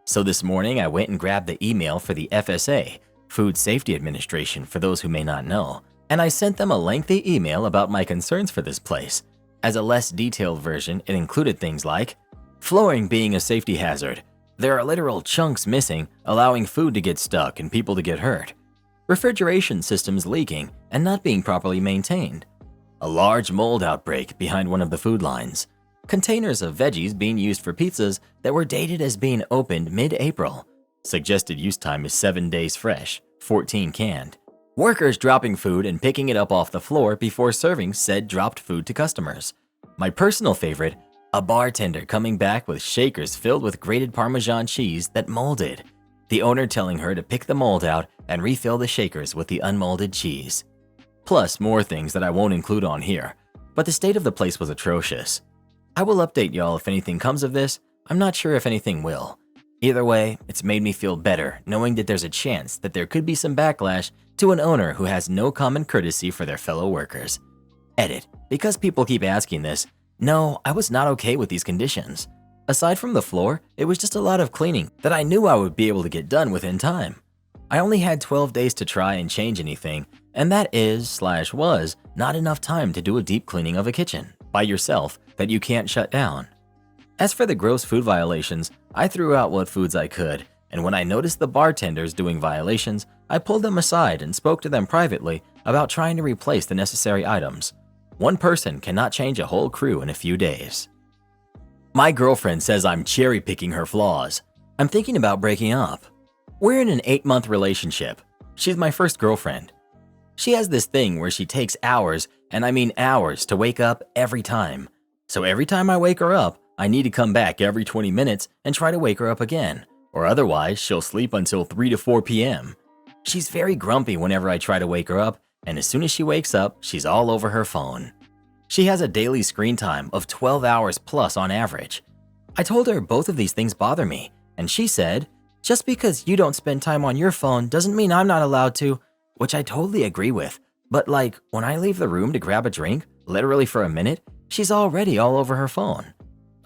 So this morning, I went and grabbed the email for the FSA, Food Safety Administration for those who may not know, and I sent them a lengthy email about my concerns for this place. As a less detailed version, it included things like flooring being a safety hazard. There are literal chunks missing, allowing food to get stuck and people to get hurt. Refrigeration systems leaking and not being properly maintained. A large mold outbreak behind one of the food lines. Containers of veggies being used for pizzas that were dated as being opened mid-April. Suggested use time is 7 days fresh, 14 canned. Workers dropping food and picking it up off the floor before serving said dropped food to customers. My personal favorite, a bartender coming back with shakers filled with grated Parmesan cheese that molded. The owner telling her to pick the mold out and refill the shakers with the unmolded cheese. Plus more things that I won't include on here, but the state of the place was atrocious. I will update y'all if anything comes of this. I'm not sure if anything will. Either way, it's made me feel better knowing that there's a chance that there could be some backlash to an owner who has no common courtesy for their fellow workers. Edit. Because people keep asking this, no, I was not okay with these conditions. Aside from the floor, it was just a lot of cleaning that I knew I would be able to get done within time. I only had 12 days to try and change anything, and that was not enough time to do a deep cleaning of a kitchen by yourself that you can't shut down. As for the gross food violations, I threw out what foods I could, and when I noticed the bartenders doing violations, I pulled them aside and spoke to them privately about trying to replace the necessary items. One person cannot change a whole crew in a few days. My girlfriend says I'm cherry-picking her flaws. I'm thinking about breaking up. We're in an 8-month relationship. She's my first girlfriend. She has this thing where she takes hours, and I mean hours, to wake up every time. So every time I wake her up, I need to come back every 20 minutes and try to wake her up again, or otherwise she'll sleep until 3 to 4 p.m. She's very grumpy whenever I try to wake her up, and as soon as she wakes up, she's all over her phone. She has a daily screen time of 12 hours plus on average. I told her both of these things bother me, and she said, just because you don't spend time on your phone doesn't mean I'm not allowed to, which I totally agree with. But like, when I leave the room to grab a drink, literally for a minute, she's already all over her phone.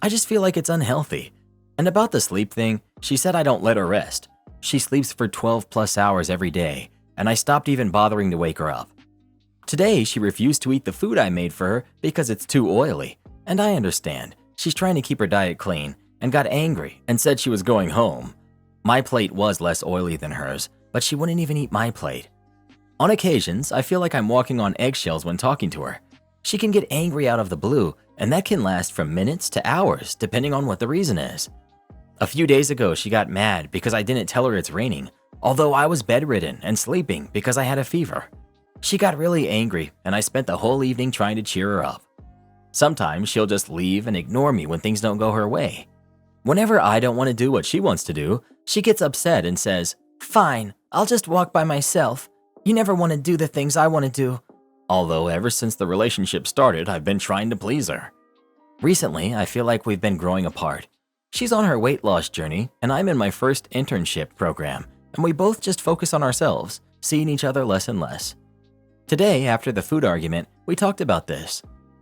I just feel like it's unhealthy. And about the sleep thing, she said I don't let her rest. She sleeps for 12 plus hours every day, and I stopped even bothering to wake her up. Today, she refused to eat the food I made for her because it's too oily, and I understand. She's trying to keep her diet clean, and got angry and said she was going home. My plate was less oily than hers, but she wouldn't even eat my plate. On occasions, I feel like I'm walking on eggshells when talking to her. She can get angry out of the blue, and that can last from minutes to hours, depending on what the reason is. A few days ago, she got mad because I didn't tell her it's raining, although I was bedridden and sleeping because I had a fever. She got really angry, and I spent the whole evening trying to cheer her up. Sometimes she'll just leave and ignore me when things don't go her way. Whenever I don't want to do what she wants to do, she gets upset and says, "Fine, I'll just walk by myself. You never want to do the things I want to do." Although ever since the relationship started, I've been trying to please her. Recently, I feel like we've been growing apart. She's on her weight loss journey, and I'm in my first internship program, and we both just focus on ourselves, seeing each other less and less. Today, after the food argument, we talked about this.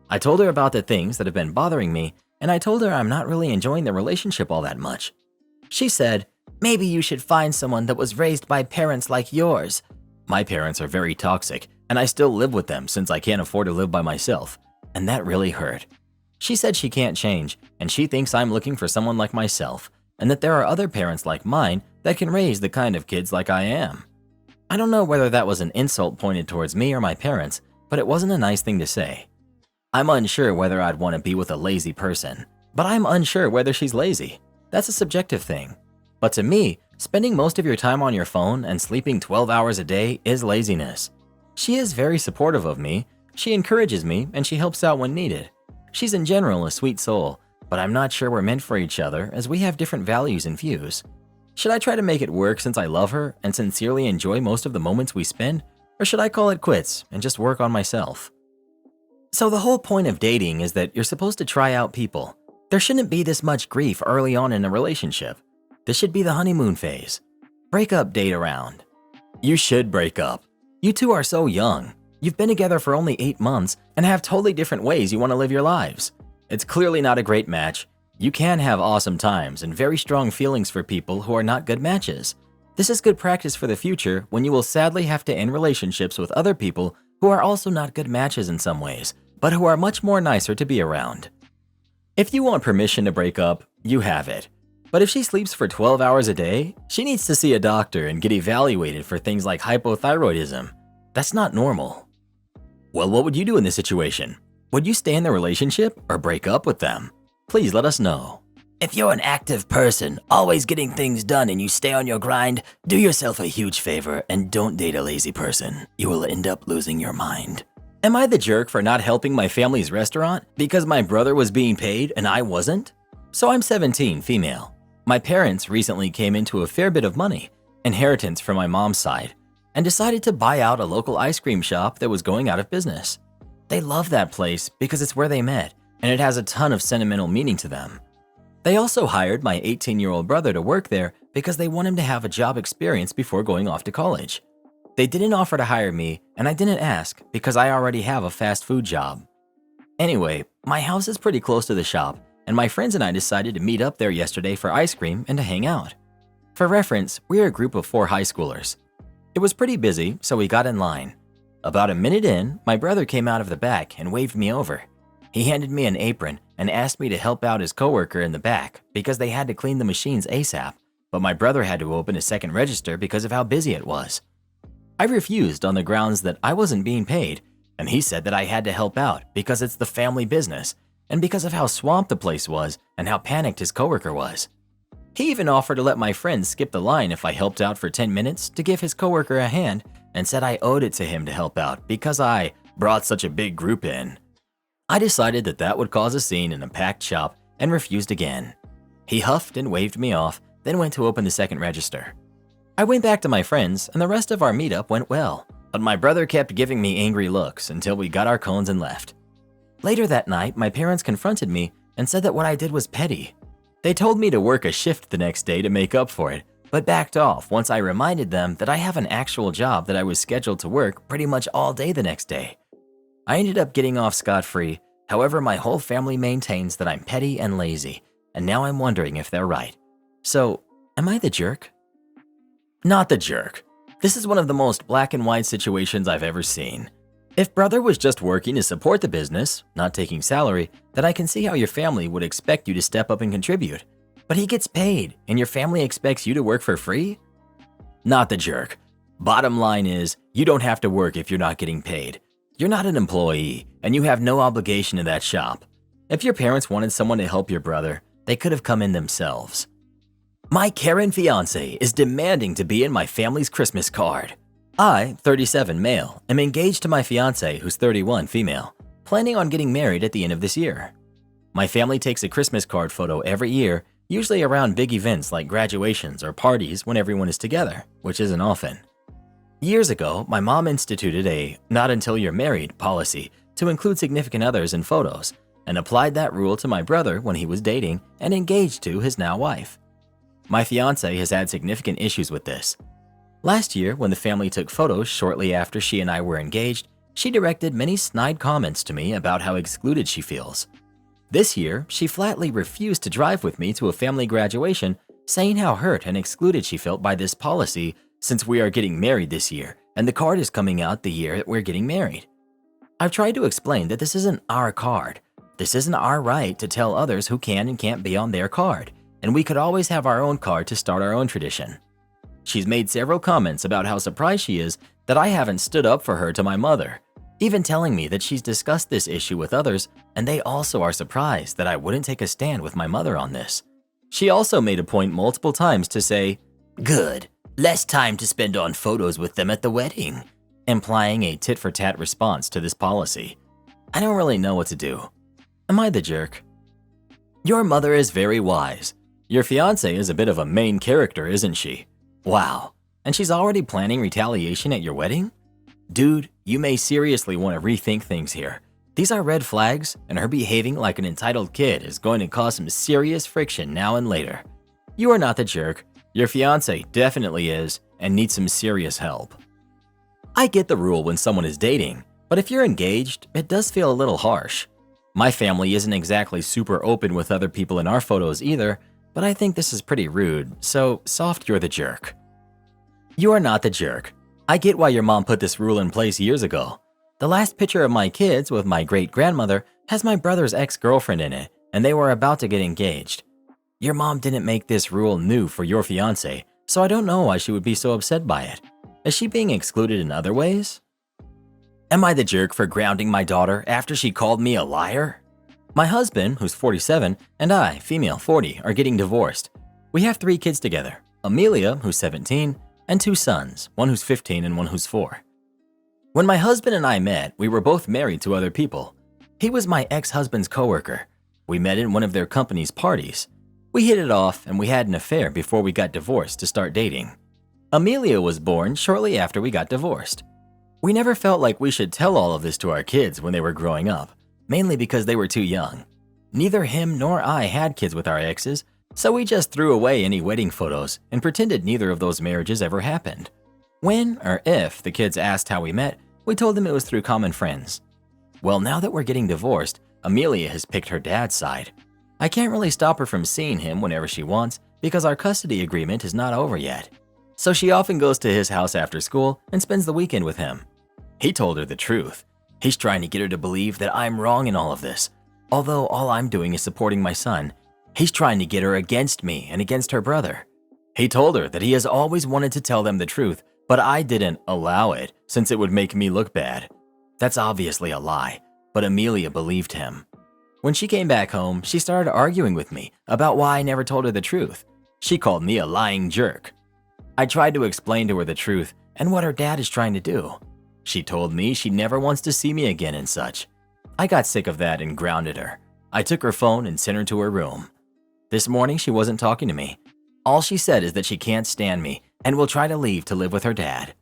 I told her about the things that have been bothering me, and I told her I'm not really enjoying the relationship all that much. She said, "Maybe you should find someone that was raised by parents like yours." My parents are very toxic, and I still live with them since I can't afford to live by myself, and that really hurt. She said she can't change, and she thinks I'm looking for someone like myself, and that there are other parents like mine that can raise the kind of kids like I am. I don't know whether that was an insult pointed towards me or my parents, but it wasn't a nice thing to say. I'm unsure whether I'd want to be with a lazy person, but I'm unsure whether she's lazy. That's a subjective thing. But to me, spending most of your time on your phone and sleeping 12 hours a day is laziness. She is very supportive of me, she encourages me, and she helps out when needed. She's in general a sweet soul, but I'm not sure we're meant for each other as we have different values and views. Should I try to make it work since I love her and sincerely enjoy most of the moments we spend, or should I call it quits and just work on myself? So the whole point of dating is that you're supposed to try out people. There shouldn't be this much grief early on in a relationship. This should be the honeymoon phase. Break up, date around. You should break up. You two are so young. You've been together for only 8 months and have totally different ways you want to live your lives. It's clearly not a great match. You can have awesome times and very strong feelings for people who are not good matches. This is good practice for the future when you will sadly have to end relationships with other people who are also not good matches in some ways, but who are much more nicer to be around. If you want permission to break up, you have it. But if she sleeps for 12 hours a day, she needs to see a doctor and get evaluated for things like hypothyroidism. That's not normal. Well, what would you do in this situation? Would you stay in the relationship or break up with them? Please let us know. If you're an active person, always getting things done and you stay on your grind, do yourself a huge favor and don't date a lazy person. You will end up losing your mind. Am I the jerk for not helping my family's restaurant because my brother was being paid and I wasn't? So I'm 17, female. My parents recently came into a fair bit of money, inheritance from my mom's side, and decided to buy out a local ice cream shop that was going out of business. They love that place because it's where they met, and it has a ton of sentimental meaning to them. They also hired my 18-year-old brother to work there because they want him to have a job experience before going off to college. They didn't offer to hire me, and I didn't ask because I already have a fast food job. Anyway, my house is pretty close to the shop, and my friends and I decided to meet up there yesterday for ice cream and to hang out. For reference, we're a group of 4 high schoolers. It was pretty busy, so we got in line. About a minute in, my brother came out of the back and waved me over. He handed me an apron and asked me to help out his coworker in the back because they had to clean the machines ASAP, but my brother had to open a second register because of how busy it was. I refused on the grounds that I wasn't being paid, and he said that I had to help out because it's the family business and because of how swamped the place was and how panicked his coworker was. He even offered to let my friends skip the line if I helped out for 10 minutes to give his coworker a hand and said I owed it to him to help out because I brought such a big group in. I decided that that would cause a scene in a packed shop and refused again. He huffed and waved me off, then went to open the second register. I went back to my friends and the rest of our meetup went well, but my brother kept giving me angry looks until we got our cones and left. Later that night, my parents confronted me and said that what I did was petty. They told me to work a shift the next day to make up for it, but backed off once I reminded them that I have an actual job that I was scheduled to work pretty much all day the next day. I ended up getting off scot-free, however my whole family maintains that I'm petty and lazy, and now I'm wondering if they're right. So, am I the jerk? Not the jerk. This is one of the most black and white situations I've ever seen. If brother was just working to support the business, not taking salary, then I can see how your family would expect you to step up and contribute. But he gets paid, and your family expects you to work for free? Not the jerk. Bottom line is, you don't have to work if you're not getting paid. You're not an employee, and you have no obligation to that shop. If your parents wanted someone to help your brother, they could have come in themselves. My Karen fiance is demanding to be in my family's Christmas card. I, 37 male, am engaged to my fiance who's 31 female, planning on getting married at the end of this year. My family takes a Christmas card photo every year, usually around big events like graduations or parties when everyone is together, which isn't often. Years ago, my mom instituted a "not until you're married" policy to include significant others in photos and applied that rule to my brother when he was dating and engaged to his now wife. My fiance has had significant issues with this. Last year, when the family took photos shortly after she and I were engaged, she directed many snide comments to me about how excluded she feels. This year, she flatly refused to drive with me to a family graduation, saying how hurt and excluded she felt by this policy since we are getting married this year and the card is coming out the year that we're getting married. I've tried to explain that this isn't our card. This isn't our right to tell others who can and can't be on their card, and we could always have our own card to start our own tradition. She's made several comments about how surprised she is that I haven't stood up for her to my mother. even telling me that she's discussed this issue with others and they also are surprised that I wouldn't take a stand with my mother on this. She also made a point multiple times to say, "Good, less time to spend on photos with them at the wedding," implying a tit-for-tat response to this policy. I don't really know what to do. Am I the jerk? Your mother is very wise. Your fiancé is a bit of a main character, isn't she? Wow, and she's already planning retaliation at your wedding? Dude, you may seriously want to rethink things here. These are red flags, and her behaving like an entitled kid is going to cause some serious friction now and later. You are not the jerk. Your fiancé definitely is and needs some serious help. I get the rule when someone is dating, but if you're engaged, it does feel a little harsh. My family isn't exactly super open with other people in our photos either, but I think this is pretty rude, so soft you're the jerk. You are not the jerk. I get why your mom put this rule in place years ago. The last picture of my kids with my great-grandmother has my brother's ex-girlfriend in it, and they were about to get engaged. Your mom didn't make this rule new for your fiancé, so I don't know why she would be so upset by it. Is she being excluded in other ways? Am I the jerk for grounding my daughter after she called me a liar? My husband, who's 47, and I, female 40, are getting divorced. We have 3 kids together, Amelia, who's 17, and 2 sons, one who's 15 and one who's 4. When my husband and I met, we were both married to other people. He was my ex-husband's coworker. We met in one of their company's parties. We hit it off and we had an affair before we got divorced to start dating. Amelia was born shortly after we got divorced. We never felt like we should tell all of this to our kids when they were growing up, mainly because they were too young. Neither him nor I had kids with our exes, so we just threw away any wedding photos and pretended neither of those marriages ever happened. When or if the kids asked how we met, we told them it was through common friends. Well, now that we're getting divorced, Amelia has picked her dad's side. I can't really stop her from seeing him whenever she wants because our custody agreement is not over yet. So she often goes to his house after school and spends the weekend with him. He told her the truth. He's trying to get her to believe that I'm wrong in all of this. Although all I'm doing is supporting my son, he's trying to get her against me and against her brother. He told her that he has always wanted to tell them the truth, but I didn't allow it since it would make me look bad. That's obviously a lie, but Amelia believed him. When she came back home, she started arguing with me about why I never told her the truth. She called me a lying jerk. I tried to explain to her the truth and what her dad is trying to do. She told me she never wants to see me again and such. I got sick of that and grounded her. I took her phone and sent her to her room. This morning, she wasn't talking to me. All she said is that she can't stand me and will try to leave to live with her dad.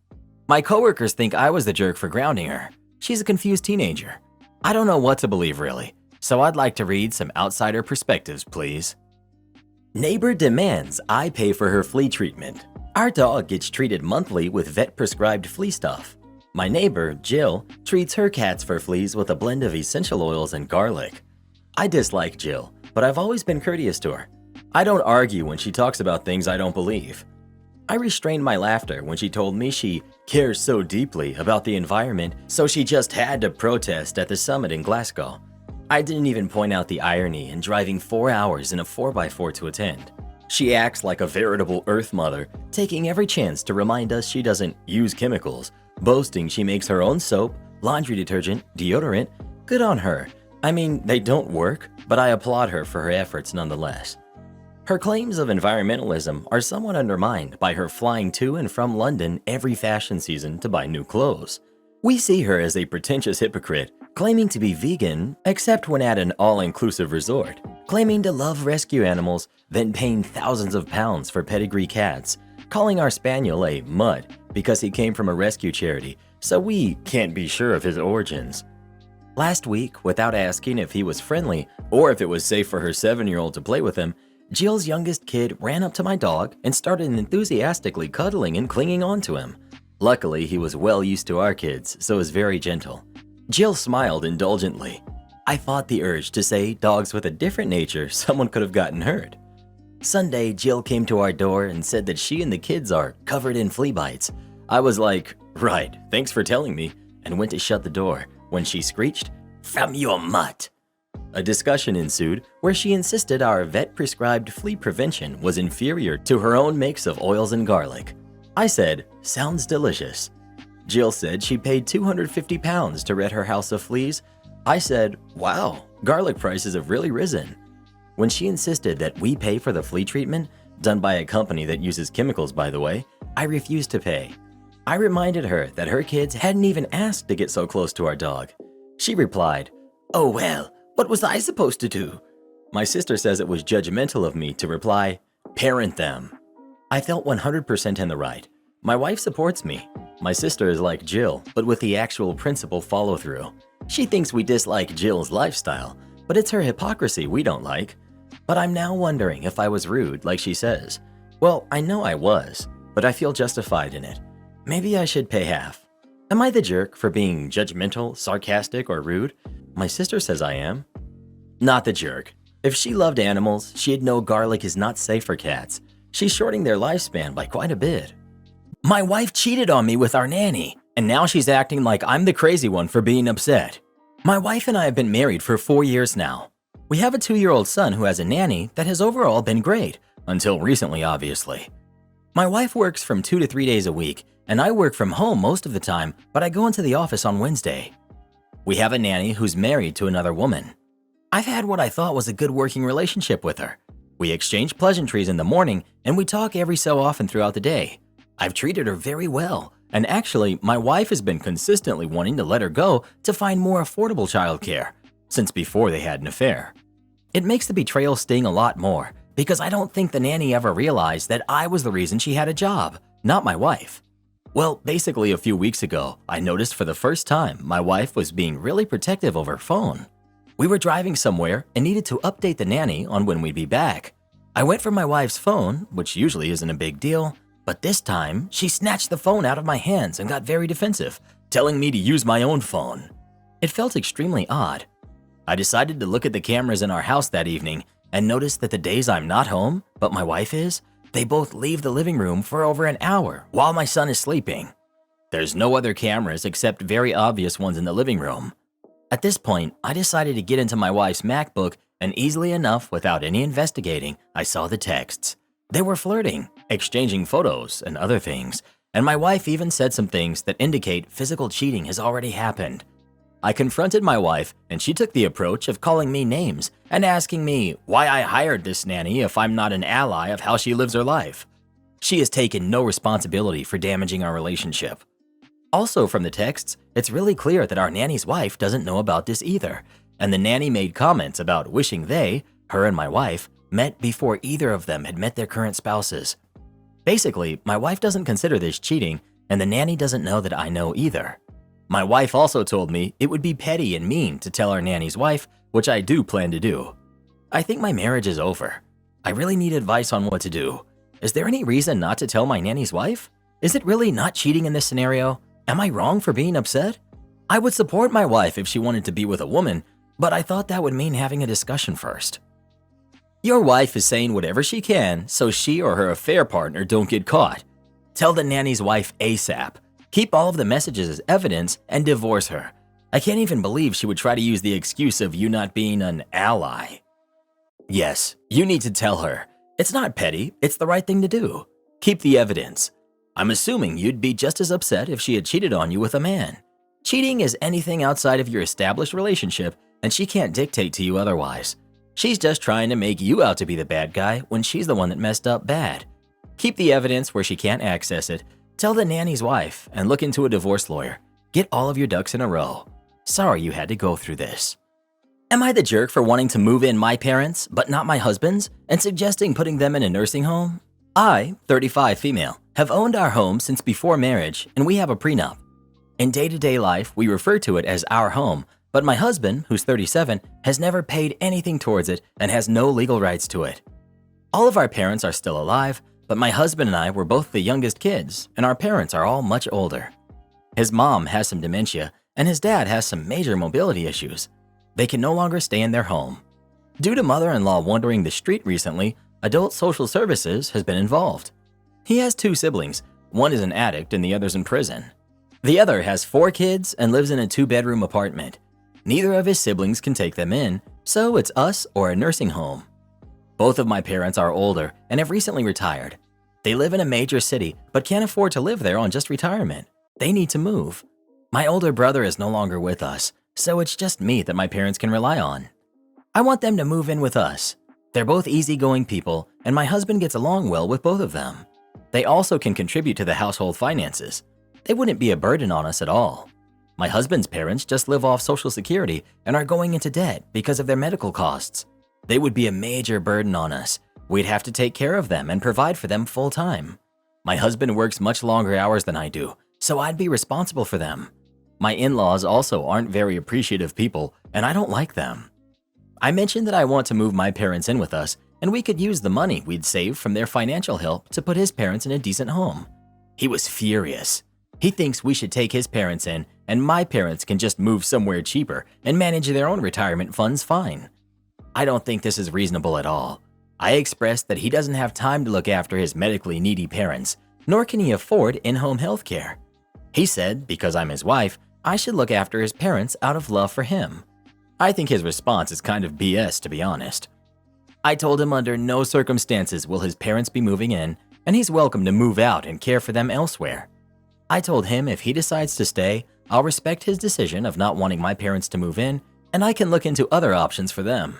My coworkers think I was the jerk for grounding her. She's a confused teenager. I don't know what to believe really, so I'd like to read some outsider perspectives, please. Neighbor demands I pay for her flea treatment. Our dog gets treated monthly with vet-prescribed flea stuff. My neighbor, Jill, treats her cats for fleas with a blend of essential oils and garlic. I dislike Jill, but I've always been courteous to her. I don't argue when she talks about things I don't believe. I restrained my laughter when she told me she cares so deeply about the environment, so she just had to protest at the summit in Glasgow. I didn't even point out the irony in driving 4 hours in a 4x4 to attend. She acts like a veritable Earth Mother, taking every chance to remind us she doesn't use chemicals, boasting she makes her own soap, laundry detergent, deodorant. Good on her. I mean, they don't work, but I applaud her for her efforts nonetheless. Her claims of environmentalism are somewhat undermined by her flying to and from London every fashion season to buy new clothes. We see her as a pretentious hypocrite, claiming to be vegan except when at an all-inclusive resort, claiming to love rescue animals, then paying thousands of pounds for pedigree cats, calling our spaniel a mutt because he came from a rescue charity, so we can't be sure of his origins. Last week, without asking if he was friendly or if it was safe for her 7-year-old to play with him, Jill's youngest kid ran up to my dog and started enthusiastically cuddling and clinging onto him. Luckily, he was well used to our kids, so was very gentle. Jill smiled indulgently. I fought the urge to say dogs with a different nature someone could have gotten hurt. Sunday, Jill came to our door and said that she and the kids are covered in flea bites. I was like, right, thanks for telling me, and went to shut the door when she screeched, "From your mutt." A discussion ensued where she insisted our vet-prescribed flea prevention was inferior to her own mix of oils and garlic. I said, sounds delicious. Jill said she paid £250 to rid her house of fleas. I said, wow, garlic prices have really risen. When she insisted that we pay for the flea treatment, done by a company that uses chemicals by the way, I refused to pay. I reminded her that her kids hadn't even asked to get so close to our dog. She replied, oh well, what was I supposed to do? My sister says it was judgmental of me to reply, parent them. I felt 100% in the right. My wife supports me. My sister is like Jill, but with the actual principle follow-through. She thinks we dislike Jill's lifestyle, but it's her hypocrisy we don't like. But I'm now wondering if I was rude like she says. Well, I know I was, but I feel justified in it. Maybe I should pay half. Am I the jerk for being judgmental, sarcastic, or rude? My sister says I am. Not the jerk. If she loved animals, she'd know garlic is not safe for cats. She's shorting their lifespan by quite a bit. My wife cheated on me with our nanny, and now she's acting like I'm the crazy one for being upset. My wife and I have been married for 4 years now. We have a 2-year-old son who has a nanny that has overall been great, until recently obviously. My wife works from 2 to 3 days a week, and I work from home most of the time, but I go into the office on Wednesday. We have a nanny who's married to another woman. I've had what I thought was a good working relationship with her. We exchange pleasantries in the morning, and we talk every so often throughout the day. I've treated her very well, and actually, my wife has been consistently wanting to let her go to find more affordable childcare, since before they had an affair. It makes the betrayal sting a lot more, because I don't think the nanny ever realized that I was the reason she had a job, not my wife. Well, basically a few weeks ago, I noticed for the first time my wife was being really protective of her phone. We were driving somewhere and needed to update the nanny on when we'd be back. I went for my wife's phone, which usually isn't a big deal, but this time, she snatched the phone out of my hands and got very defensive, telling me to use my own phone. It felt extremely odd. I decided to look at the cameras in our house that evening and noticed that the days I'm not home, but my wife is, they both leave the living room for over an hour while my son is sleeping. There's no other cameras except very obvious ones in the living room. At this point, I decided to get into my wife's MacBook, and easily enough, without any investigating, I saw the texts. They were flirting, exchanging photos, and other things, and my wife even said some things that indicate physical cheating has already happened. I confronted my wife, and she took the approach of calling me names and asking me why I hired this nanny if I'm not an ally of how she lives her life. She has taken no responsibility for damaging our relationship. Also from the texts, it's really clear that our nanny's wife doesn't know about this either, and the nanny made comments about wishing they, her and my wife, met before either of them had met their current spouses. Basically, my wife doesn't consider this cheating, and the nanny doesn't know that I know either. My wife also told me it would be petty and mean to tell our nanny's wife, which I do plan to do. I think my marriage is over. I really need advice on what to do. Is there any reason not to tell my nanny's wife? Is it really not cheating in this scenario? Am I wrong for being upset? I would support my wife if she wanted to be with a woman, but I thought that would mean having a discussion first. Your wife is saying whatever she can so she or her affair partner don't get caught. Tell the nanny's wife ASAP. Keep all of the messages as evidence and divorce her. I can't even believe she would try to use the excuse of you not being an ally. Yes, you need to tell her. It's not petty, it's the right thing to do. Keep the evidence. I'm assuming you'd be just as upset if she had cheated on you with a man. Cheating is anything outside of your established relationship, and she can't dictate to you otherwise. She's just trying to make you out to be the bad guy when she's the one that messed up bad. Keep the evidence where she can't access it. Tell the nanny's wife and look into a divorce lawyer. Get all of your ducks in a row. Sorry you had to go through this. Am I the jerk for wanting to move in my parents, but not my husband's, and suggesting putting them in a nursing home? I, 35 female, have owned our home since before marriage, and we have a prenup. In day-to-day life, we refer to it as our home, but my husband, who's 37, has never paid anything towards it and has no legal rights to it. All of our parents are still alive, but my husband and I were both the youngest kids, and our parents are all much older. His mom has some dementia, and his dad has some major mobility issues. They can no longer stay in their home. Due to mother-in-law wandering the street recently, adult social services has been involved. He has 2 siblings. One is an addict and the other's in prison. The other has 4 kids and lives in a 2-bedroom apartment. Neither of his siblings can take them in, so it's us or a nursing home. Both of my parents are older and have recently retired. They live in a major city but can't afford to live there on just retirement. They need to move. My older brother is no longer with us, so it's just me that my parents can rely on. I want them to move in with us. They're both easygoing people, and my husband gets along well with both of them. They also can contribute to the household finances. They wouldn't be a burden on us at all. My husband's parents just live off Social Security and are going into debt because of their medical costs. They would be a major burden on us. We'd have to take care of them and provide for them full time. My husband works much longer hours than I do, so I'd be responsible for them. My in-laws also aren't very appreciative people, and I don't like them. I mentioned that I want to move my parents in with us, and we could use the money we'd save from their financial help to put his parents in a decent home. He was furious. He thinks we should take his parents in, and my parents can just move somewhere cheaper and manage their own retirement funds fine. I don't think this is reasonable at all. I expressed that he doesn't have time to look after his medically needy parents, nor can he afford in-home health care. He said, because I'm his wife, I should look after his parents out of love for him. I think his response is kind of BS, to be honest. I told him under no circumstances will his parents be moving in, and he's welcome to move out and care for them elsewhere. I told him if he decides to stay, I'll respect his decision of not wanting my parents to move in, and I can look into other options for them.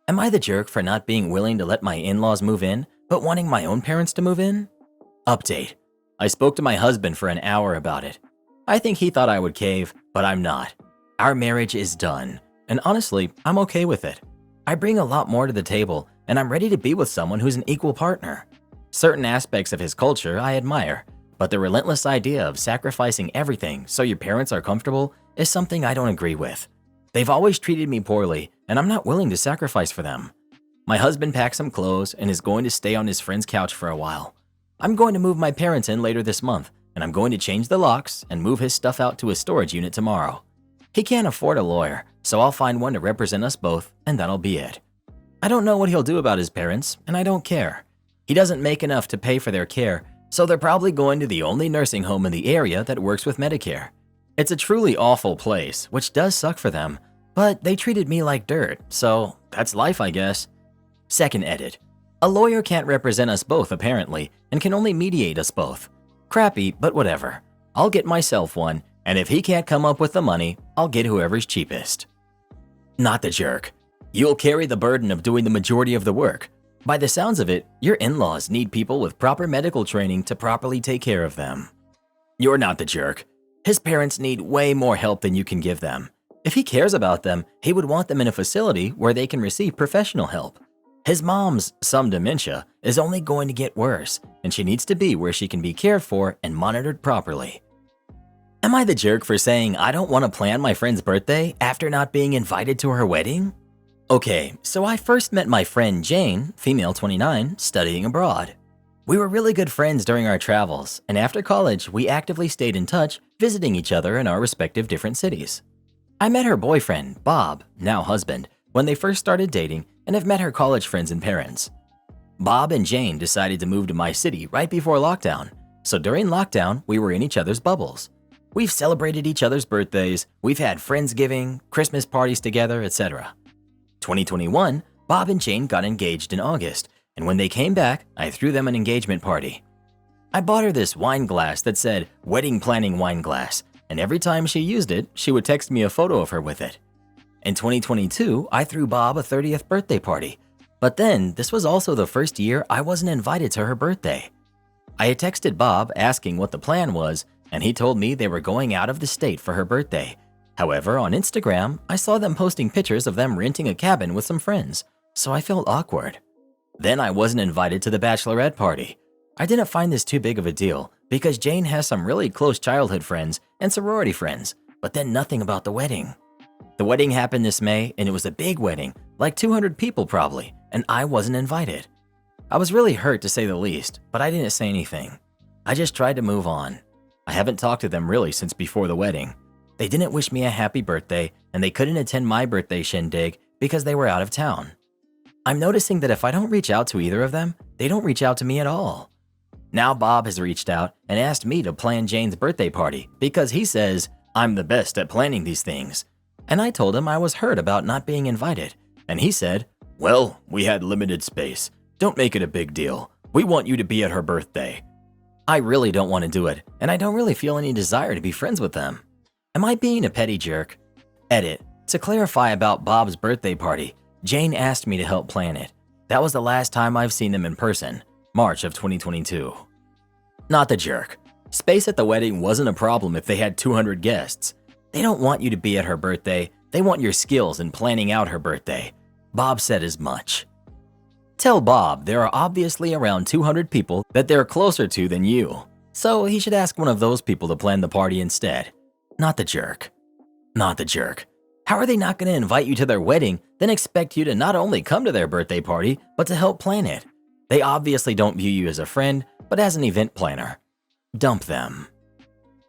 Am I the jerk for not being willing to let my in-laws move in, but wanting my own parents to move in? Update. I spoke to my husband for an hour about it. I think he thought I would cave, but I'm not. Our marriage is done, and honestly, I'm okay with it. I bring a lot more to the table, and I'm ready to be with someone who's an equal partner. Certain aspects of his culture I admire, but the relentless idea of sacrificing everything so your parents are comfortable is something I don't agree with. They've always treated me poorly, and I'm not willing to sacrifice for them. My husband packed some clothes and is going to stay on his friend's couch for a while. I'm going to move my parents in later this month, and I'm going to change the locks and move his stuff out to a storage unit tomorrow. He can't afford a lawyer, so I'll find one to represent us both, and that'll be it. I don't know what he'll do about his parents, and I don't care. He doesn't make enough to pay for their care, so they're probably going to the only nursing home in the area that works with Medicare. It's a truly awful place, which does suck for them, but they treated me like dirt, so that's life, I guess. Second edit. A lawyer can't represent us both, apparently, and can only mediate us both. Crappy, but whatever. I'll get myself one, and if he can't come up with the money, I'll get whoever's cheapest. Not the jerk. You'll carry the burden of doing the majority of the work. By the sounds of it, your in-laws need people with proper medical training to properly take care of them. You're not the jerk. His parents need way more help than you can give them. If he cares about them, he would want them in a facility where they can receive professional help. His mom's some dementia is only going to get worse, and she needs to be where she can be cared for and monitored properly. Am I the jerk for saying I don't want to plan my friend's birthday after not being invited to her wedding? Okay, so I first met my friend Jane, female 29, studying abroad. We were really good friends during our travels, and after college, we actively stayed in touch, visiting each other in our respective different cities. I met her boyfriend, Bob, now husband, when they first started dating, and have met her college friends and parents. Bob and Jane decided to move to my city right before lockdown, so during lockdown, we were in each other's bubbles. We've celebrated each other's birthdays, we've had Friendsgiving, Christmas parties together, etc. 2021, Bob and Jane got engaged in August, and when they came back, I threw them an engagement party. I bought her this wine glass that said wedding planning wine glass, and every time she used it, she would text me a photo of her with it. In 2022, I threw Bob a 30th birthday party, but then this was also the first year I wasn't invited to her birthday. I had texted Bob asking what the plan was, and he told me they were going out of the state for her birthday. However, on Instagram, I saw them posting pictures of them renting a cabin with some friends, so I felt awkward. Then I wasn't invited to the bachelorette party. I didn't find this too big of a deal because Jane has some really close childhood friends and sorority friends, but then nothing about the wedding. The wedding happened this May, and it was a big wedding, like 200 people probably, and I wasn't invited. I was really hurt to say the least, but I didn't say anything. I just tried to move on. I haven't talked to them really since before the wedding. They didn't wish me a happy birthday, and they couldn't attend my birthday shindig because they were out of town. I'm noticing that if I don't reach out to either of them, they don't reach out to me at all. Now Bob has reached out and asked me to plan Jane's birthday party because he says I'm the best at planning these things. And I told him I was hurt about not being invited, and he said, "Well, we had limited space. Don't make it a big deal. We want you to be at her birthday." I really don't want to do it, and I don't really feel any desire to be friends with them. Am I being a petty jerk? Edit. To clarify about Bob's birthday party, Jane asked me to help plan it. That was the last time I've seen them in person, March of 2022. Not the jerk. Space at the wedding wasn't a problem if they had 200 guests. They don't want you to be at her birthday, they want your skills in planning out her birthday. Bob said as much. Tell Bob there are obviously around 200 people that they're closer to than you, so he should ask one of those people to plan the party instead. Not the jerk. Not the jerk. How are they not going to invite you to their wedding, then expect you to not only come to their birthday party, but to help plan it? They obviously don't view you as a friend, but as an event planner. Dump them.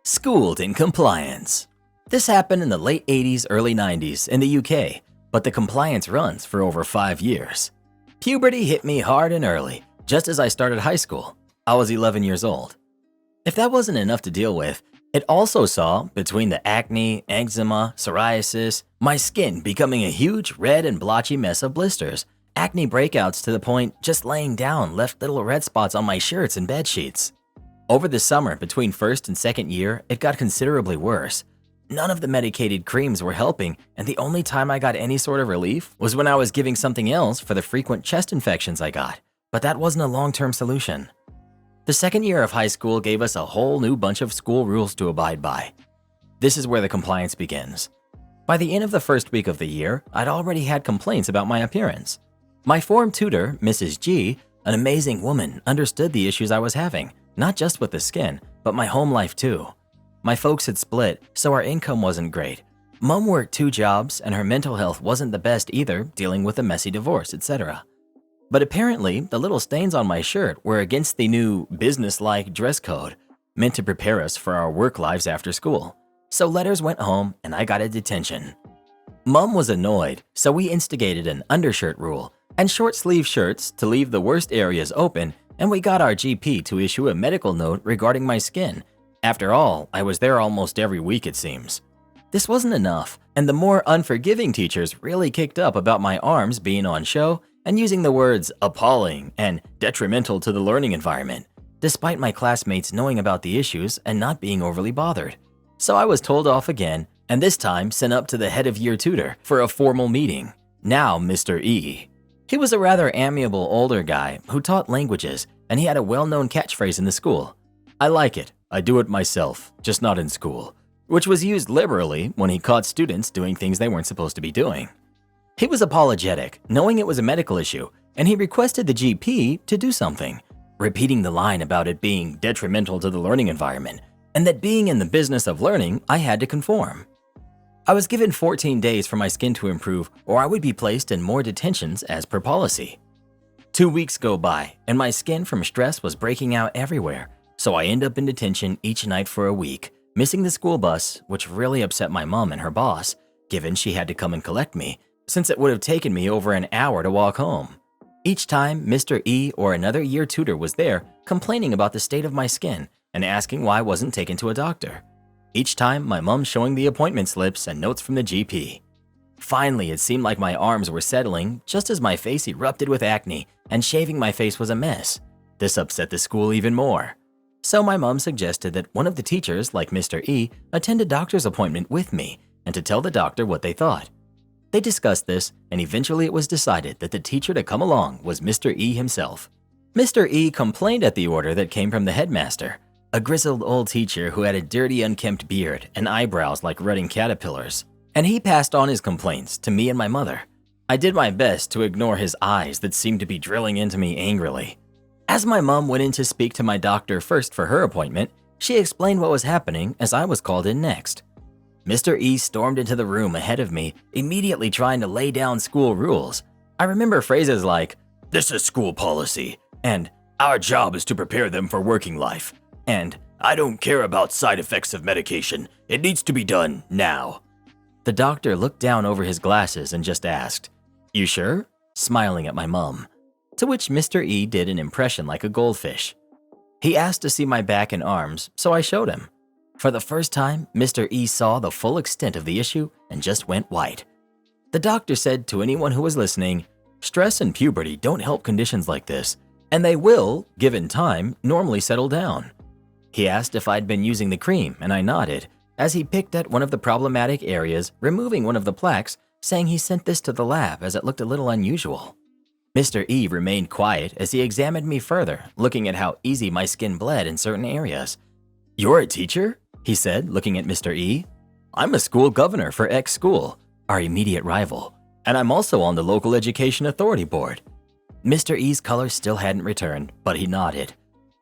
Schooled in compliance. This happened in the late 80s, early 90s in the UK, but the compliance runs for over 5 years. Puberty hit me hard and early, just as I started high school. I was 11 years old. If that wasn't enough to deal with, it also saw, between the acne, eczema, psoriasis, my skin becoming a huge red and blotchy mess of blisters, acne breakouts to the point just laying down left little red spots on my shirts and bed sheets. Over the summer between first and second year, it got considerably worse. None of the medicated creams were helping, and the only time I got any sort of relief was when I was giving something else for the frequent chest infections I got, but that wasn't a long-term solution. The second year of high school gave us a whole new bunch of school rules to abide by. This is where the compliance begins. By the end of the first week of the year, I'd already had complaints about my appearance. My form tutor, Mrs. G, an amazing woman, understood the issues I was having, not just with the skin, but my home life too. My folks had split, so our income wasn't great. Mom worked 2 jobs, and her mental health wasn't the best either, dealing with a messy divorce, etc. But apparently, the little stains on my shirt were against the new business-like dress code, meant to prepare us for our work lives after school. So letters went home, and I got a detention. Mom was annoyed, so we instigated an undershirt rule and short-sleeve shirts to leave the worst areas open, and we got our GP to issue a medical note regarding my skin. After all, I was there almost every week, it seems. This wasn't enough, and the more unforgiving teachers really kicked up about my arms being on show and using the words appalling and detrimental to the learning environment, despite my classmates knowing about the issues and not being overly bothered. So I was told off again, and this time sent up to the head of year tutor for a formal meeting, now Mr. E. He was a rather amiable older guy who taught languages, and he had a well-known catchphrase in the school. I like it. I do it myself, just not in school, which was used liberally when he caught students doing things they weren't supposed to be doing. He was apologetic, knowing it was a medical issue, and he requested the GP to do something, repeating the line about it being detrimental to the learning environment, and that being in the business of learning, I had to conform. I was given 14 days for my skin to improve, or I would be placed in more detentions as per policy. 2 weeks go by, and my skin from stress was breaking out everywhere, so I end up in detention each night for a week, missing the school bus, which really upset my mom and her boss, given she had to come and collect me, since it would have taken me over an hour to walk home. Each time, Mr. E or another year tutor was there complaining about the state of my skin and asking why I wasn't taken to a doctor. Each time, my mom showing the appointment slips and notes from the GP. Finally, it seemed like my arms were settling just as my face erupted with acne and shaving my face was a mess. This upset the school even more. So my mom suggested that one of the teachers, like Mr. E, attend a doctor's appointment with me and to tell the doctor what they thought. They discussed this, and eventually it was decided that the teacher to come along was Mr. E himself. Mr. E complained at the order that came from the headmaster, a grizzled old teacher who had a dirty unkempt beard and eyebrows like rutting caterpillars, and he passed on his complaints to me and my mother. I did my best to ignore his eyes that seemed to be drilling into me angrily. As my mom went in to speak to my doctor first for her appointment, she explained what was happening as I was called in next. Mr. E stormed into the room ahead of me, immediately trying to lay down school rules. I remember phrases like, "This is school policy," and "Our job is to prepare them for working life," and "I don't care about side effects of medication. It needs to be done now." The doctor looked down over his glasses and just asked, "You sure?" smiling at my mom. To which Mr. E did an impression like a goldfish. He asked to see my back and arms, so I showed him. For the first time, Mr. E saw the full extent of the issue and just went white. The doctor said to anyone who was listening, "Stress and puberty don't help conditions like this, and they will, given time, normally settle down. He asked if I'd been using the cream, and I nodded, as he picked at one of the problematic areas, removing one of the plaques, saying he sent this to the lab as it looked a little unusual. Mr. E remained quiet as he examined me further, looking at how easy my skin bled in certain areas. "You're a teacher?" he said, looking at Mr. E. "I'm a school governor for X school, our immediate rival, and I'm also on the local education authority board." Mr. E's color still hadn't returned, but he nodded.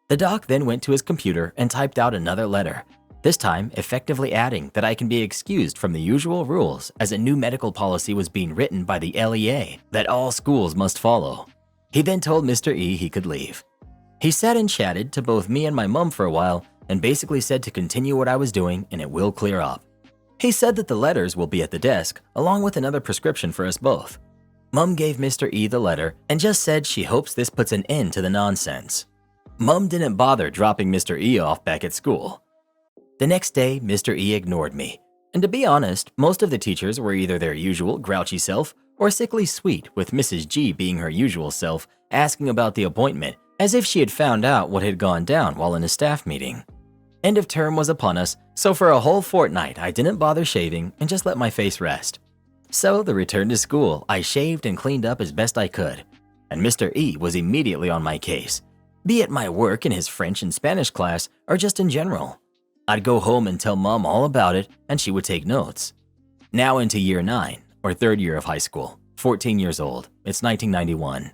The doc then went to his computer and typed out another letter, this time effectively adding that I can be excused from the usual rules as a new medical policy was being written by the LEA that all schools must follow. He then told Mr. E he could leave. He sat and chatted to both me and my mom for a while and basically said to continue what I was doing and it will clear up. He said that the letters will be at the desk along with another prescription for us both. Mom gave Mr. E the letter and just said she hopes this puts an end to the nonsense. Mom didn't bother dropping Mr. E off back at school. The next day, Mr. E ignored me. And to be honest, most of the teachers were either their usual grouchy self or sickly sweet, with Mrs. G being her usual self, asking about the appointment as if she had found out what had gone down while in a staff meeting. End of term was upon us, so for a whole fortnight I didn't bother shaving and just let my face rest. So the return to school, I shaved and cleaned up as best I could. And Mr. E was immediately on my case, be it my work in his French and Spanish class or just in general. I'd go home and tell Mom all about it and she would take notes. Now into year 9, or third year of high school, 14 years old, it's 1991.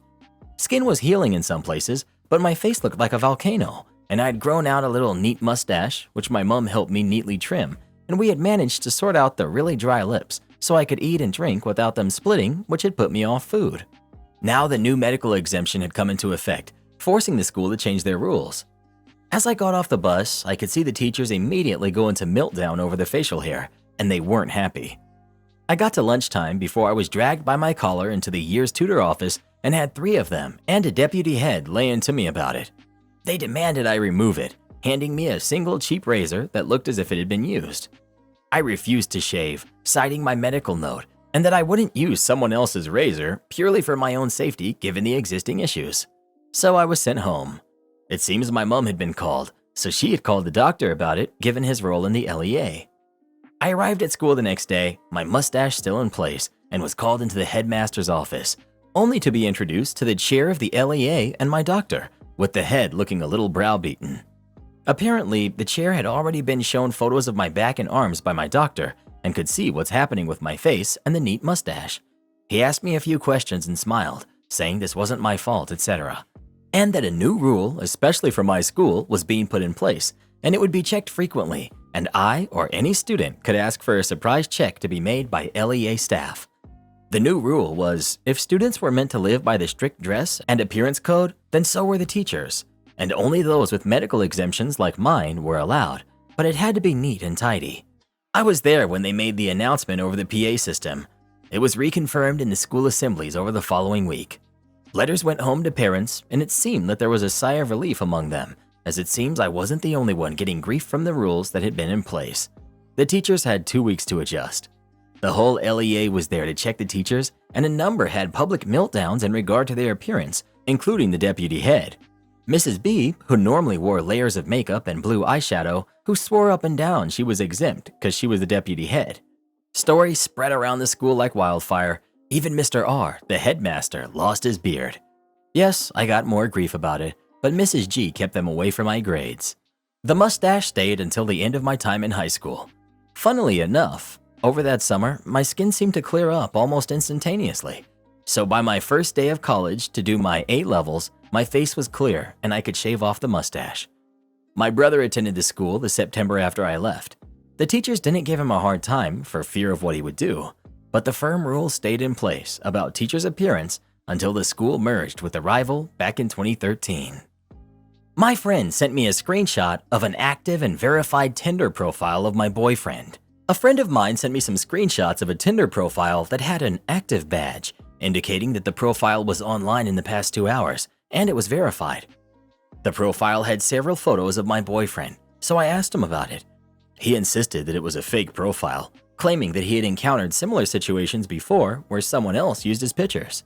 Skin was healing in some places, but my face looked like a volcano, and I'd grown out a little neat mustache, which my mom helped me neatly trim, and we had managed to sort out the really dry lips so I could eat and drink without them splitting, which had put me off food. Now the new medical exemption had come into effect, forcing the school to change their rules. As I got off the bus, I could see the teachers immediately go into meltdown over the facial hair, and they weren't happy. I got to lunchtime before I was dragged by my collar into the year's tutor office and had 3 of them and a deputy head lay into me about it. They demanded I remove it, handing me a single cheap razor that looked as if it had been used. I refused to shave, citing my medical note, and that I wouldn't use someone else's razor purely for my own safety given the existing issues. So I was sent home. It seems my mom had been called, so she had called the doctor about it given his role in the LEA. I arrived at school the next day, my mustache still in place, and was called into the headmaster's office, only to be introduced to the chair of the LEA and my doctor, with the head looking a little browbeaten. Apparently, the chair had already been shown photos of my back and arms by my doctor and could see what's happening with my face and the neat mustache. He asked me a few questions and smiled, saying this wasn't my fault, etc. And that a new rule, especially for my school, was being put in place, and it would be checked frequently, and I or any student could ask for a surprise check to be made by LEA staff. The new rule was, if students were meant to live by the strict dress and appearance code, then so were the teachers, and only those with medical exemptions like mine were allowed, but it had to be neat and tidy. I was there when they made the announcement over the PA system. It was reconfirmed in the school assemblies over the following week. Letters went home to parents, and it seemed that there was a sigh of relief among them, as it seems I wasn't the only one getting grief from the rules that had been in place. The teachers had 2 weeks to adjust. The whole LEA was there to check the teachers, and a number had public meltdowns in regard to their appearance, including the deputy head. Mrs. B, who normally wore layers of makeup and blue eyeshadow, who swore up and down she was exempt because she was the deputy head. Stories spread around the school like wildfire. Even Mr. R, the headmaster, lost his beard. Yes, I got more grief about it, but Mrs. G kept them away from my grades. The mustache stayed until the end of my time in high school. Funnily enough, over that summer, my skin seemed to clear up almost instantaneously. So by my first day of college to do my A-levels, my face was clear and I could shave off the mustache. My brother attended the school the September after I left. The teachers didn't give him a hard time for fear of what he would do, but the firm rules stayed in place about teachers' appearance until the school merged with the rival back in 2013. My friend sent me a screenshot of an active and verified Tinder profile of my boyfriend. A friend of mine sent me some screenshots of a Tinder profile that had an active badge, indicating that the profile was online in the past 2 hours, and it was verified. The profile had several photos of my boyfriend, so I asked him about it. He insisted that it was a fake profile, claiming that he had encountered similar situations before where someone else used his pictures.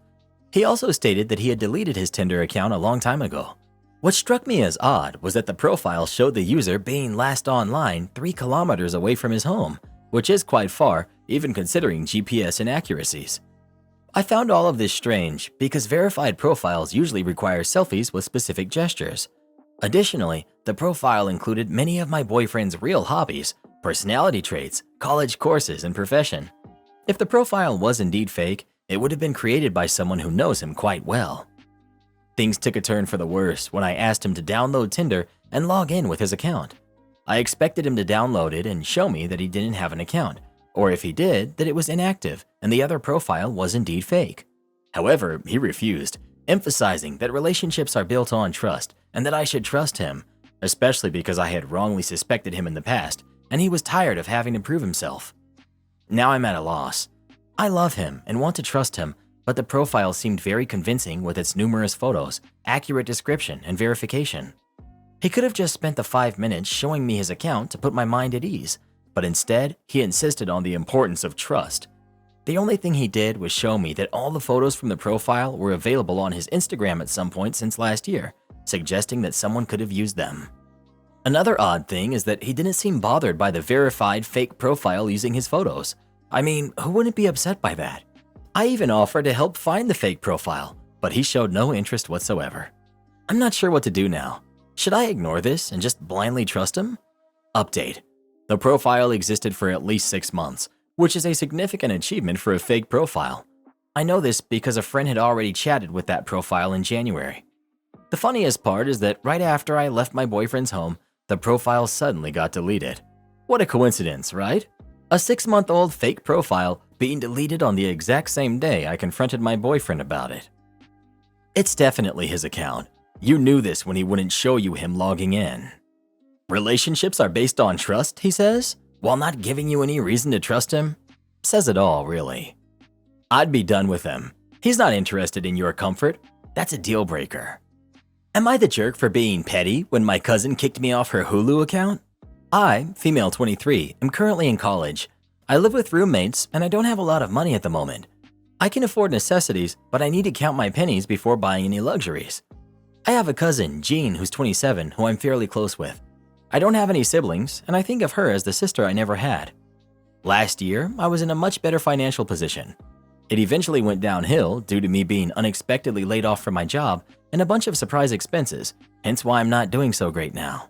He also stated that he had deleted his Tinder account a long time ago. What struck me as odd was that the profile showed the user being last online 3 kilometers away from his home, which is quite far, even considering GPS inaccuracies. I found all of this strange because verified profiles usually require selfies with specific gestures. Additionally, the profile included many of my boyfriend's real hobbies, personality traits, college courses, and profession. If the profile was indeed fake, it would have been created by someone who knows him quite well. Things took a turn for the worse when I asked him to download Tinder and log in with his account. I expected him to download it and show me that he didn't have an account, or if he did, that it was inactive and the other profile was indeed fake. However, he refused, emphasizing that relationships are built on trust and that I should trust him, especially because I had wrongly suspected him in the past and he was tired of having to prove himself. Now I'm at a loss. I love him and want to trust him, but the profile seemed very convincing with its numerous photos, accurate description, and verification. He could have just spent the 5 minutes showing me his account to put my mind at ease, but instead, he insisted on the importance of trust. The only thing he did was show me that all the photos from the profile were available on his Instagram at some point since last year, suggesting that someone could have used them. Another odd thing is that he didn't seem bothered by the verified fake profile using his photos. I mean, who wouldn't be upset by that? I even offered to help find the fake profile, but he showed no interest whatsoever. I'm not sure what to do now. Should I ignore this and just blindly trust him? Update. The profile existed for at least 6 months, which is a significant achievement for a fake profile. I know this because a friend had already chatted with that profile in January. The funniest part is that right after I left my boyfriend's home, the profile suddenly got deleted. What a coincidence, right? A 6-month-old fake profile being deleted on the exact same day I confronted my boyfriend about it. It's definitely his account. You knew this when he wouldn't show you him logging in. Relationships are based on trust, he says, while not giving you any reason to trust him. Says it all, really. I'd be done with him. He's not interested in your comfort. That's a deal breaker. Am I the jerk for being petty when my cousin kicked me off her Hulu account? I, female 23, am currently in college. I live with roommates and I don't have a lot of money at the moment. I can afford necessities, but I need to count my pennies before buying any luxuries. I have a cousin, Jean, who's 27, who I'm fairly close with. I don't have any siblings, and I think of her as the sister I never had. Last year, I was in a much better financial position. It eventually went downhill due to me being unexpectedly laid off from my job and a bunch of surprise expenses, hence why I'm not doing so great now.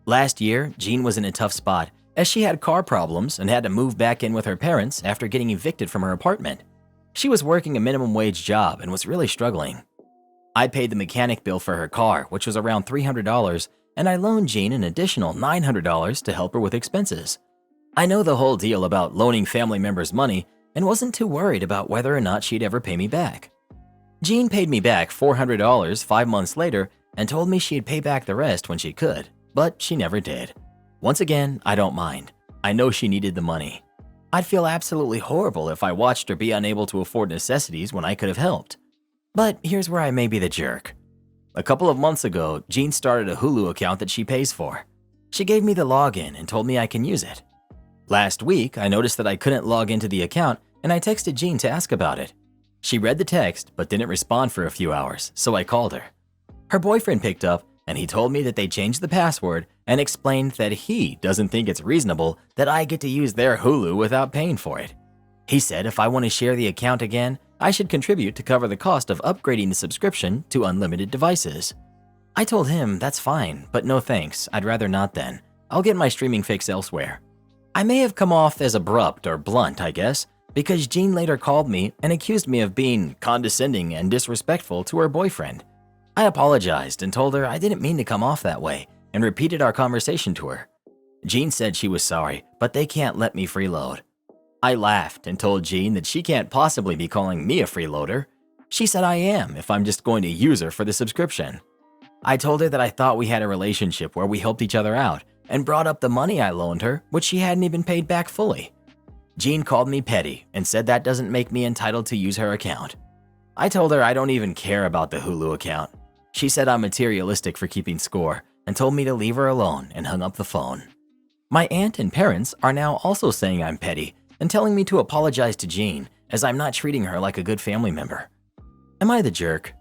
Last year, Jean was in a tough spot as she had car problems and had to move back in with her parents after getting evicted from her apartment. She was working a minimum wage job and was really struggling. I paid the mechanic bill for her car, which was around $300, and I loaned Jean an additional $900 to help her with expenses. I know the whole deal about loaning family members money and wasn't too worried about whether or not she'd ever pay me back. Jean paid me back $400 5 months later and told me she'd pay back the rest when she could, but she never did. Once again, I don't mind. I know she needed the money. I'd feel absolutely horrible if I watched her be unable to afford necessities when I could have helped. But here's where I may be the jerk. A couple of months ago, Jean started a Hulu account that she pays for. She gave me the login and told me I can use it. Last week, I noticed that I couldn't log into the account and I texted Jean to ask about it. She read the text but didn't respond for a few hours, so I called her. Her boyfriend picked up and he told me that they changed the password and explained that he doesn't think it's reasonable that I get to use their Hulu without paying for it. He said if I want to share the account again, I should contribute to cover the cost of upgrading the subscription to unlimited devices. I told him that's fine, but no thanks, I'd rather not then. I'll get my streaming fix elsewhere. I may have come off as abrupt or blunt, I guess, because Jean later called me and accused me of being condescending and disrespectful to her boyfriend. I apologized and told her I didn't mean to come off that way and repeated our conversation to her. Jean said she was sorry, but they can't let me freeload. I laughed and told Jean that she can't possibly be calling me a freeloader. She said I am if I'm just going to use her for the subscription. I told her that I thought we had a relationship where we helped each other out and brought up the money I loaned her, which she hadn't even paid back fully. Jean called me petty and said that doesn't make me entitled to use her account. I told her I don't even care about the Hulu account. She said I'm materialistic for keeping score and told me to leave her alone and hung up the phone. My aunt and parents are now also saying I'm petty and telling me to apologize to Jean as I'm not treating her like a good family member. Am I the jerk?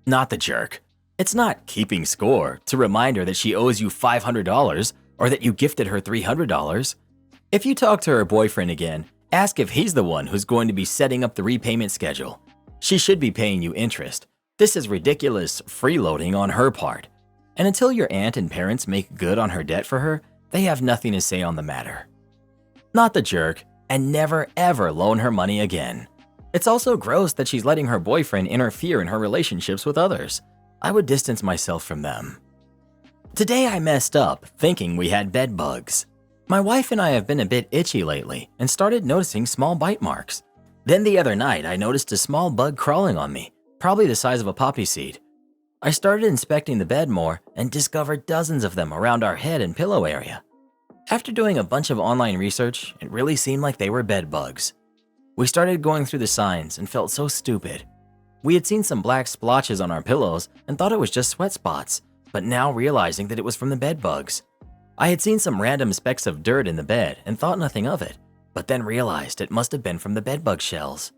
Not the jerk. It's not keeping score to remind her that she owes you $500 or that you gifted her $300. If you talk to her boyfriend again, ask if he's the one who's going to be setting up the repayment schedule. She should be paying you interest. This is ridiculous freeloading on her part. And until your aunt and parents make good on her debt for her, they have nothing to say on the matter. Not the jerk, and never ever loan her money again. It's also gross that she's letting her boyfriend interfere in her relationships with others. I would distance myself from them. Today I messed up thinking we had bed bugs. My wife and I have been a bit itchy lately and started noticing small bite marks. Then the other night I noticed a small bug crawling on me, probably the size of a poppy seed. I started inspecting the bed more and discovered dozens of them around our head and pillow area. After doing a bunch of online research, it really seemed like they were bed bugs. We started going through the signs and felt so stupid. We had seen some black splotches on our pillows and thought it was just sweat spots, but now realizing that it was from the bed bugs. I had seen some random specks of dirt in the bed and thought nothing of it, but then realized it must have been from the bed bug shells.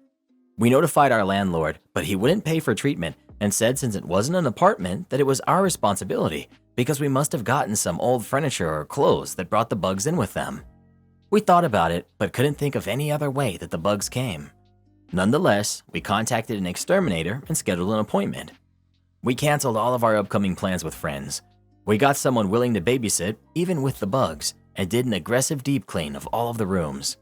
We notified our landlord, but he wouldn't pay for treatment and said since it wasn't an apartment that it was our responsibility because we must have gotten some old furniture or clothes that brought the bugs in with them. We thought about it, but couldn't think of any other way that the bugs came. Nonetheless, we contacted an exterminator and scheduled an appointment. We canceled all of our upcoming plans with friends. We got someone willing to babysit, even with the bugs, and did an aggressive deep clean of all of the rooms.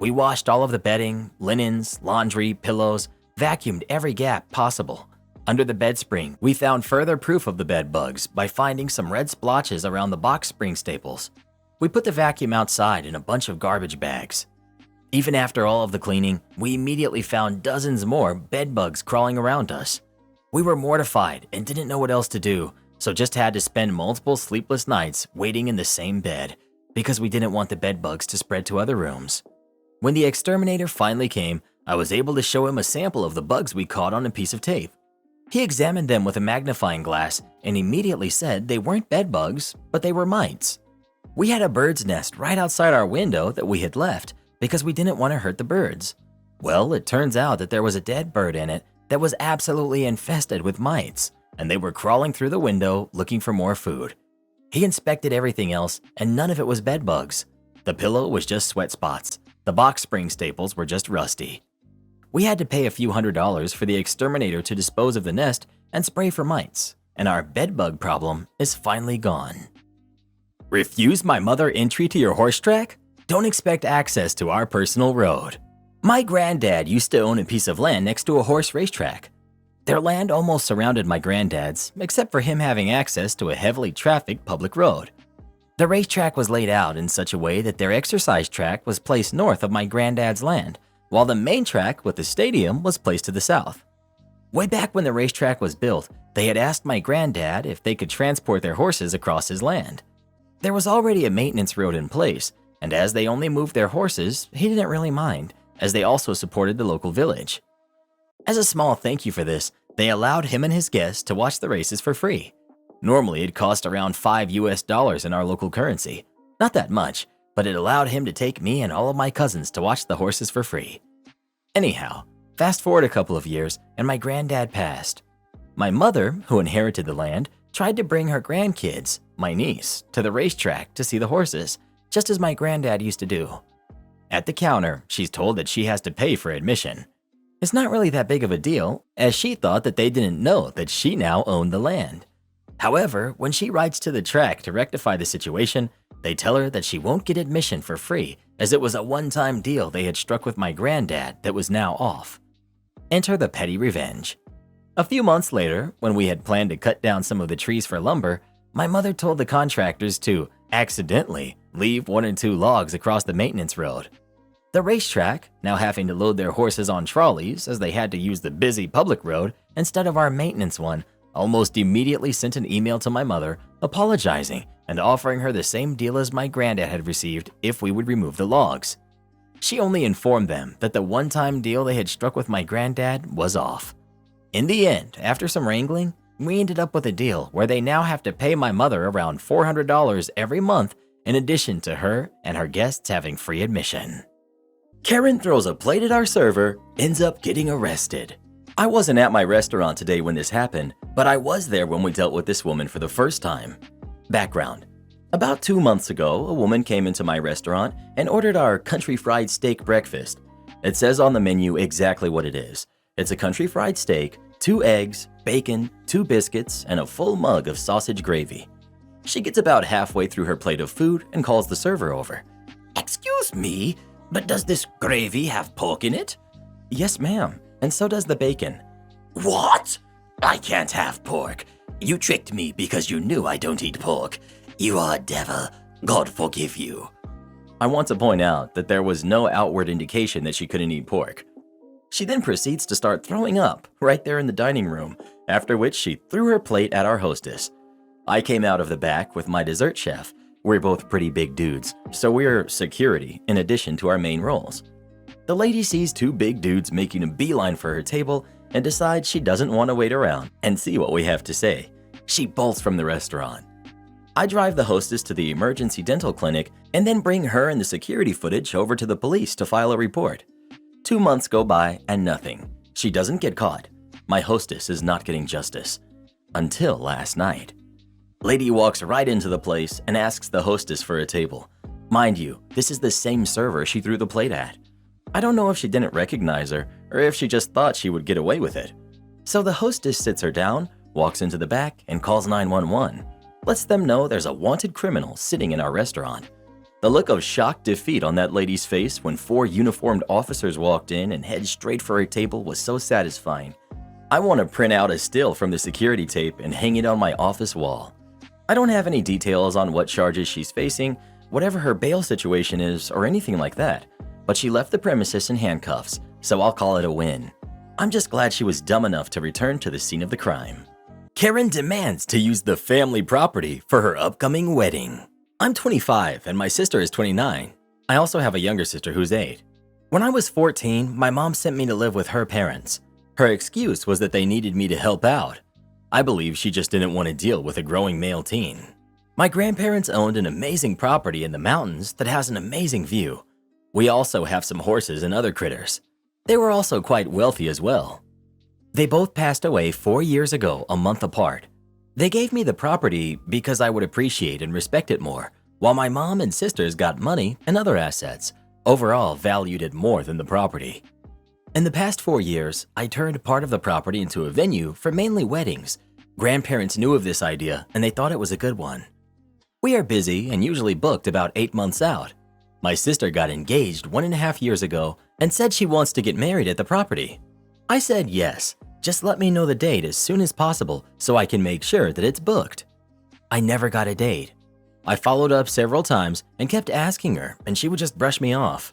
We washed all of the bedding, linens, laundry, pillows, vacuumed every gap possible. Under the bed spring, we found further proof of the bed bugs by finding some red splotches around the box spring staples. We put the vacuum outside in a bunch of garbage bags. Even after all of the cleaning, we immediately found dozens more bed bugs crawling around us. We were mortified and didn't know what else to do, so just had to spend multiple sleepless nights waiting in the same bed because we didn't want the bed bugs to spread to other rooms. When the exterminator finally came, I was able to show him a sample of the bugs we caught on a piece of tape. He examined them with a magnifying glass and immediately said they weren't bed bugs, but they were mites. We had a bird's nest right outside our window that we had left because we didn't want to hurt the birds. Well, it turns out that there was a dead bird in it that was absolutely infested with mites, and they were crawling through the window looking for more food. He inspected everything else, and none of it was bed bugs. The pillow was just sweat spots. The box spring staples were just rusty. We had to pay a few $100s for the exterminator to dispose of the nest and spray for mites, and our bed bug problem is finally gone. Refuse my mother entry to your horse track? Don't expect access to our personal road. My granddad used to own a piece of land next to a horse racetrack. Their land almost surrounded my granddad's, except for him having access to a heavily trafficked public road. The racetrack was laid out in such a way that their exercise track was placed north of my granddad's land, while the main track with the stadium was placed to the south. Way back when the racetrack was built, they had asked my granddad if they could transport their horses across his land. There was already a maintenance road in place, and as they only moved their horses, he didn't really mind, as they also supported the local village. As a small thank you for this, they allowed him and his guests to watch the races for free. Normally, it cost around $5 in our local currency. Not that much, but it allowed him to take me and all of my cousins to watch the horses for free. Anyhow, fast forward a couple of years, and my granddad passed. My mother, who inherited the land, tried to bring her grandkids, my niece, to the racetrack to see the horses, just as my granddad used to do. At the counter, she's told that she has to pay for admission. It's not really that big of a deal, as she thought that they didn't know that she now owned the land. However, when she writes to the track to rectify the situation, they tell her that she won't get admission for free as it was a one-time deal they had struck with my granddad that was now off. Enter the petty revenge. A few months later, when we had planned to cut down some of the trees for lumber, my mother told the contractors to accidentally leave 1 or 2 logs across the maintenance road. The racetrack, now having to load their horses on trolleys as they had to use the busy public road instead of our maintenance one, almost immediately sent an email to my mother apologizing and offering her the same deal as my granddad had received if we would remove the logs. She only informed them that the one-time deal they had struck with my granddad was off. In the end, after some wrangling, we ended up with a deal where they now have to pay my mother around $400 every month in addition to her and her guests having free admission. Karen throws a plate at our server, ends up getting arrested. I wasn't at my restaurant today when this happened, but but I was there when we dealt with this woman for the first time. Background. About 2 months ago, a woman came into my restaurant and ordered our country fried steak breakfast. It says on the menu exactly what it is. It's a country fried steak, 2 eggs, bacon, 2 biscuits, and a full mug of sausage gravy. She gets about halfway through her plate of food and calls the server over. "Excuse me, but does this gravy have pork in it?" "Yes, ma'am, and so does the bacon." "What? I can't have pork. You tricked me because you knew I don't eat pork. You are a devil. God forgive you." I want to point out that there was no outward indication that she couldn't eat pork. She then proceeds to start throwing up right there in the dining room, after which she threw her plate at our hostess. I came out of the back with my dessert chef. We're both pretty big dudes, so we're security in addition to our main roles. The lady sees 2 big dudes making a beeline for her table and decides she doesn't want to wait around and see what we have to say. She bolts from the restaurant. I drive the hostess to the emergency dental clinic and then bring her and the security footage over to the police to file a report. 2 months go by and nothing. She doesn't get caught. My hostess is not getting justice. Until last night. Lady walks right into the place and asks the hostess for a table. Mind you, this is the same server she threw the plate at. I don't know if she didn't recognize her or if she just thought she would get away with it. So the hostess sits her down, walks into the back, and calls 911. Lets them know there's a wanted criminal sitting in our restaurant. The look of shocked defeat on that lady's face when 4 uniformed officers walked in and headed straight for her table was so satisfying. I want to print out a still from the security tape and hang it on my office wall. I don't have any details on what charges she's facing, whatever her bail situation is, or anything like that, but she left the premises in handcuffs, so I'll call it a win. I'm just glad she was dumb enough to return to the scene of the crime. Karen demands to use the family property for her upcoming wedding. I'm 25 and my sister is 29. I also have a younger sister who's 8. When I was 14, my mom sent me to live with her parents. Her excuse was that they needed me to help out. I believe she just didn't want to deal with a growing male teen. My grandparents owned an amazing property in the mountains that has an amazing view. We also have some horses and other critters. They were also quite wealthy as well. They both passed away 4 years ago, a month apart. They gave me the property because I would appreciate and respect it more, while my mom and sisters got money and other assets, overall valued it more than the property. In the past 4 years, I turned part of the property into a venue for mainly weddings. Grandparents knew of this idea and they thought it was a good one. We are busy and usually booked about 8 months out. My sister got engaged 1.5 years ago and said she wants to get married at the property. I said yes, just let me know the date as soon as possible so I can make sure that it's booked. I never got a date. I followed up several times and kept asking her and she would just brush me off.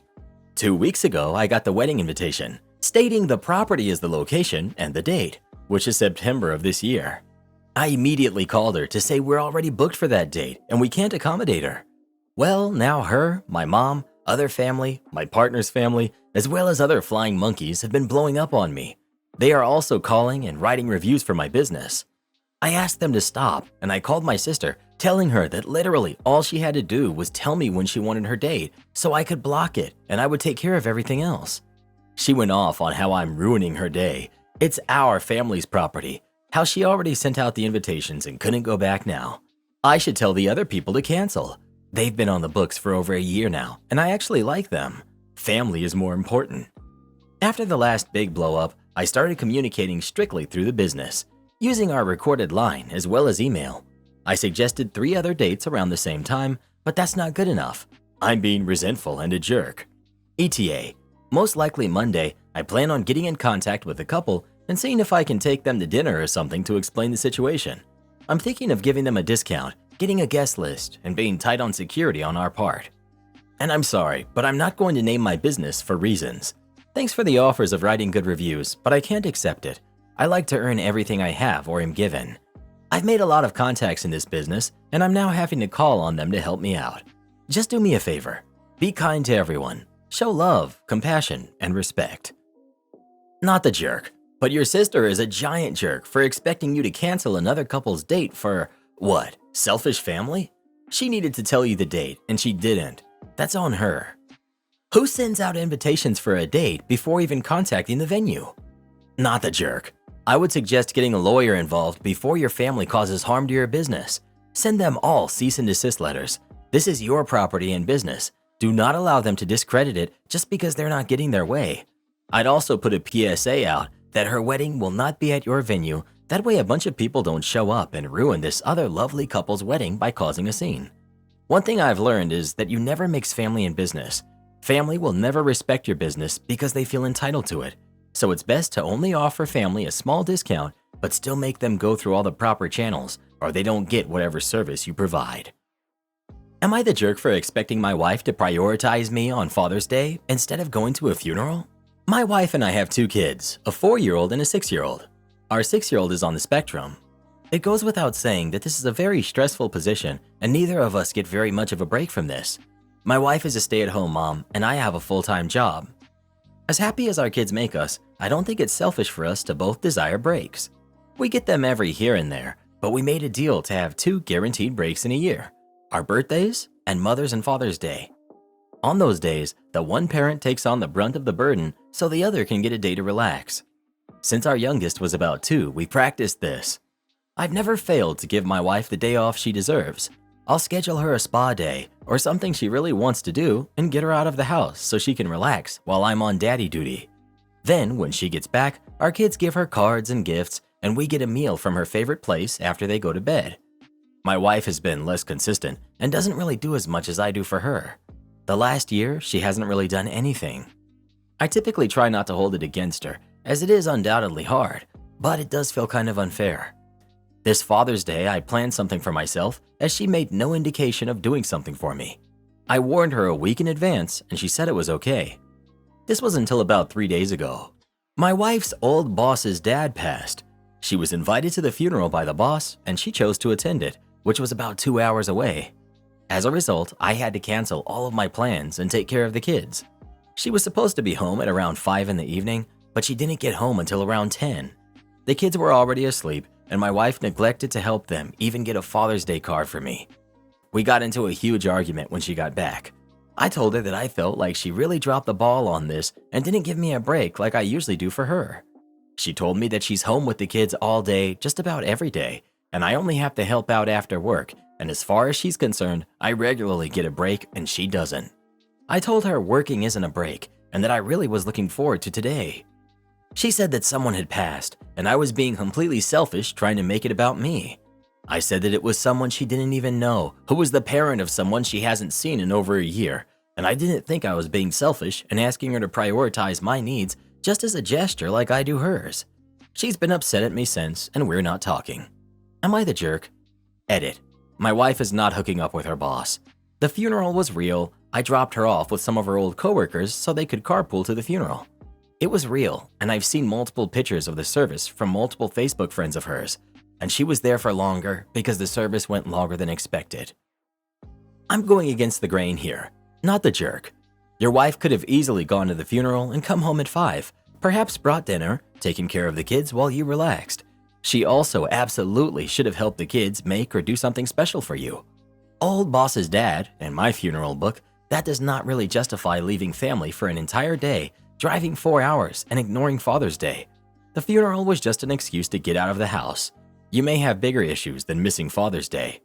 2 weeks ago, I got the wedding invitation, stating the property is the location and the date, which is September of this year. I immediately called her to say we're already booked for that date and we can't accommodate her. Well, now her, my mom, other family, my partner's family, as well as other flying monkeys have been blowing up on me. They are also calling and writing reviews for my business. I asked them to stop and I called my sister, telling her that literally all she had to do was tell me when she wanted her date so I could block it and I would take care of everything else. She went off on how I'm ruining her day. It's our family's property, how she already sent out the invitations and couldn't go back now. I should tell the other people to cancel. They've been on the books for over a year now and I actually like them. Family is more important. After the last big blow up, I started communicating strictly through the business, using our recorded line as well as email. I suggested 3 other dates around the same time, but that's not good enough. I'm being resentful and a jerk. ETA. Most likely Monday, I plan on getting in contact with the couple and seeing if I can take them to dinner or something to explain the situation. I'm thinking of giving them a discount, getting a guest list, and being tight on security on our part. And I'm sorry, but I'm not going to name my business for reasons. Thanks for the offers of writing good reviews, but I can't accept it. I like to earn everything I have or am given. I've made a lot of contacts in this business, and I'm now having to call on them to help me out. Just do me a favor. Be kind to everyone. Show love, compassion, and respect. Not the jerk, but your sister is a giant jerk for expecting you to cancel another couple's date for, what, selfish family? She needed to tell you the date, and she didn't. That's on her. Who sends out invitations for a date before even contacting the venue? Not the jerk. I would suggest getting a lawyer involved before your family causes harm to your business. Send them all cease and desist letters. This is your property and business. Do not allow them to discredit it just because they're not getting their way. I'd also put a PSA out that her wedding will not be at your venue. That way a bunch of people don't show up and ruin this other lovely couple's wedding by causing a scene. One thing I've learned is that you never mix family and business. Family will never respect your business because they feel entitled to it. So it's best to only offer family a small discount, but still make them go through all the proper channels, or they don't get whatever service you provide. Am I the jerk for expecting my wife to prioritize me on Father's Day instead of going to a funeral? My wife and I have 2 kids, a 4-year-old and a 6-year-old. Our 6-year-old is on the spectrum. It goes without saying that this is a very stressful position, and neither of us get very much of a break from this. My wife is a stay-at-home mom, and I have a full-time job. As happy as our kids make us, I don't think it's selfish for us to both desire breaks. We get them every here and there, but we made a deal to have 2 guaranteed breaks in a year, our birthdays and Mother's and Father's Day. On those days, the one parent takes on the brunt of the burden so the other can get a day to relax. Since our youngest was about 2, we practiced this. I've never failed to give my wife the day off she deserves. I'll schedule her a spa day or something she really wants to do and get her out of the house so she can relax while I'm on daddy duty. Then, when she gets back, our kids give her cards and gifts and we get a meal from her favorite place after they go to bed. My wife has been less consistent and doesn't really do as much as I do for her. The last year, she hasn't really done anything. I typically try not to hold it against her, as it is undoubtedly hard, but it does feel kind of unfair. This Father's Day, I planned something for myself as she made no indication of doing something for me. I warned her a week in advance and she said it was okay. This was until about 3 days ago. My wife's old boss's dad passed. She was invited to the funeral by the boss and she chose to attend it, which was about 2 hours away. As a result, I had to cancel all of my plans and take care of the kids. She was supposed to be home at around 5 in the evening, but she didn't get home until around 10. The kids were already asleep and my wife neglected to help them even get a Father's Day card for me. We got into a huge argument when she got back. I told her that I felt like she really dropped the ball on this and didn't give me a break like I usually do for her. She told me that she's home with the kids all day, just about every day, and I only have to help out after work, and as far as she's concerned, I regularly get a break and she doesn't. I told her working isn't a break and that I really was looking forward to today. She said that someone had passed and I was being completely selfish trying to make it about me. I said that it was someone she didn't even know, who was the parent of someone she hasn't seen in over a year, and I didn't think I was being selfish and asking her to prioritize my needs just as a gesture like I do hers. She's been upset at me since and we're not talking. Am I the jerk? Edit. My wife is not hooking up with her boss. The funeral was real. I dropped her off with some of her old coworkers so they could carpool to the funeral. It was real, and I've seen multiple pictures of the service from multiple Facebook friends of hers, and she was there for longer because the service went longer than expected. I'm going against the grain here, not the jerk. Your wife could have easily gone to the funeral and come home at 5, perhaps brought dinner, taken care of the kids while you relaxed. She also absolutely should have helped the kids make or do something special for you. Old boss's dad, in my funeral book, that does not really justify leaving family for an entire day, driving 4 hours, and ignoring Father's Day. The funeral was just an excuse to get out of the house. You may have bigger issues than missing Father's Day.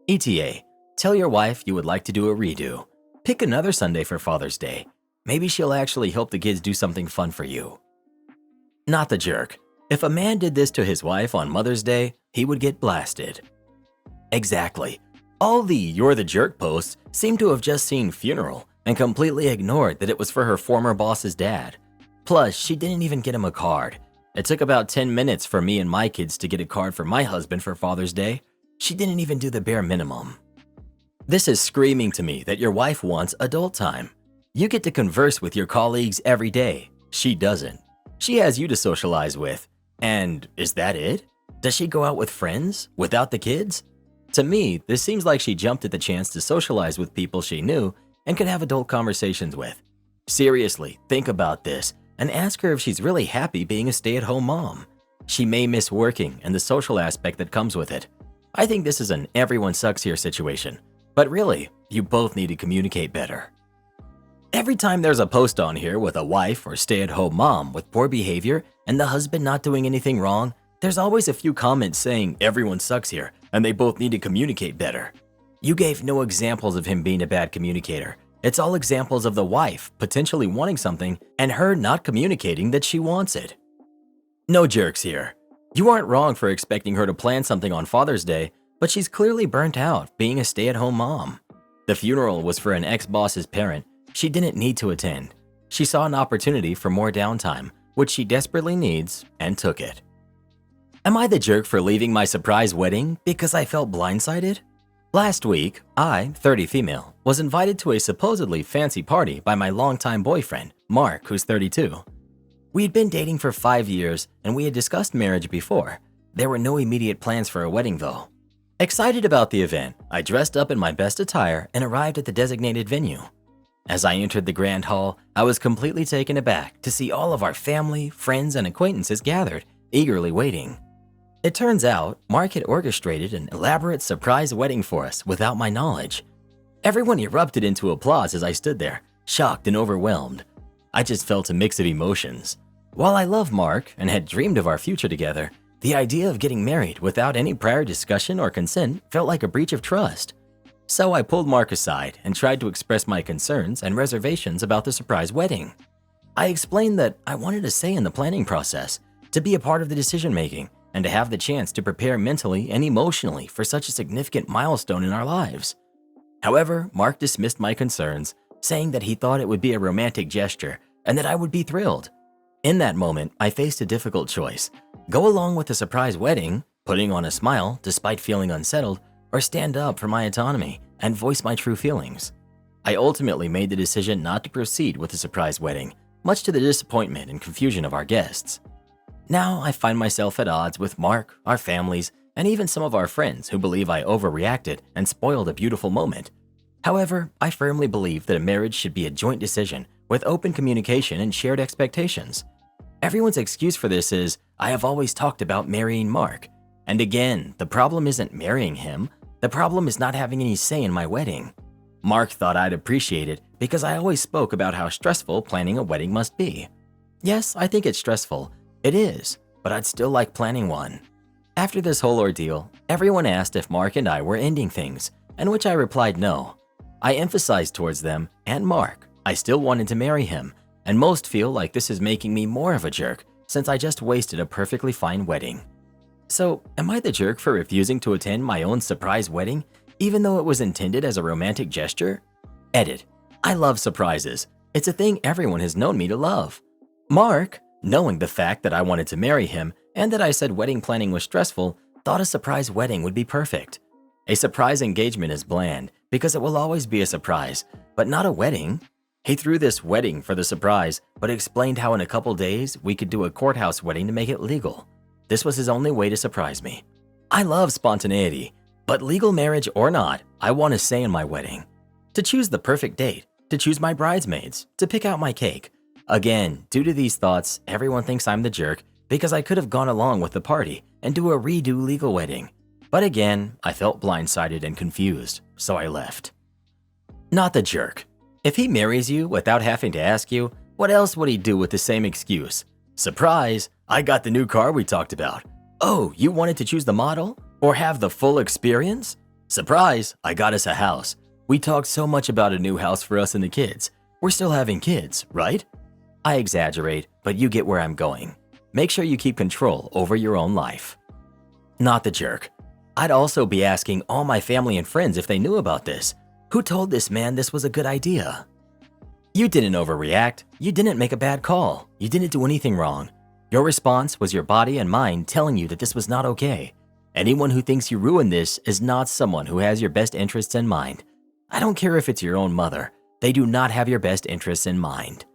ETA, tell your wife you would like to do a redo. Pick another Sunday for Father's Day. Maybe she'll actually help the kids do something fun for you. Not the jerk. If a man did this to his wife on Mother's Day, he would get blasted. Exactly. All the "you're the jerk" posts seem to have just seen funeral and completely ignored that it was for her former boss's dad. Plus, she didn't even get him a card. It took about 10 minutes for me and my kids to get a card for my husband for Father's Day. She didn't even do the bare minimum. This is screaming to me that your wife wants adult time. You get to converse with your colleagues every day. She doesn't. She has you to socialize with. And is that it? Does she go out with friends without the kids? To me, this seems like she jumped at the chance to socialize with people she knew and could have adult conversations with. Seriously, think about this and ask her if she's really happy being a stay-at-home mom. She may miss working and the social aspect that comes with it. I think this is an everyone sucks here situation, but really, you both need to communicate better. Every time there's a post on here with a wife or stay-at-home mom with poor behavior and the husband not doing anything wrong, there's always a few comments saying everyone sucks here and they both need to communicate better. You gave no examples of him being a bad communicator. It's all examples of the wife potentially wanting something and her not communicating that she wants it. No jerks here. You aren't wrong for expecting her to plan something on Father's Day, but she's clearly burnt out being a stay-at-home mom. The funeral was for an ex-boss's parent. She didn't need to attend. She saw an opportunity for more downtime, which she desperately needs, and took it. Am I the jerk for leaving my surprise wedding because I felt blindsided? Last week, I, 30 female, was invited to a supposedly fancy party by my longtime boyfriend, Mark, who's 32. We had been dating for 5 years and we had discussed marriage before. There were no immediate plans for a wedding though. Excited about the event, I dressed up in my best attire and arrived at the designated venue. As I entered the grand hall, I was completely taken aback to see all of our family, friends, and acquaintances gathered, eagerly waiting. It turns out, Mark had orchestrated an elaborate surprise wedding for us without my knowledge. Everyone erupted into applause as I stood there, shocked and overwhelmed. I just felt a mix of emotions. While I love Mark and had dreamed of our future together, the idea of getting married without any prior discussion or consent felt like a breach of trust. So I pulled Mark aside and tried to express my concerns and reservations about the surprise wedding. I explained that I wanted a say in the planning process, to be a part of the decision-making, and to have the chance to prepare mentally and emotionally for such a significant milestone in our lives. However, Mark dismissed my concerns, saying that he thought it would be a romantic gesture and that I would be thrilled. In that moment, I faced a difficult choice: go along with the surprise wedding, putting on a smile despite feeling unsettled, or stand up for my autonomy and voice my true feelings. I ultimately made the decision not to proceed with the surprise wedding, much to the disappointment and confusion of our guests. Now I find myself at odds with Mark, our families, and even some of our friends who believe I overreacted and spoiled a beautiful moment. However, I firmly believe that a marriage should be a joint decision with open communication and shared expectations. Everyone's excuse for this is, I have always talked about marrying Mark. And again, the problem isn't marrying him. The problem is not having any say in my wedding. Mark thought I'd appreciate it because I always spoke about how stressful planning a wedding must be. Yes, I think it's stressful. It is, but I'd still like planning one. After this whole ordeal, everyone asked if Mark and I were ending things, and which I replied no. I emphasized towards them and Mark I still wanted to marry him, and most feel like this is making me more of a jerk since I just wasted a perfectly fine wedding. So, am I the jerk for refusing to attend my own surprise wedding, even though it was intended as a romantic gesture? Edit. I love surprises. It's a thing everyone has known me to love. Mark, knowing the fact that I wanted to marry him and that I said wedding planning was stressful, thought a surprise wedding would be perfect. A surprise engagement is bland because it will always be a surprise, but not a wedding. He threw this wedding for the surprise, but explained how in a couple days we could do a courthouse wedding to make it legal. This was his only way to surprise me. I love spontaneity, but legal marriage or not, I want a say in my wedding. To choose the perfect date, to choose my bridesmaids, to pick out my cake. Again, due to these thoughts, everyone thinks I'm the jerk because I could have gone along with the party and do a redo legal wedding. But again, I felt blindsided and confused, so I left. Not the jerk. If he marries you without having to ask you, what else would he do with the same excuse? Surprise, I got the new car we talked about. Oh, you wanted to choose the model? Or have the full experience? Surprise, I got us a house. We talked so much about a new house for us and the kids. We're still having kids, right? I exaggerate, but you get where I'm going. Make sure you keep control over your own life. Not the jerk. I'd also be asking all my family and friends if they knew about this. Who told this man this was a good idea? You didn't overreact. You didn't make a bad call. You didn't do anything wrong. Your response was your body and mind telling you that this was not okay. Anyone who thinks you ruined this is not someone who has your best interests in mind. I don't care if it's your own mother. They do not have your best interests in mind.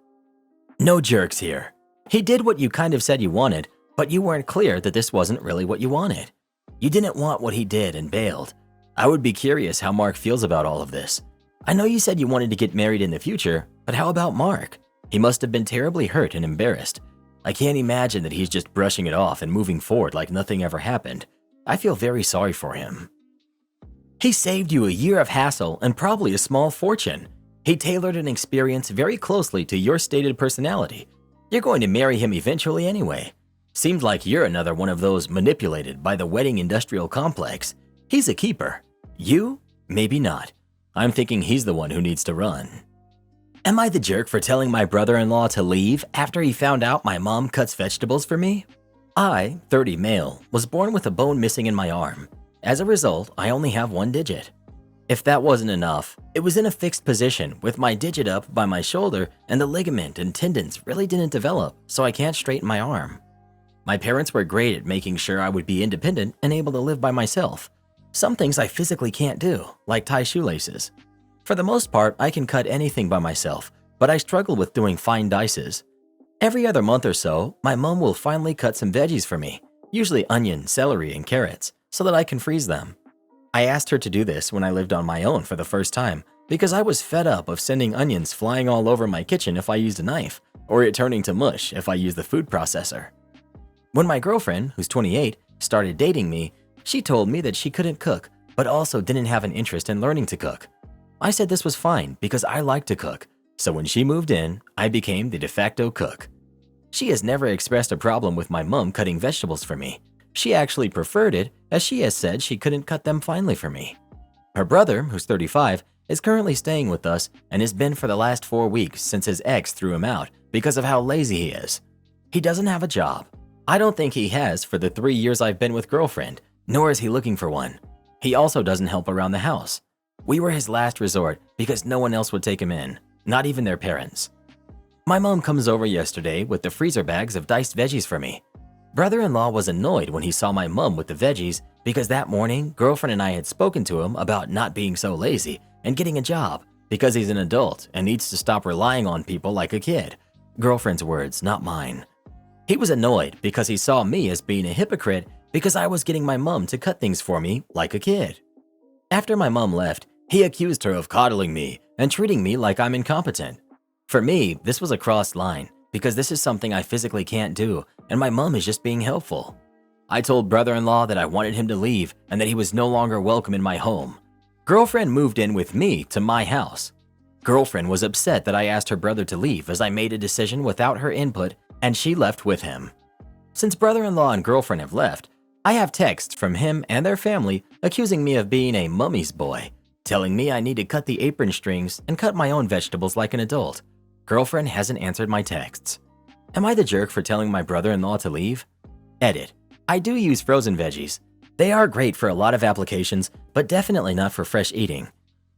No jerks here. He did what you kind of said you wanted, but you weren't clear that this wasn't really what you wanted. You didn't want what he did and bailed. I would be curious how Mark feels about all of this. I know you said you wanted to get married in the future, but how about Mark? He must have been terribly hurt and embarrassed. I can't imagine that he's just brushing it off and moving forward like nothing ever happened. I feel very sorry for him. He saved you a year of hassle and probably a small fortune. He tailored an experience very closely to your stated personality. You're going to marry him eventually anyway. Seems like you're another one of those manipulated by the wedding industrial complex. He's a keeper. You? Maybe not. I'm thinking he's the one who needs to run. Am I the jerk for telling my brother-in-law to leave after he found out my mom cuts vegetables for me? I, 30 male, was born with a bone missing in my arm. As a result, I only have one digit. If that wasn't enough, it was in a fixed position with my digit up by my shoulder and the ligament and tendons really didn't develop, so I can't straighten my arm. My parents were great at making sure I would be independent and able to live by myself. Some things I physically can't do, like tie shoelaces. For the most part, I can cut anything by myself, but I struggle with doing fine dices. Every other month or so, my mom will finally cut some veggies for me, usually onion, celery, and carrots, so that I can freeze them. I asked her to do this when I lived on my own for the first time because I was fed up of sending onions flying all over my kitchen if I used a knife, or it turning to mush if I used the food processor. When my girlfriend, who's 28, started dating me, she told me that she couldn't cook, but also didn't have an interest in learning to cook. I said this was fine because I like to cook, so when she moved in, I became the de facto cook. She has never expressed a problem with my mom cutting vegetables for me. She actually preferred it, as she has said she couldn't cut them finely for me. Her brother, who's 35, is currently staying with us and has been for the last 4 weeks since his ex threw him out because of how lazy he is. He doesn't have a job. I don't think he has for the 3 years I've been with girlfriend, nor is he looking for one. He also doesn't help around the house. We were his last resort because no one else would take him in, not even their parents. My mom comes over yesterday with the freezer bags of diced veggies for me. Brother-in-law was annoyed when he saw my mom with the veggies because that morning, girlfriend and I had spoken to him about not being so lazy and getting a job because he's an adult and needs to stop relying on people like a kid. Girlfriend's words, not mine. He was annoyed because he saw me as being a hypocrite because I was getting my mom to cut things for me like a kid. After my mom left, he accused her of coddling me and treating me like I'm incompetent. For me, this was a crossed line because this is something I physically can't do and my mom is just being helpful. I told brother-in-law that I wanted him to leave and that he was no longer welcome in my home. Girlfriend moved in with me to my house. Girlfriend was upset that I asked her brother to leave as I made a decision without her input and she left with him. Since brother-in-law and girlfriend have left, I have texts from him and their family accusing me of being a mummy's boy, telling me I need to cut the apron strings and cut my own vegetables like an adult. Girlfriend hasn't answered my texts. Am I the jerk for telling my brother-in-law to leave? Edit. I do use frozen veggies. They are great for a lot of applications, but definitely not for fresh eating.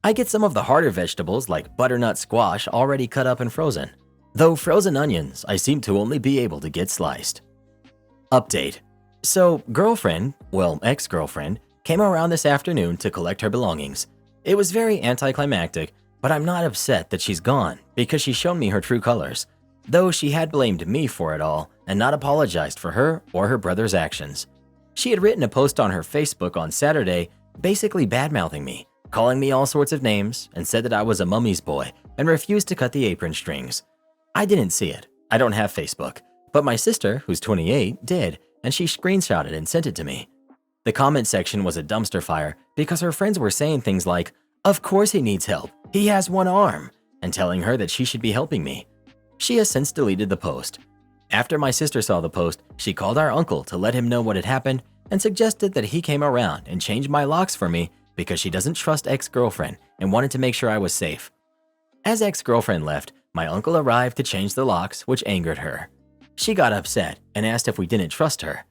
I get some of the harder vegetables like butternut squash already cut up and frozen. Though frozen onions, I seem to only be able to get sliced. Update. So, girlfriend, well, ex-girlfriend, came around this afternoon to collect her belongings. It was very anticlimactic, but I'm not upset that she's gone because she's shown me her true colors, though she had blamed me for it all and not apologized for her or her brother's actions. She had written a post on her Facebook on Saturday basically bad-mouthing me, calling me all sorts of names, and said that I was a mummy's boy and refused to cut the apron strings. I didn't see it. I don't have Facebook, but my sister, who's 28, did, and she screenshotted and sent it to me. The comment section was a dumpster fire because her friends were saying things like, "Of course he needs help, he has one arm," and telling her that she should be helping me. She has since deleted the post. After my sister saw the post, she called our uncle to let him know what had happened and suggested that he came around and changed my locks for me because she doesn't trust ex-girlfriend and wanted to make sure I was safe. As ex-girlfriend left, my uncle arrived to change the locks, which angered her. She got upset and asked if we didn't trust her.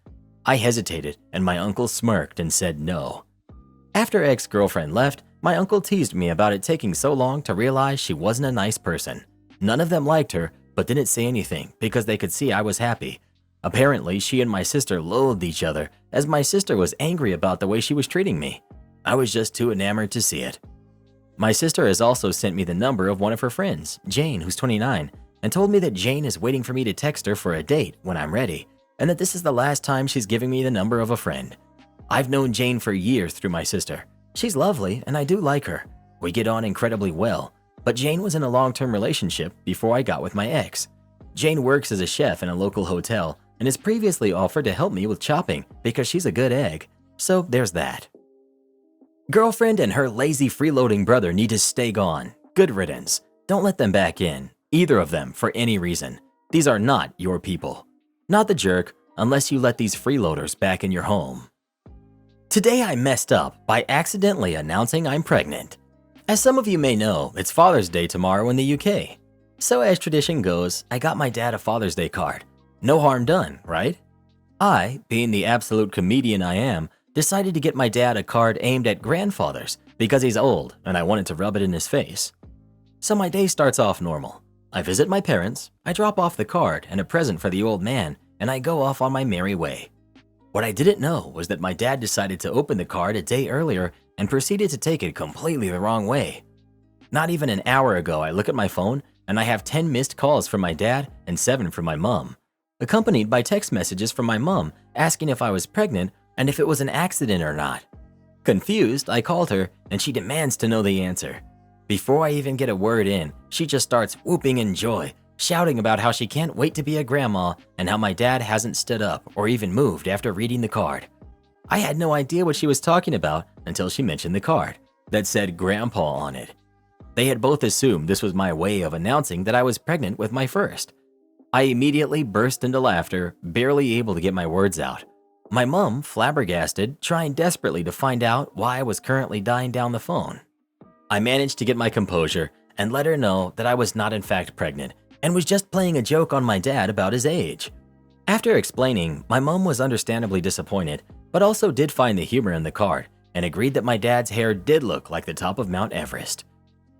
I hesitated and my uncle smirked and said no. After ex-girlfriend left, my uncle teased me about it taking so long to realize she wasn't a nice person. None of them liked her, but didn't say anything because they could see I was happy. Apparently, she and my sister loathed each other as my sister was angry about the way she was treating me. I was just too enamored to see it. My sister has also sent me the number of one of her friends, Jane, who's 29, and told me that Jane is waiting for me to text her for a date when I'm ready, and that this is the last time she's giving me the number of a friend. I've known Jane for years through my sister. She's lovely and I do like her. We get on incredibly well, but Jane was in a long-term relationship before I got with my ex. Jane works as a chef in a local hotel and has previously offered to help me with chopping because she's a good egg. So there's that. Girlfriend and her lazy freeloading brother need to stay gone. Good riddance. Don't let them back in, either of them, for any reason. These are not your people. Not the jerk, unless you let these freeloaders back in your home. Today I messed up by accidentally announcing I'm pregnant. As some of you may know, it's Father's Day tomorrow in the UK. So as tradition goes, I got my dad a Father's Day card. No harm done, right? I, being the absolute comedian I am, decided to get my dad a card aimed at grandfathers because he's old and I wanted to rub it in his face. So my day starts off normal. I visit my parents, I drop off the card and a present for the old man, and I go off on my merry way. What I didn't know was that my dad decided to open the card a day earlier and proceeded to take it completely the wrong way. Not even an hour ago, I look at my phone and I have 10 missed calls from my dad and 7 from my mom, accompanied by text messages from my mom asking if I was pregnant and if it was an accident or not. Confused, I called her and she demands to know the answer. Before I even get a word in, she just starts whooping in joy, shouting about how she can't wait to be a grandma and how my dad hasn't stood up or even moved after reading the card. I had no idea what she was talking about until she mentioned the card that said grandpa on it. They had both assumed this was my way of announcing that I was pregnant with my first. I immediately burst into laughter, barely able to get my words out. My mom, flabbergasted, trying desperately to find out why I was currently dying down the phone. I managed to get my composure and let her know that I was not in fact pregnant and was just playing a joke on my dad about his age. After explaining, my mom was understandably disappointed, but also did find the humor in the card and agreed that my dad's hair did look like the top of Mount Everest.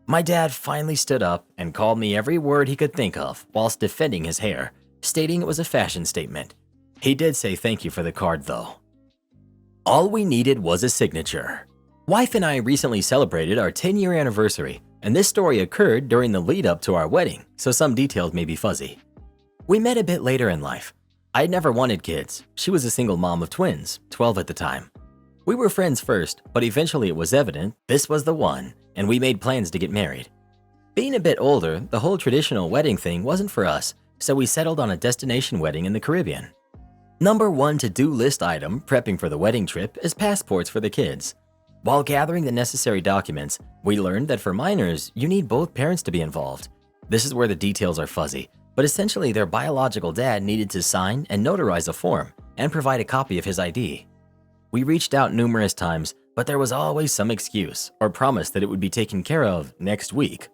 My dad finally stood up and called me every word he could think of whilst defending his hair, stating it was a fashion statement. He did say thank you for the card though. All we needed was a signature. Wife and I recently celebrated our 10-year anniversary, and this story occurred during the lead up to our wedding, so some details may be fuzzy. We met a bit later in life. I'd never wanted kids. She was a single mom of twins, 12 at the time. We were friends first, but eventually it was evident this was the one, and we made plans to get married. Being a bit older, the whole traditional wedding thing wasn't for us, so we settled on a destination wedding in the Caribbean. Number one to-do list item prepping for the wedding trip is passports for the kids. While gathering the necessary documents, we learned that for minors, you need both parents to be involved. This is where the details are fuzzy, but essentially their biological dad needed to sign and notarize a form and provide a copy of his ID. We reached out numerous times, but there was always some excuse or promise that it would be taken care of next week.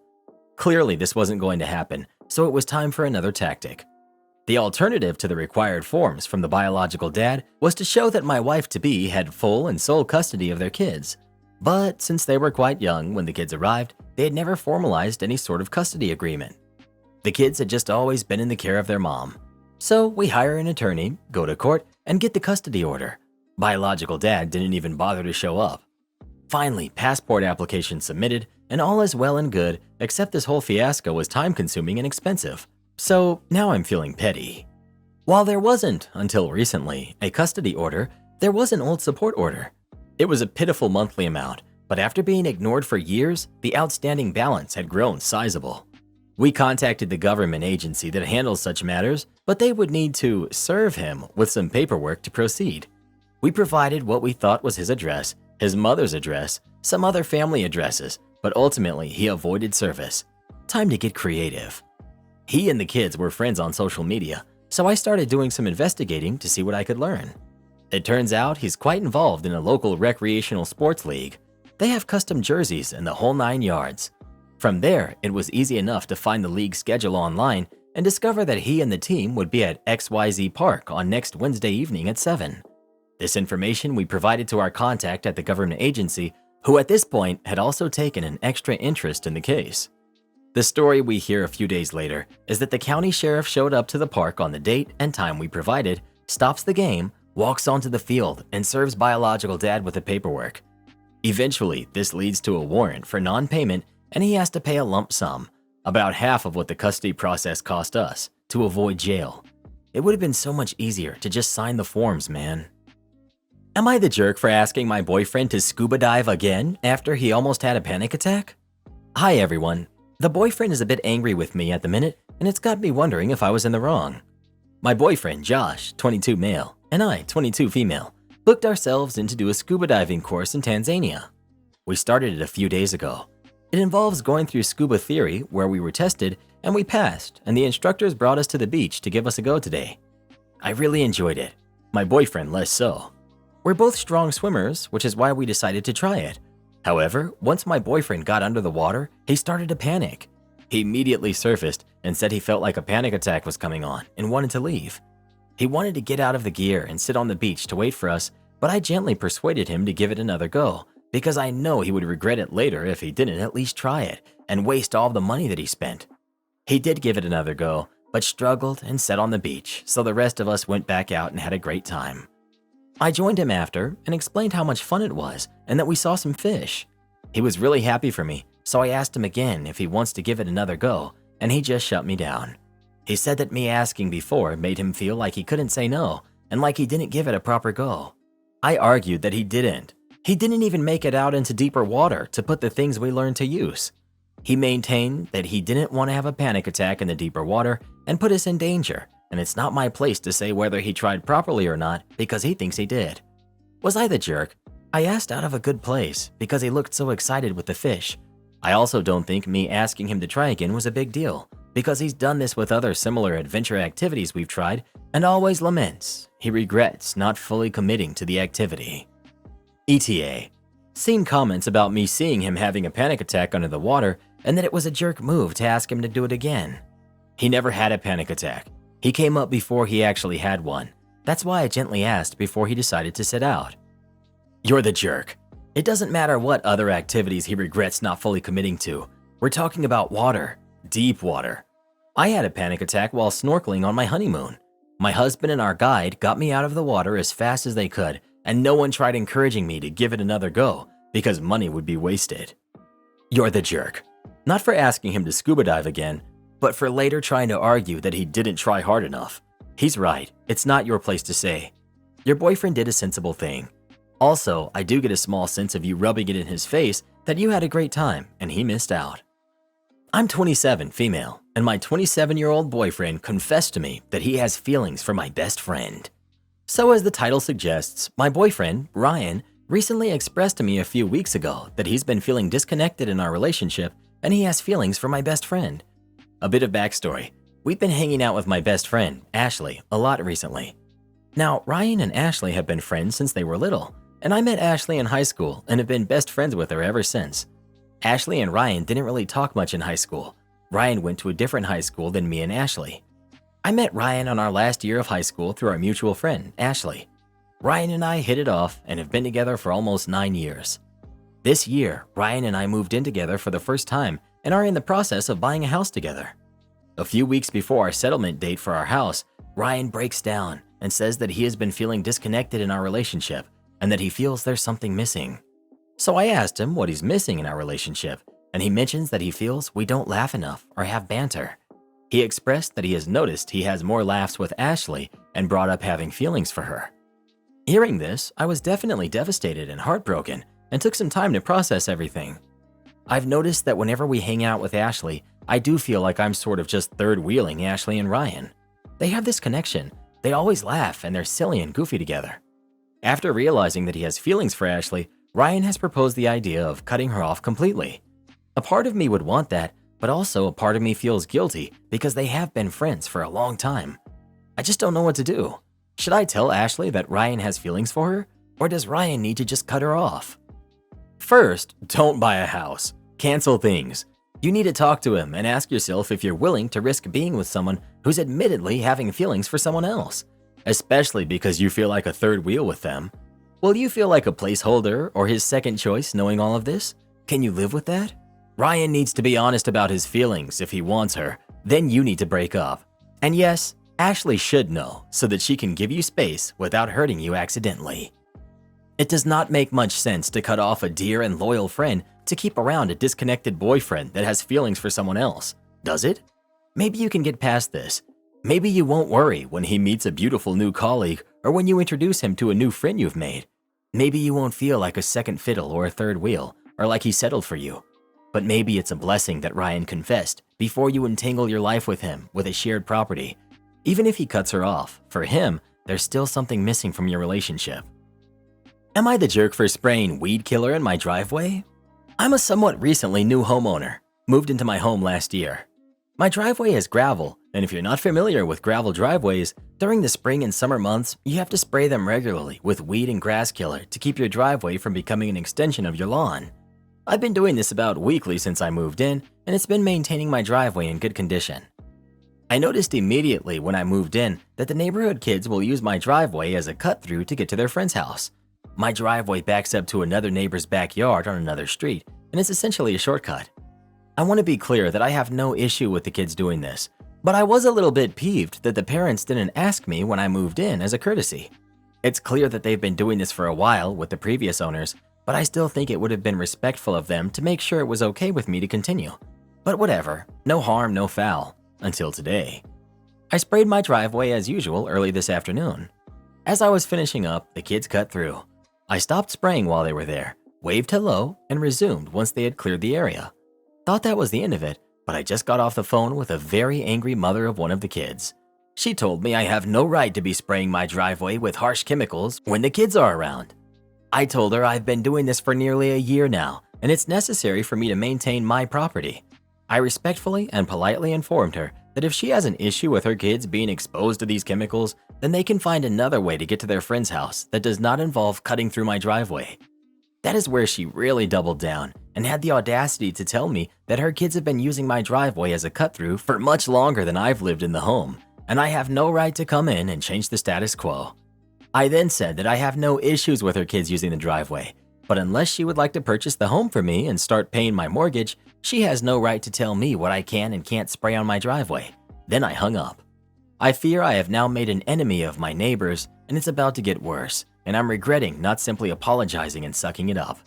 Clearly this wasn't going to happen, so it was time for another tactic. The alternative to the required forms from the biological dad was to show that my wife-to-be had full and sole custody of their kids. But since they were quite young when the kids arrived, they had never formalized any sort of custody agreement. The kids had just always been in the care of their mom. So we hire an attorney, go to court, and get the custody order. Biological dad didn't even bother to show up. Finally, passport application submitted, and all is well and good, except this whole fiasco was time-consuming and expensive. So now I'm feeling petty. While there wasn't, until recently, a custody order, there was an old support order. It was a pitiful monthly amount, but after being ignored for years, the outstanding balance had grown sizable. We contacted the government agency that handles such matters, but they would need to serve him with some paperwork to proceed. We provided what we thought was his address, his mother's address, some other family addresses, but ultimately he avoided service. Time to get creative. He and the kids were friends on social media, so I started doing some investigating to see what I could learn. It turns out he's quite involved in a local recreational sports league. They have custom jerseys and the whole 9 yards. From there, it was easy enough to find the league schedule online and discover that he and the team would be at XYZ Park on next Wednesday evening at 7. This information we provided to our contact at the government agency, who at this point had also taken an extra interest in the case. The story we hear a few days later is that the county sheriff showed up to the park on the date and time we provided, stops the game, walks onto the field, and serves biological dad with the paperwork. Eventually, this leads to a warrant for non-payment, and he has to pay a lump sum, about half of what the custody process cost us, to avoid jail. It would have been so much easier to just sign the forms, man. Am I the jerk for asking my boyfriend to scuba dive again after he almost had a panic attack? Hi everyone. The boyfriend is a bit angry with me at the minute, and it's got me wondering if I was in the wrong. My boyfriend, Josh, 22 male, and I, 22 female, booked ourselves in to do a scuba diving course in Tanzania. We started it a few days ago. It involves going through scuba theory, where we were tested, and we passed, and the instructors brought us to the beach to give us a go today. I really enjoyed it. My boyfriend less so. We're both strong swimmers, which is why we decided to try it. However, once my boyfriend got under the water, he started to panic. He immediately surfaced and said he felt like a panic attack was coming on and wanted to leave. He wanted to get out of the gear and sit on the beach to wait for us, but I gently persuaded him to give it another go because I know he would regret it later if he didn't at least try it and waste all the money that he spent. He did give it another go, but struggled and sat on the beach, so the rest of us went back out and had a great time. I joined him after and explained how much fun it was and that we saw some fish. He was really happy for me, so I asked him again if he wants to give it another go, and he just shut me down. He said that me asking before made him feel like he couldn't say no and like he didn't give it a proper go. I argued that he didn't. He didn't even make it out into deeper water to put the things we learned to use. He maintained that he didn't want to have a panic attack in the deeper water and put us in danger, and it's not my place to say whether he tried properly or not because he thinks he did. Was I the jerk? I asked out of a good place because he looked so excited with the fish. I also don't think me asking him to try again was a big deal because he's done this with other similar adventure activities we've tried and always laments he regrets not fully committing to the activity. ETA. Seen comments about me seeing him having a panic attack under the water and that it was a jerk move to ask him to do it again. He never had a panic attack. He came up before he actually had one. That's why I gently asked before he decided to sit out. You're the jerk. It doesn't matter what other activities he regrets not fully committing to. We're talking about water, deep water. I had a panic attack while snorkeling on my honeymoon. My husband and our guide got me out of the water as fast as they could, and no one tried encouraging me to give it another go because money would be wasted. You're the jerk. Not for asking him to scuba dive again, but for later trying to argue that he didn't try hard enough. He's right, it's not your place to say. Your boyfriend did a sensible thing. Also, I do get a small sense of you rubbing it in his face that you had a great time and he missed out. I'm 27, female, and my 27-year-old boyfriend confessed to me that he has feelings for my best friend. So as the title suggests, my boyfriend, Ryan, recently expressed to me a few weeks ago that he's been feeling disconnected in our relationship and he has feelings for my best friend. A bit of backstory. We've been hanging out with my best friend, Ashley, a lot recently. Now, Ryan and Ashley have been friends since they were little, and I met Ashley in high school and have been best friends with her ever since. Ashley and Ryan didn't really talk much in high school. Ryan went to a different high school than me and Ashley. I met Ryan on our last year of high school through our mutual friend, Ashley. Ryan and I hit it off and have been together for almost 9 years. This year, Ryan and I moved in together for the first time and are in the process of buying a house together. A few weeks before our settlement date for our house, Ryan breaks down and says that he has been feeling disconnected in our relationship and that he feels there's something missing. So I asked him what he's missing in our relationship, and he mentions that he feels we don't laugh enough or have banter. He expressed that he has noticed he has more laughs with Ashley and brought up having feelings for her. Hearing this, I was definitely devastated and heartbroken and took some time to process everything. I've noticed that whenever we hang out with Ashley, I do feel like I'm sort of just third-wheeling Ashley and Ryan. They have this connection. They always laugh and they're silly and goofy together. After realizing that he has feelings for Ashley, Ryan has proposed the idea of cutting her off completely. A part of me would want that, but also a part of me feels guilty because they have been friends for a long time. I just don't know what to do. Should I tell Ashley that Ryan has feelings for her, or does Ryan need to just cut her off? First, don't buy a house. Cancel things. You need to talk to him and ask yourself if you're willing to risk being with someone who's admittedly having feelings for someone else, especially because you feel like a third wheel with them. Will you feel like a placeholder or his second choice knowing all of this? Can you live with that? Ryan needs to be honest about his feelings if he wants her, then you need to break up. And yes, Ashley should know so that she can give you space without hurting you accidentally. It does not make much sense to cut off a dear and loyal friend to keep around a disconnected boyfriend that has feelings for someone else, does it? Maybe you can get past this. Maybe you won't worry when he meets a beautiful new colleague or when you introduce him to a new friend you've made. Maybe you won't feel like a second fiddle or a third wheel or like he settled for you. But maybe it's a blessing that Ryan confessed before you entangle your life with him with a shared property. Even if he cuts her off, for him, there's still something missing from your relationship. Am I the jerk for spraying weed killer in my driveway? I'm a somewhat recently new homeowner, moved into my home last year. My driveway is gravel, and if you're not familiar with gravel driveways, during the spring and summer months, you have to spray them regularly with weed and grass killer to keep your driveway from becoming an extension of your lawn. I've been doing this about weekly since I moved in, and it's been maintaining my driveway in good condition. I noticed immediately when I moved in that the neighborhood kids will use my driveway as a cut-through to get to their friend's house. My driveway backs up to another neighbor's backyard on another street, and it's essentially a shortcut. I want to be clear that I have no issue with the kids doing this, but I was a little bit peeved that the parents didn't ask me when I moved in as a courtesy. It's clear that they've been doing this for a while with the previous owners, but I still think it would have been respectful of them to make sure it was okay with me to continue. But whatever, no harm, no foul, until today. I sprayed my driveway as usual early this afternoon. As I was finishing up, the kids cut through. I stopped spraying while they were there, waved hello, and resumed once they had cleared the area. Thought that was the end of it, but I just got off the phone with a very angry mother of one of the kids. She told me I have no right to be spraying my driveway with harsh chemicals when the kids are around. I told her I've been doing this for nearly a year now, and it's necessary for me to maintain my property. I respectfully and politely informed her that if she has an issue with her kids being exposed to these chemicals, then they can find another way to get to their friend's house that does not involve cutting through my driveway. That is where she really doubled down and had the audacity to tell me that her kids have been using my driveway as a cut-through for much longer than I've lived in the home, and I have no right to come in and change the status quo. I then said that I have no issues with her kids using the driveway, but unless she would like to purchase the home for me and start paying my mortgage, she has no right to tell me what I can and can't spray on my driveway. Then I hung up. I fear I have now made an enemy of my neighbors, and it's about to get worse, and I'm regretting not simply apologizing and sucking it up.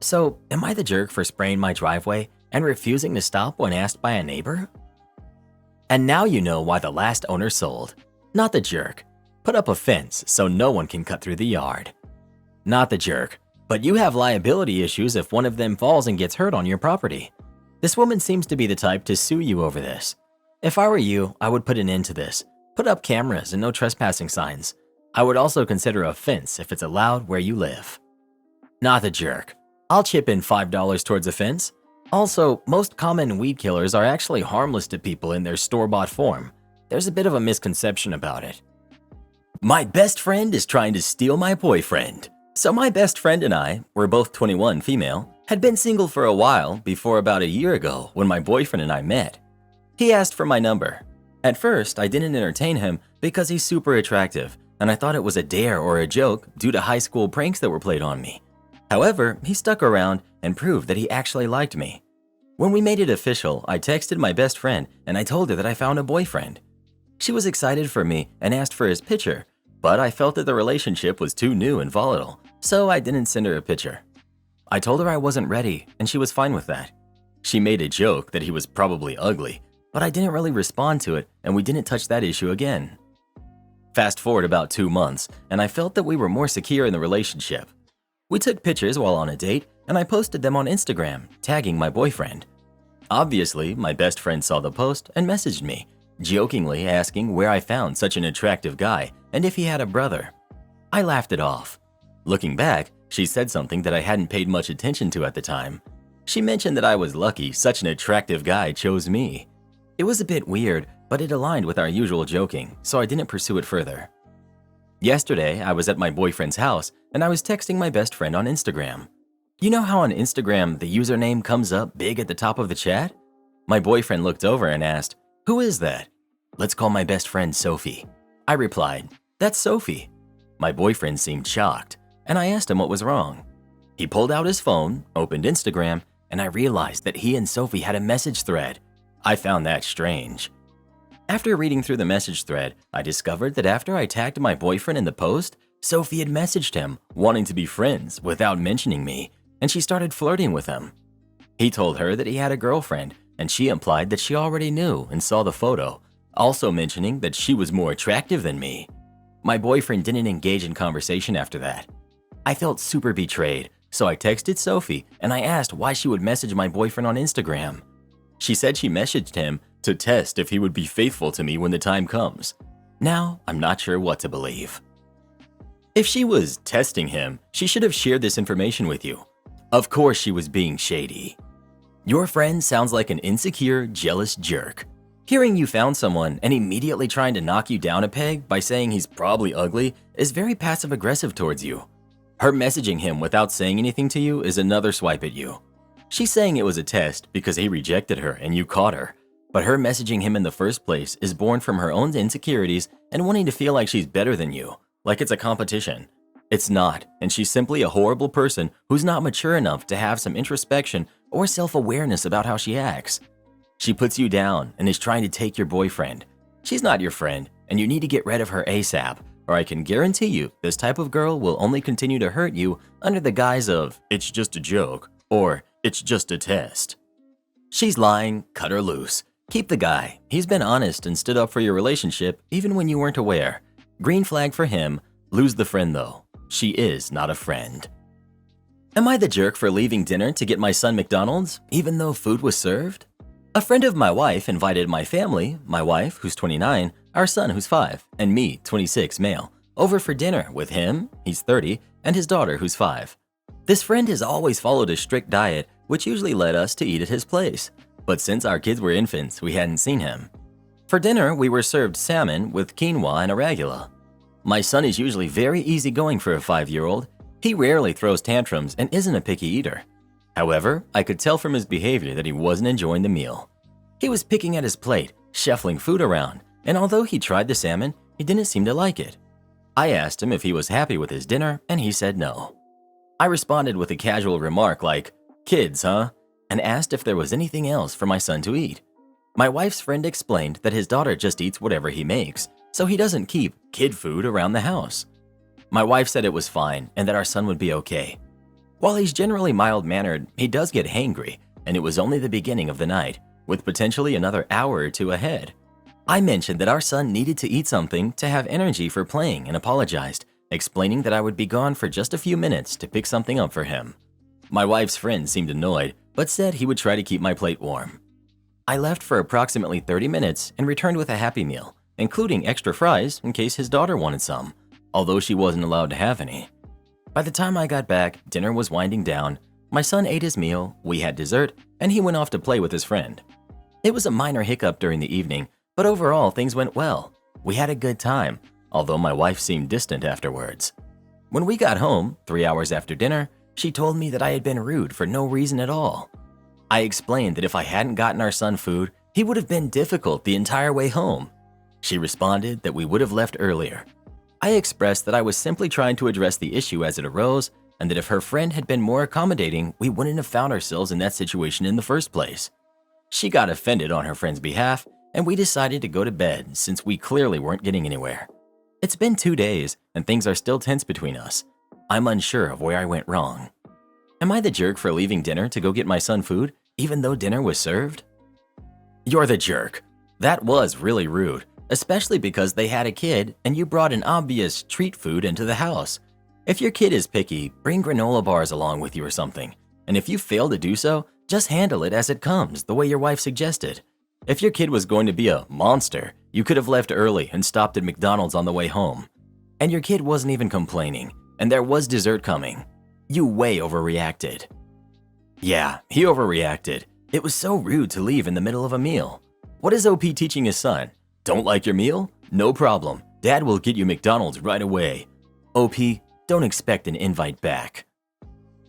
So, am I the jerk for spraying my driveway and refusing to stop when asked by a neighbor? And now you know why the last owner sold. Not the jerk. Put up a fence so no one can cut through the yard. Not the jerk, but you have liability issues if one of them falls and gets hurt on your property. This woman seems to be the type to sue you over this. If I were you, I would put an end to this. Put up cameras and no trespassing signs. I would also consider a fence if it's allowed where you live. Not the jerk. I'll chip in $5 towards a fence. Also, most common weed killers are actually harmless to people in their store-bought form. There's a bit of a misconception about it. My best friend is trying to steal my boyfriend. So my best friend and I, we're both 21 female, had been single for a while before about a year ago when my boyfriend and I met. He asked for my number. At first, I didn't entertain him because he's super attractive, and I thought it was a dare or a joke due to high school pranks that were played on me. However, he stuck around and proved that he actually liked me. When we made it official, I texted my best friend and I told her that I found a boyfriend. She was excited for me and asked for his picture, but I felt that the relationship was too new and volatile, so I didn't send her a picture. I told her I wasn't ready, and she was fine with that. She made a joke that he was probably ugly, but I didn't really respond to it, and we didn't touch that issue again. Fast forward about 2 months, and I felt that we were more secure in the relationship. We took pictures while on a date, and I posted them on Instagram, tagging my boyfriend. Obviously, my best friend saw the post and messaged me, jokingly asking where I found such an attractive guy and if he had a brother. I laughed it off. Looking back, she said something that I hadn't paid much attention to at the time. She mentioned that I was lucky such an attractive guy chose me. It was a bit weird, but it aligned with our usual joking, so I didn't pursue it further. Yesterday, I was at my boyfriend's house and I was texting my best friend on Instagram. You know how on Instagram the username comes up big at the top of the chat? My boyfriend looked over and asked, "Who is that?" "Let's call my best friend Sophie." I replied, "That's Sophie." My boyfriend seemed shocked, and I asked him what was wrong. He pulled out his phone, opened Instagram, and I realized that he and Sophie had a message thread. I found that strange. After reading through the message thread, I discovered that after I tagged my boyfriend in the post, Sophie had messaged him, wanting to be friends without mentioning me, and she started flirting with him. He told her that he had a girlfriend, and she implied that she already knew and saw the photo, also mentioning that she was more attractive than me. My boyfriend didn't engage in conversation after that. I felt super betrayed, so I texted Sophie and I asked why she would message my boyfriend on Instagram. She said she messaged him to test if he would be faithful to me when the time comes. Now, I'm not sure what to believe. If she was testing him, she should have shared this information with you. Of course she was being shady. Your friend sounds like an insecure, jealous jerk. Hearing you found someone and immediately trying to knock you down a peg by saying he's probably ugly is very passive-aggressive towards you. Her messaging him without saying anything to you is another swipe at you. She's saying it was a test because he rejected her and you caught her, but her messaging him in the first place is born from her own insecurities and wanting to feel like she's better than you, like it's a competition. It's not, and she's simply a horrible person who's not mature enough to have some introspection or self-awareness about how she acts. She puts you down and is trying to take your boyfriend. She's not your friend, and you need to get rid of her ASAP, or I can guarantee you this type of girl will only continue to hurt you under the guise of, "It's just a joke," or "It's just a test." She's lying, cut her loose. Keep the guy. He's been honest and stood up for your relationship even when you weren't aware. Green flag for him, lose the friend though. She is not a friend. Am I the jerk for leaving dinner to get my son McDonald's even though food was served? A friend of my wife invited my family, my wife, who's 29, our son, who's 5, and me, 26, male, over for dinner with him, he's 30, and his daughter, who's 5. This friend has always followed a strict diet, which usually led us to eat at his place. But since our kids were infants, we hadn't seen him. For dinner, we were served salmon with quinoa and arugula. My son is usually very easygoing for a 5-year-old. He rarely throws tantrums and isn't a picky eater. However, I could tell from his behavior that he wasn't enjoying the meal. He was picking at his plate, shuffling food around, and although he tried the salmon, he didn't seem to like it. I asked him if he was happy with his dinner, and he said no. I responded with a casual remark like, "Kids, huh?" and asked if there was anything else for my son to eat. My wife's friend explained that his daughter just eats whatever he makes, so he doesn't keep kid food around the house. My wife said it was fine and that our son would be okay. While he's generally mild-mannered, he does get hangry, and it was only the beginning of the night, with potentially another hour or two ahead. I mentioned that our son needed to eat something to have energy for playing and apologized, explaining that I would be gone for just a few minutes to pick something up for him. My wife's friend seemed annoyed, but said he would try to keep my plate warm. I left for approximately 30 minutes and returned with a Happy Meal, including extra fries in case his daughter wanted some, although she wasn't allowed to have any. By the time I got back, dinner was winding down, my son ate his meal, we had dessert, and he went off to play with his friend. It was a minor hiccup during the evening, but overall things went well. We had a good time, although my wife seemed distant afterwards. When we got home, 3 hours after dinner, she told me that I had been rude for no reason at all. I explained that if I hadn't gotten our son food, he would have been difficult the entire way home. She responded that we would have left earlier. I expressed that I was simply trying to address the issue as it arose, and that if her friend had been more accommodating, we wouldn't have found ourselves in that situation in the first place. She got offended on her friend's behalf, and we decided to go to bed since we clearly weren't getting anywhere. It's been 2 days, and things are still tense between us. I'm unsure of where I went wrong. Am I the jerk for leaving dinner to go get my son food, even though dinner was served? You're the jerk. That was really rude, especially because they had a kid and you brought an obvious treat food into the house. If your kid is picky, bring granola bars along with you or something. And if you fail to do so, just handle it as it comes, the way your wife suggested. If your kid was going to be a monster, you could have left early and stopped at McDonald's on the way home. And your kid wasn't even complaining, and there was dessert coming. You way overreacted. Yeah, he overreacted. It was so rude to leave in the middle of a meal. What is OP teaching his son? Don't like your meal? No problem. Dad will get you McDonald's right away. OP, don't expect an invite back.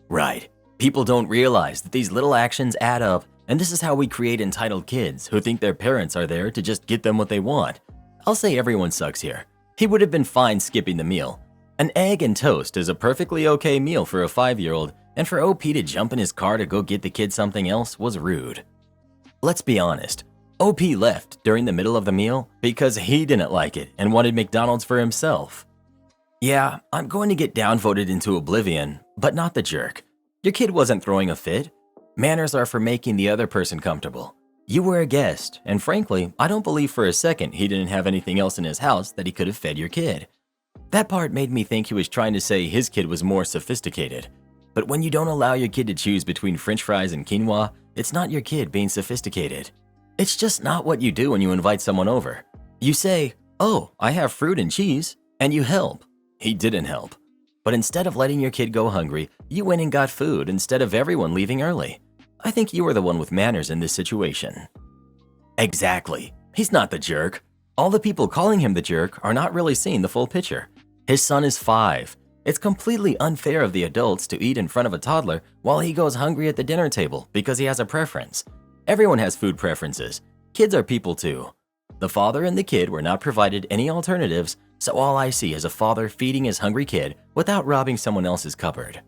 Right. People don't realize that these little actions add up, and this is how we create entitled kids who think their parents are there to just get them what they want. I'll say everyone sucks here. He would have been fine skipping the meal. An egg and toast is a perfectly okay meal for a 5-year-old, and for OP to jump in his car to go get the kid something else was rude. Let's be honest. OP left during the middle of the meal because he didn't like it and wanted McDonald's for himself. Yeah, I'm going to get downvoted into oblivion, but not the jerk. Your kid wasn't throwing a fit. Manners are for making the other person comfortable. You were a guest, and frankly, I don't believe for a second he didn't have anything else in his house that he could have fed your kid. That part made me think he was trying to say his kid was more sophisticated. But when you don't allow your kid to choose between french fries and quinoa, it's not your kid being sophisticated. It's just not what you do when you invite someone over. You say, "Oh, I have fruit and cheese," and you help. He didn't help. But instead of letting your kid go hungry, you went and got food instead of everyone leaving early. I think you were the one with manners in this situation. Exactly. He's not the jerk. All the people calling him the jerk are not really seeing the full picture. His son is 5. It's completely unfair of the adults to eat in front of a toddler while he goes hungry at the dinner table because he has a preference. Everyone has food preferences. Kids are people too. The father and the kid were not provided any alternatives, so all I see is a father feeding his hungry kid without robbing someone else's cupboard.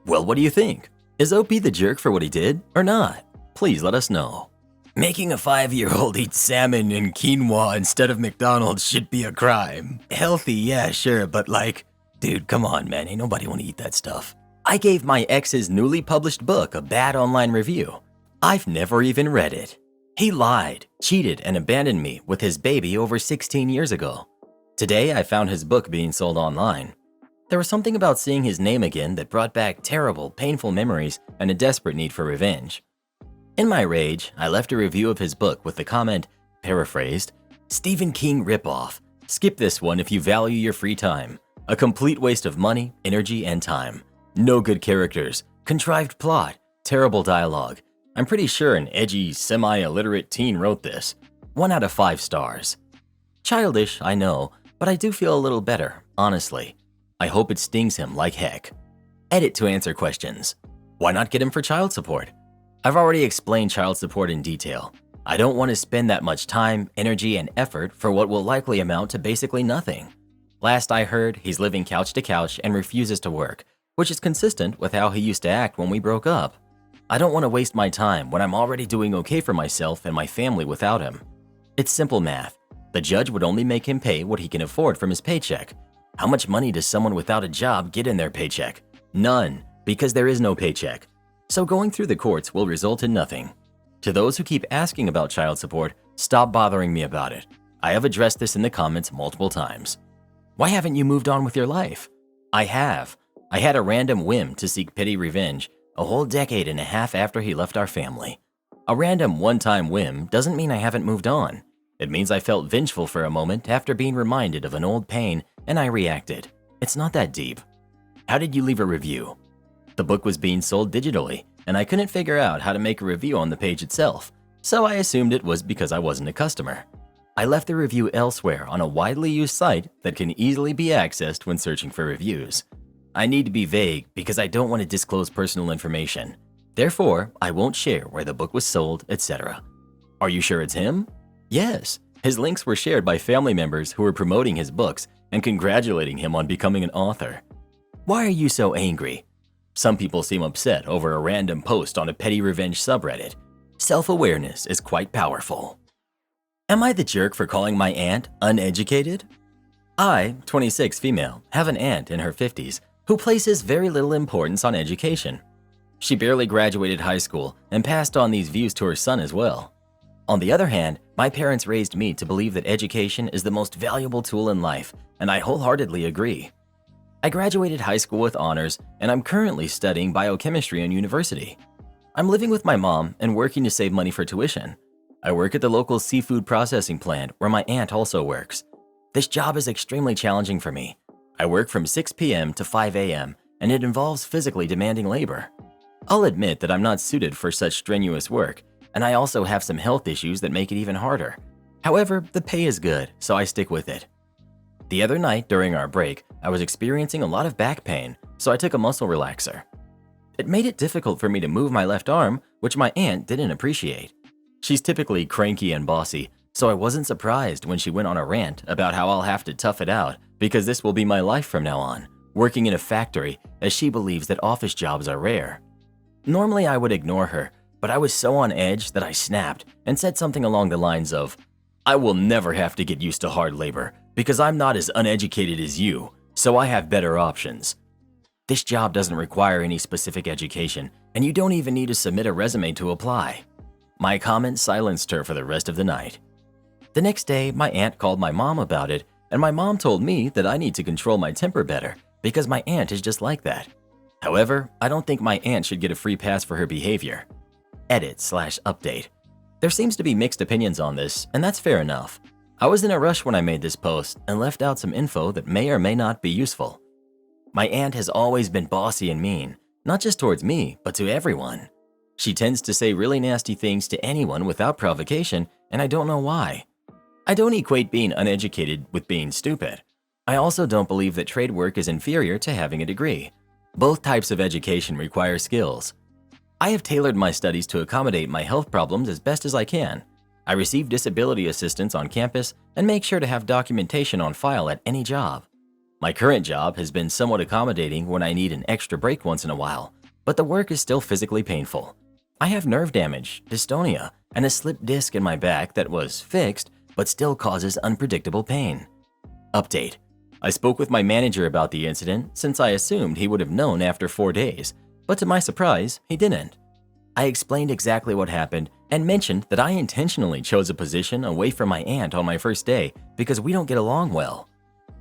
Well, what do you think? Is OP the jerk for what he did or not? Please let us know. Making a 5-year-old eat salmon and quinoa instead of McDonald's should be a crime. Healthy, yeah, sure, but dude, come on, man, ain't nobody want to eat that stuff. I gave my ex's newly published book a bad online review. I've never even read it. He lied, cheated, and abandoned me with his baby over 16 years ago. Today, I found his book being sold online. There was something about seeing his name again that brought back terrible, painful memories and a desperate need for revenge. In my rage, I left a review of his book with the comment, paraphrased, "Stephen King ripoff. Skip this one if you value your free time. A complete waste of money, energy, and time. No good characters, contrived plot, terrible dialogue. I'm pretty sure an edgy, semi-illiterate teen wrote this. 1 out of 5 stars. Childish, I know, but I do feel a little better, honestly. I hope it stings him like heck." Edit to answer questions. Why not get him for child support? I've already explained child support in detail. I don't want to spend that much time, energy, and effort for what will likely amount to basically nothing. Last I heard, he's living couch to couch and refuses to work, which is consistent with how he used to act when we broke up. I don't want to waste my time when I'm already doing okay for myself and my family without him. It's simple math. The judge would only make him pay what he can afford from his paycheck. How much money does someone without a job get in their paycheck? None, because there is no paycheck. So going through the courts will result in nothing. To those who keep asking about child support, stop bothering me about it. I have addressed this in the comments multiple times. Why haven't you moved on with your life? I have. I had a random whim to seek petty revenge a whole decade and a half after he left our family. A random one-time whim doesn't mean I haven't moved on. It means I felt vengeful for a moment after being reminded of an old pain and I reacted. It's not that deep. How did you leave a review? The book was being sold digitally, and I couldn't figure out how to make a review on the page itself, so I assumed it was because I wasn't a customer. I left the review elsewhere on a widely used site that can easily be accessed when searching for reviews. I need to be vague because I don't want to disclose personal information. Therefore, I won't share where the book was sold, etc. Are you sure it's him? Yes. His links were shared by family members who were promoting his books and congratulating him on becoming an author. Why are you so angry? Some people seem upset over a random post on a petty revenge subreddit. Self-awareness is quite powerful. Am I the jerk for calling my aunt uneducated? I, 26 female, have an aunt in her 50s who places very little importance on education. She barely graduated high school and passed on these views to her son as well. On the other hand, my parents raised me to believe that education is the most valuable tool in life, and I wholeheartedly agree. I graduated high school with honors, and I'm currently studying biochemistry in university. I'm living with my mom and working to save money for tuition. I work at the local seafood processing plant where my aunt also works. This job is extremely challenging for me. I work from 6 p.m. to 5 a.m., and it involves physically demanding labor. I'll admit that I'm not suited for such strenuous work, and I also have some health issues that make it even harder. However, the pay is good, so I stick with it. The other night during our break, I was experiencing a lot of back pain, so I took a muscle relaxer. It made it difficult for me to move my left arm, which my aunt didn't appreciate. She's typically cranky and bossy, so I wasn't surprised when she went on a rant about how I'll have to tough it out because this will be my life from now on, working in a factory as she believes that office jobs are rare. Normally I would ignore her, but I was so on edge that I snapped and said something along the lines of, "I will never have to get used to hard labor because I'm not as uneducated as you, so I have better options. This job doesn't require any specific education, and you don't even need to submit a resume to apply." My comment silenced her for the rest of the night. The next day, my aunt called my mom about it, and my mom told me that I need to control my temper better because my aunt is just like that. However, I don't think my aunt should get a free pass for her behavior. Edit/update. There seems to be mixed opinions on this, and that's fair enough. I was in a rush when I made this post and left out some info that may or may not be useful. My aunt has always been bossy and mean, not just towards me, but to everyone. She tends to say really nasty things to anyone without provocation, and I don't know why. I don't equate being uneducated with being stupid. I also don't believe that trade work is inferior to having a degree. Both types of education require skills. I have tailored my studies to accommodate my health problems as best as I can. I receive disability assistance on campus and make sure to have documentation on file at any job. My current job has been somewhat accommodating when I need an extra break once in a while, but the work is still physically painful. I have nerve damage, dystonia, and a slipped disc in my back that was fixed but still causes unpredictable pain. Update: I spoke with my manager about the incident since I assumed he would have known after 4 days, but to my surprise, he didn't. I explained exactly what happened and mentioned that I intentionally chose a position away from my aunt on my first day because we don't get along well.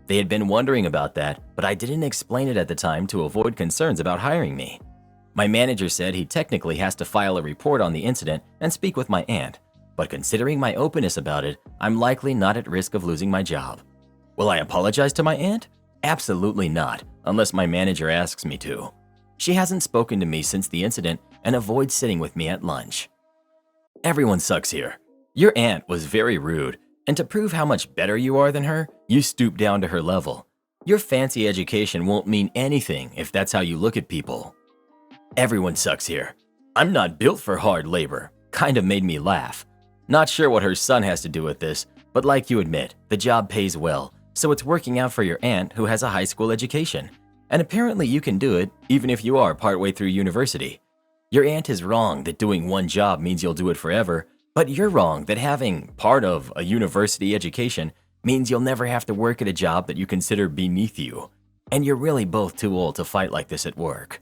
They had been wondering about that, but I didn't explain it at the time to avoid concerns about hiring me. My manager said he technically has to file a report on the incident and speak with my aunt, but considering my openness about it, I'm likely not at risk of losing my job. Will I apologize to my aunt? Absolutely not, unless my manager asks me to. She hasn't spoken to me since the incident and avoids sitting with me at lunch. Everyone sucks here. Your aunt was very rude, and to prove how much better you are than her, you stoop down to her level. Your fancy education won't mean anything if that's how you look at people. Everyone sucks here. I'm not built for hard labor. Kind of made me laugh. Not sure what her son has to do with this, but like you admit, the job pays well, so it's working out for your aunt who has a high school education. And apparently you can do it even if you are partway through university. Your aunt is wrong that doing one job means you'll do it forever, but you're wrong that having part of a university education means you'll never have to work at a job that you consider beneath you. And you're really both too old to fight like this at work.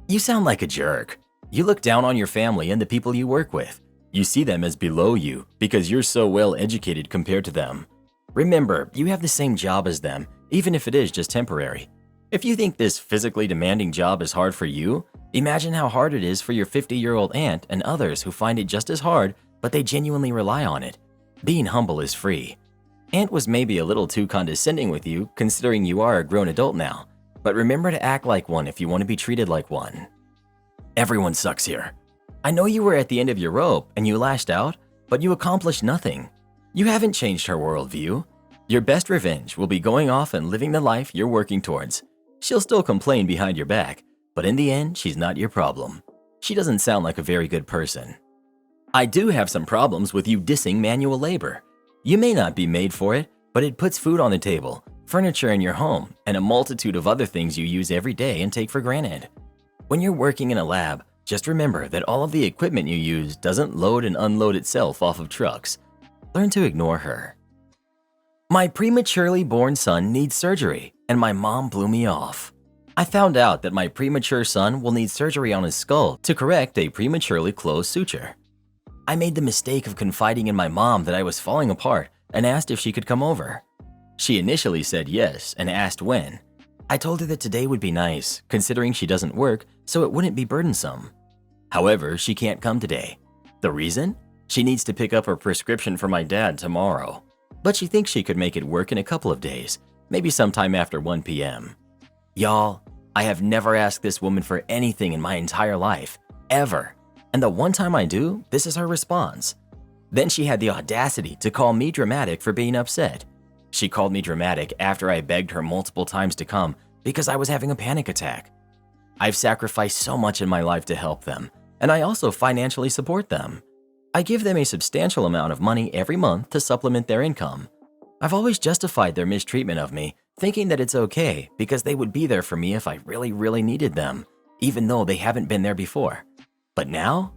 You sound like a jerk. You look down on your family and the people you work with. You see them as below you because you're so well educated compared to them. Remember, you have the same job as them, even if it is just temporary. If you think this physically demanding job is hard for you, imagine how hard it is for your 50-year-old aunt and others who find it just as hard, but they genuinely rely on it. Being humble is free. Aunt was maybe a little too condescending with you, considering you are a grown adult now, but remember to act like one if you want to be treated like one. Everyone sucks here. I know you were at the end of your rope and you lashed out, but you accomplished nothing. You haven't changed her worldview. Your best revenge will be going off and living the life you're working towards. She'll still complain behind your back, but in the end, she's not your problem. She doesn't sound like a very good person. I do have some problems with you dissing manual labor. You may not be made for it, but it puts food on the table, furniture in your home, and a multitude of other things you use every day and take for granted. When you're working in a lab, just remember that all of the equipment you use doesn't load and unload itself off of trucks. Learn to ignore her. My prematurely born son needs surgery, and my mom blew me off. I found out that my premature son will need surgery on his skull to correct a prematurely closed suture. I made the mistake of confiding in my mom that I was falling apart and asked if she could come over. She initially said yes and asked when. I told her that today would be nice, considering she doesn't work, so it wouldn't be burdensome. However, she can't come today. The reason? She needs to pick up her prescription for my dad tomorrow. But she thinks she could make it work in a couple of days, maybe sometime after 1 p.m. Y'all, I have never asked this woman for anything in my entire life, ever. And the one time I do, this is her response. Then she had the audacity to call me dramatic for being upset. She called me dramatic after I begged her multiple times to come because I was having a panic attack. I've sacrificed so much in my life to help them, and I also financially support them. I give them a substantial amount of money every month to supplement their income. I've always justified their mistreatment of me, thinking that it's okay because they would be there for me if I really needed them, even though they haven't been there before. But now,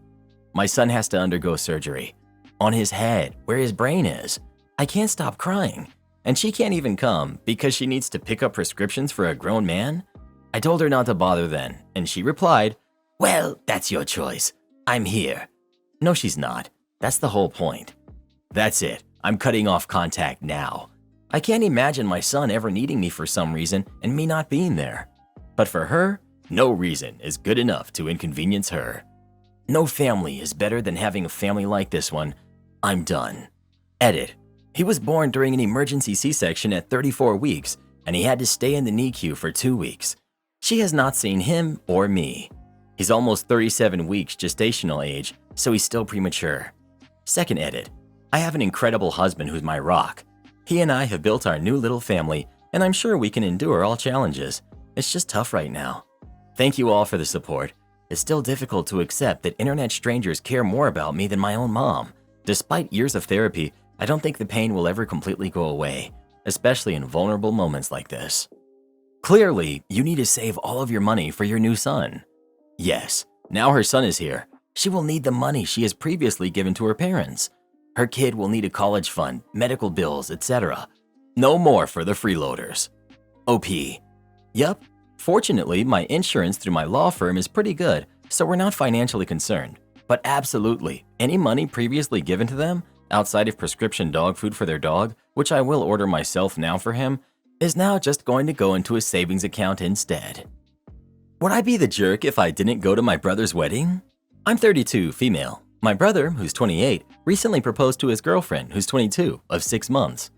my son has to undergo surgery. On his head, where his brain is. I can't stop crying, and she can't even come because she needs to pick up prescriptions for a grown man? I told her not to bother then, and she replied, "Well, that's your choice. I'm here." No, she's not. That's the whole point. That's it. I'm cutting off contact now. I can't imagine my son ever needing me for some reason and me not being there. But for her, no reason is good enough to inconvenience her. No family is better than having a family like this one. I'm done. Edit. He was born during an emergency C-section at 34 weeks, and he had to stay in the NICU for 2 weeks. She has not seen him or me. He's almost 37 weeks gestational age, so he's still premature. Second edit. I have an incredible husband who's my rock. He and I have built our new little family, and I'm sure we can endure all challenges. It's just tough right now. Thank you all for the support. It's still difficult to accept that internet strangers care more about me than my own mom. Despite years of therapy, I don't think the pain will ever completely go away, especially in vulnerable moments like this. Clearly, you need to save all of your money for your new son. Yes, now her son is here. She will need the money she has previously given to her parents. Her kid will need a college fund, medical bills, etc. No more for the freeloaders. OP. Yup, fortunately, my insurance through my law firm is pretty good, so we're not financially concerned. But absolutely, any money previously given to them, outside of prescription dog food for their dog, which I will order myself now for him, is now just going to go into a savings account instead. Would I be the jerk if I didn't go to my brother's wedding? I'm 32, female. My brother, who's 28, recently proposed to his girlfriend, who's 22, of 6 months.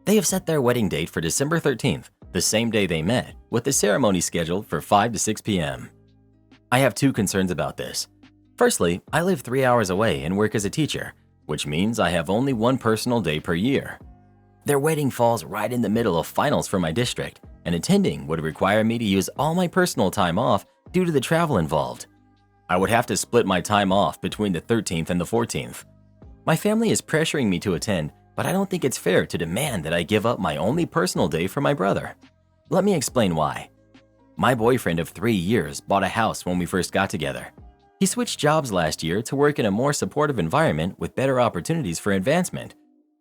They have set their wedding date for December 13th, the same day they met, with the ceremony scheduled for 5 to 6 p.m. I have two concerns about this. Firstly, I live 3 hours away and work as a teacher, which means I have only one personal day per year. Their wedding falls right in the middle of finals for my district, and attending would require me to use all my personal time off due to the travel involved. I would have to split my time off between the 13th and the 14th. My family is pressuring me to attend, but I don't think it's fair to demand that I give up my only personal day for my brother. Let me explain why. My boyfriend of 3 years bought a house when we first got together. He switched jobs last year to work in a more supportive environment with better opportunities for advancement.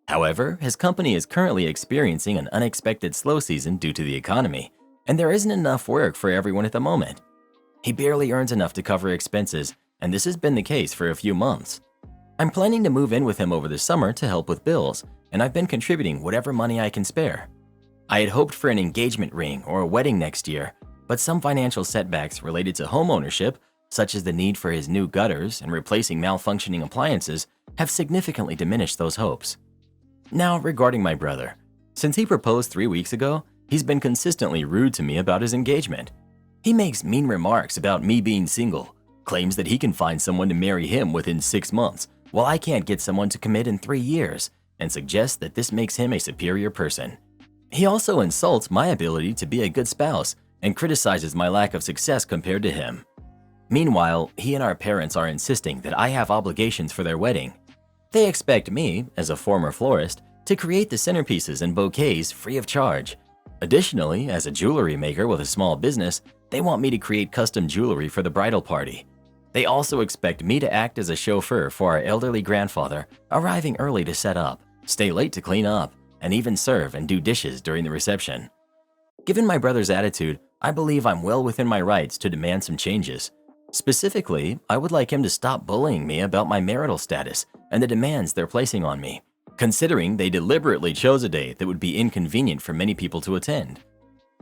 However, his company is currently experiencing an unexpected slow season due to the economy, and there isn't enough work for everyone at the moment. He barely earns enough to cover expenses, and this has been the case for a few months. I'm planning to move in with him over the summer to help with bills, and I've been contributing whatever money I can spare. I had hoped for an engagement ring or a wedding next year, but some financial setbacks related to home ownership, such as the need for his new gutters and replacing malfunctioning appliances, have significantly diminished those hopes. Now, regarding my brother, since he proposed 3 weeks ago, he's been consistently rude to me about his engagement. He makes mean remarks about me being single, claims that he can find someone to marry him within 6 months, while I can't get someone to commit in 3 years, and suggests that this makes him a superior person. He also insults my ability to be a good spouse and criticizes my lack of success compared to him. Meanwhile, he and our parents are insisting that I have obligations for their wedding. They expect me, as a former florist, to create the centerpieces and bouquets free of charge. Additionally, as a jewelry maker with a small business, they want me to create custom jewelry for the bridal party. They also expect me to act as a chauffeur for our elderly grandfather, arriving early to set up, stay late to clean up, and even serve and do dishes during the reception. Given my brother's attitude, I believe I'm well within my rights to demand some changes. Specifically, I would like him to stop bullying me about my marital status and the demands they're placing on me, considering they deliberately chose a day that would be inconvenient for many people to attend.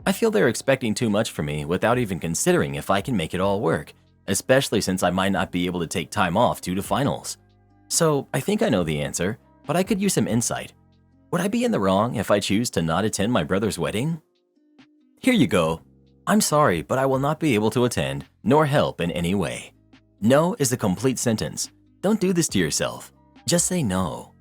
I feel they're expecting too much from me without even considering if I can make it all work, especially since I might not be able to take time off due to finals. So I think I know the answer, but I could use some insight. Would I be in the wrong if I choose to not attend my brother's wedding? Here you go. I'm sorry, but I will not be able to attend, nor help in any way. No is a complete sentence. Don't do this to yourself. Just say no.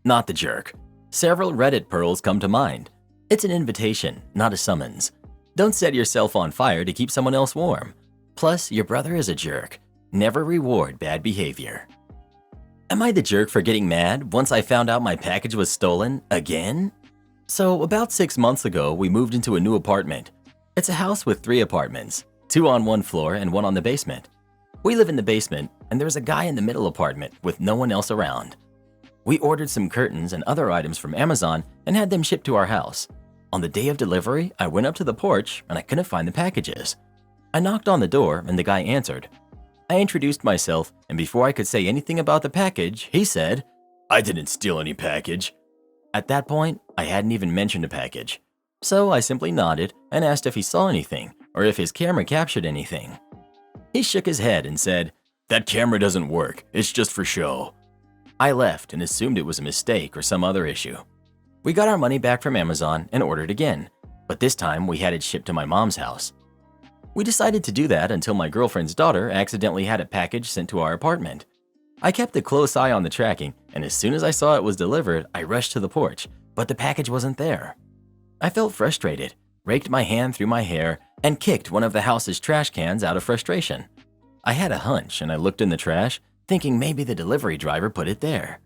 Not the jerk. Several Reddit pearls come to mind. It's an invitation, not a summons. Don't set yourself on fire to keep someone else warm. Plus, your brother is a jerk. Never reward bad behavior. Am I the jerk for getting mad once I found out my package was stolen again? So, about 6 months ago, we moved into a new apartment. It's a house with 3 apartments, 2 on one floor and 1 on the basement. We live in the basement, and there's a guy in the middle apartment with no one else around. We ordered some curtains and other items from Amazon and had them shipped to our house. On the day of delivery, I went up to the porch and I couldn't find the packages. I knocked on the door and the guy answered. I introduced myself, and before I could say anything about the package, he said, "I didn't steal any package." At that point, I hadn't even mentioned a package. So I simply nodded and asked if he saw anything or if his camera captured anything. He shook his head and said, "That camera doesn't work, it's just for show." I left and assumed it was a mistake or some other issue. We got our money back from Amazon and ordered again, but this time we had it shipped to my mom's house. We decided to do that until my girlfriend's daughter accidentally had a package sent to our apartment. I kept a close eye on the tracking, and as soon as I saw it was delivered, I rushed to the porch, but the package wasn't there. I felt frustrated, raked my hand through my hair, and kicked one of the house's trash cans out of frustration. I had a hunch and I looked in the trash, thinking maybe the delivery driver put it there.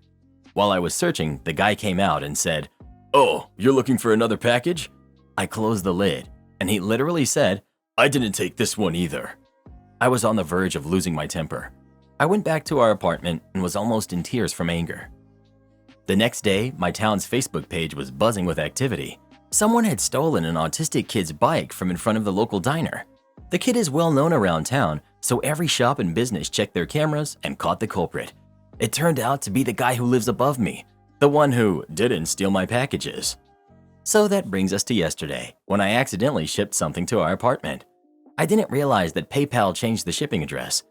While I was searching, the guy came out and said, "Oh, you're looking for another package?" I closed the lid, and he literally said, "I didn't take this one either." I was on the verge of losing my temper. I went back to our apartment and was almost in tears from anger. The next day, my town's Facebook page was buzzing with activity. Someone had stolen an autistic kid's bike from in front of the local diner. The kid is well known around town, so every shop and business checked their cameras and caught the culprit. It turned out to be the guy who lives above me, the one who didn't steal my packages. So that brings us to yesterday, when I accidentally shipped something to our apartment. I didn't realize that PayPal changed the shipping address.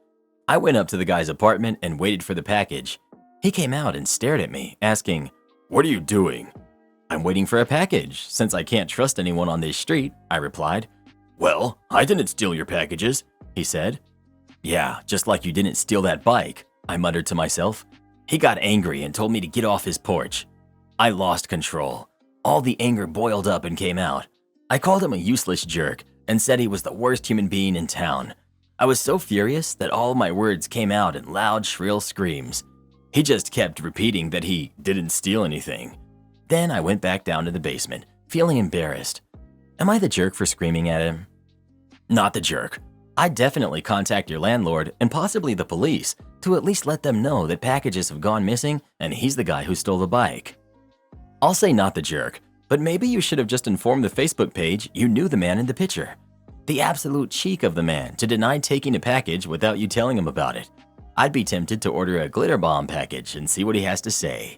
I went up to the guy's apartment and waited for the package. He came out and stared at me, asking, "What are you doing?" "I'm waiting for a package, since I can't trust anyone on this street," I replied. "Well, I didn't steal your packages," he said. "Yeah, just like you didn't steal that bike," I muttered to myself. He got angry and told me to get off his porch. I lost control. All the anger boiled up and came out. I called him a useless jerk and said he was the worst human being in town. I was so furious that all of my words came out in loud, shrill screams. He just kept repeating that he didn't steal anything. Then I went back down to the basement, feeling embarrassed. Am I the jerk for screaming at him? Not the jerk. I'd definitely contact your landlord and possibly the police to at least let them know that packages have gone missing and he's the guy who stole the bike. I'll say not the jerk, but maybe you should have just informed the Facebook page you knew the man in the picture. The absolute cheek of the man to deny taking a package without you telling him about it. I'd be tempted to order a glitter bomb package and see what he has to say.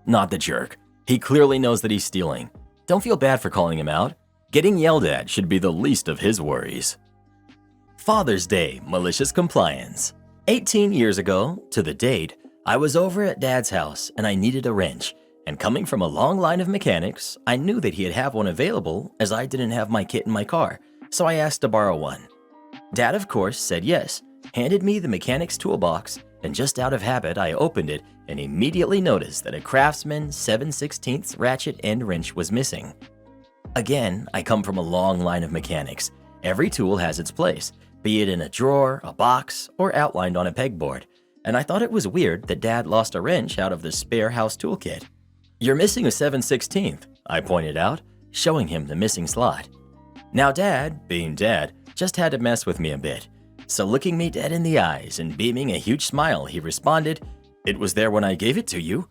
Not the jerk. He clearly knows that he's stealing. Don't feel bad for calling him out. Getting yelled at should be the least of his worries. Father's Day Malicious Compliance. 18 years ago, to the date, I was over at Dad's house and I needed a wrench. And coming from a long line of mechanics, I knew that he'd have one available as I didn't have my kit in my car, so I asked to borrow one. Dad, of course, said yes, handed me the mechanic's toolbox, and just out of habit, I opened it and immediately noticed that a Craftsman 7/16 ratchet end wrench was missing. Again, I come from a long line of mechanics. Every tool has its place, be it in a drawer, a box, or outlined on a pegboard, and I thought it was weird that Dad lost a wrench out of the spare house toolkit. "You're missing a 7/16, I pointed out, showing him the missing slot. Now Dad, being Dad, just had to mess with me a bit. So looking me dead in the eyes and beaming a huge smile, he responded, "It was there when I gave it to you."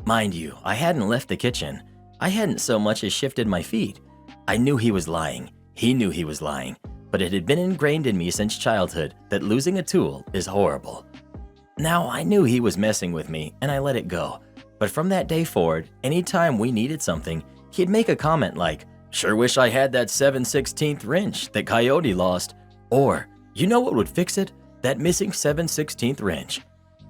Mind you, I hadn't left the kitchen. I hadn't so much as shifted my feet. I knew he was lying. He knew he was lying. But it had been ingrained in me since childhood that losing a tool is horrible. Now I knew he was messing with me and I let it go. But from that day forward, anytime we needed something, he'd make a comment like, "Sure wish I had that 7/16 wrench that Coyote lost," or, "You know what would fix it? That missing 7/16 wrench."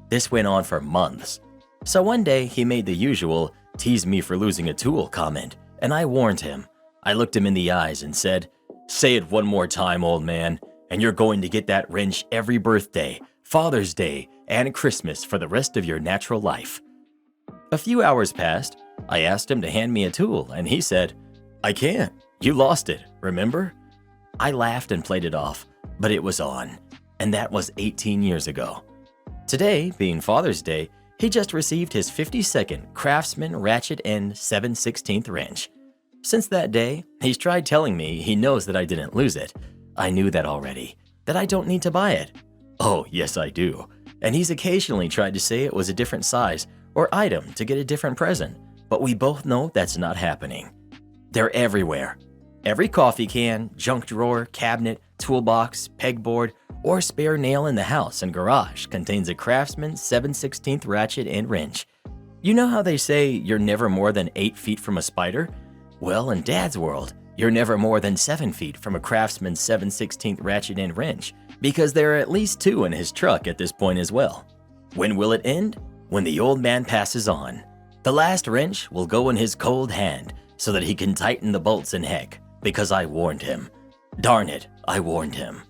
This went on for months. So one day he made the usual "tease me for losing a tool" comment, and I warned him. I looked him in the eyes and said, "Say it one more time, old man, and you're going to get that wrench every birthday, Father's Day, and Christmas for the rest of your natural life." A few hours passed. I asked him to hand me a tool, and he said, "I can't. You lost it, remember?" I laughed and played it off, but it was on, and that was 18 years ago. Today, being Father's Day, he just received his 52nd Craftsman ratchet end 7/16 wrench. Since that day, he's tried telling me he knows that I didn't lose it. I knew that already, that I don't need to buy it. Oh, yes I do. And he's occasionally tried to say it was a different size or item to get a different present, but we both know that's not happening. They're everywhere. Every coffee can, junk drawer, cabinet, toolbox, pegboard, or spare nail in the house and garage contains a Craftsman 7/16 ratchet and wrench. You know how they say you're never more than 8 feet from a spider? Well, in Dad's world, you're never more than 7 feet from a Craftsman 7/16 ratchet and wrench, because there are at least 2 in his truck at this point as well. When will it end? When the old man passes on. The last wrench will go in his cold hand so that he can tighten the bolts and heck, because I warned him. Darn it, I warned him.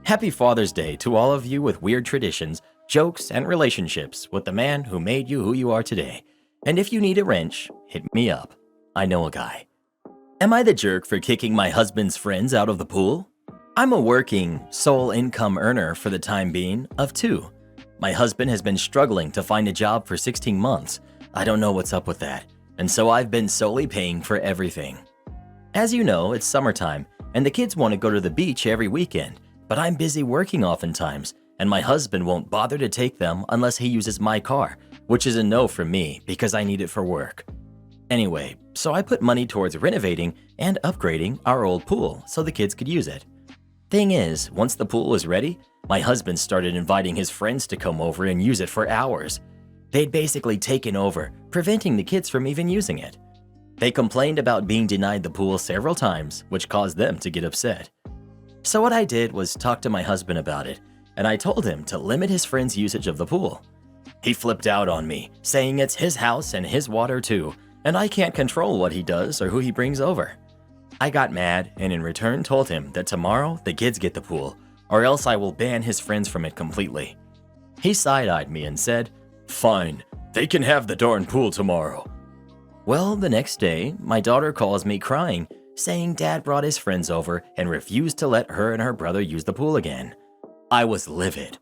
Happy Father's Day to all of you with weird traditions, jokes, and relationships with the man who made you who you are today. And if you need a wrench, hit me up. I know a guy. Am I the jerk for kicking my husband's friends out of the pool? I'm a working, sole income earner for the time being of 2. My husband has been struggling to find a job for 16 months. I don't know what's up with that, and so I've been solely paying for everything. As you know, it's summertime, and the kids want to go to the beach every weekend, but I'm busy working oftentimes, and my husband won't bother to take them unless he uses my car, which is a no for me because I need it for work. Anyway, so I put money towards renovating and upgrading our old pool so the kids could use it. Thing is, once the pool was ready, my husband started inviting his friends to come over and use it for hours. They'd basically taken over, preventing the kids from even using it. They complained about being denied the pool several times, which caused them to get upset. So what I did was talk to my husband about it, and I told him to limit his friends' usage of the pool. He flipped out on me, saying it's his house and his water too, and I can't control what he does or who he brings over. I got mad and in return told him that tomorrow the kids get the pool, or else I will ban his friends from it completely. He side-eyed me and said, "Fine, they can have the darn pool tomorrow." Well, the next day, my daughter calls me crying, saying Dad brought his friends over and refused to let her and her brother use the pool again. I was livid.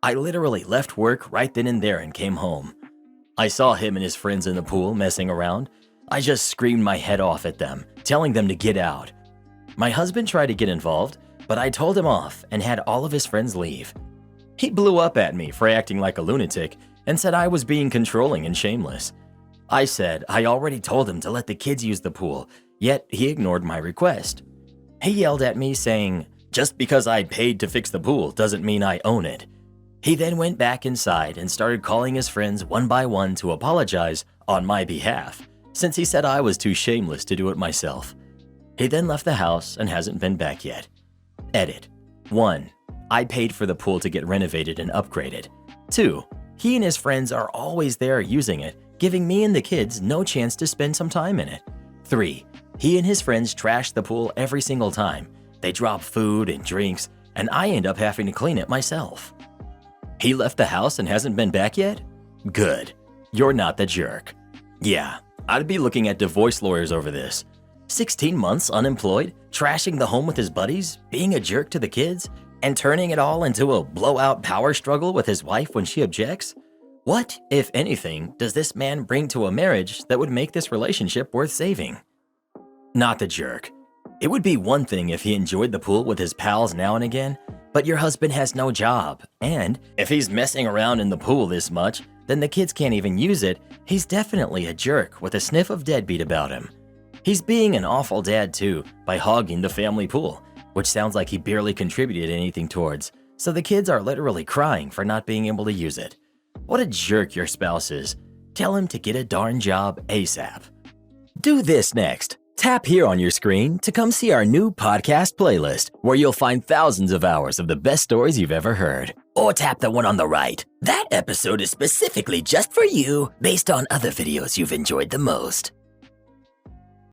I literally left work right then and there and came home. I saw him and his friends in the pool messing around. I just screamed my head off at them, telling them to get out. My husband tried to get involved, but I told him off and had all of his friends leave. He blew up at me for acting like a lunatic and said I was being controlling and shameless. I said I already told him to let the kids use the pool, yet he ignored my request. He yelled at me saying, just because I paid to fix the pool doesn't mean I own it. He then went back inside and started calling his friends one by one to apologize on my behalf, since he said I was too shameless to do it myself. He then left the house and hasn't been back yet. Edit. 1. I paid for the pool to get renovated and upgraded. 2. He and his friends are always there using it, giving me and the kids no chance to spend some time in it. 3. He and his friends trash the pool every single time. They drop food and drinks, and I end up having to clean it myself. He left the house and hasn't been back yet? Good. You're not the jerk. Yeah, I'd be looking at divorce lawyers over this. 16 months unemployed, trashing the home with his buddies, being a jerk to the kids, and turning it all into a blowout power struggle with his wife when she objects? What, if anything, does this man bring to a marriage that would make this relationship worth saving? Not the jerk. It would be one thing if he enjoyed the pool with his pals now and again, but your husband has no job, and if he's messing around in the pool this much, then the kids can't even use it. He's definitely a jerk with a sniff of deadbeat about him. He's being an awful dad too by hogging the family pool, which sounds like he barely contributed anything towards, so the kids are literally crying for not being able to use it. What a jerk your spouse is. Tell him to get a darn job ASAP. Do this next. Tap here on your screen to come see our new podcast playlist, where you'll find thousands of hours of the best stories you've ever heard. Or tap the one on the right. That episode is specifically just for you, based on other videos you've enjoyed the most.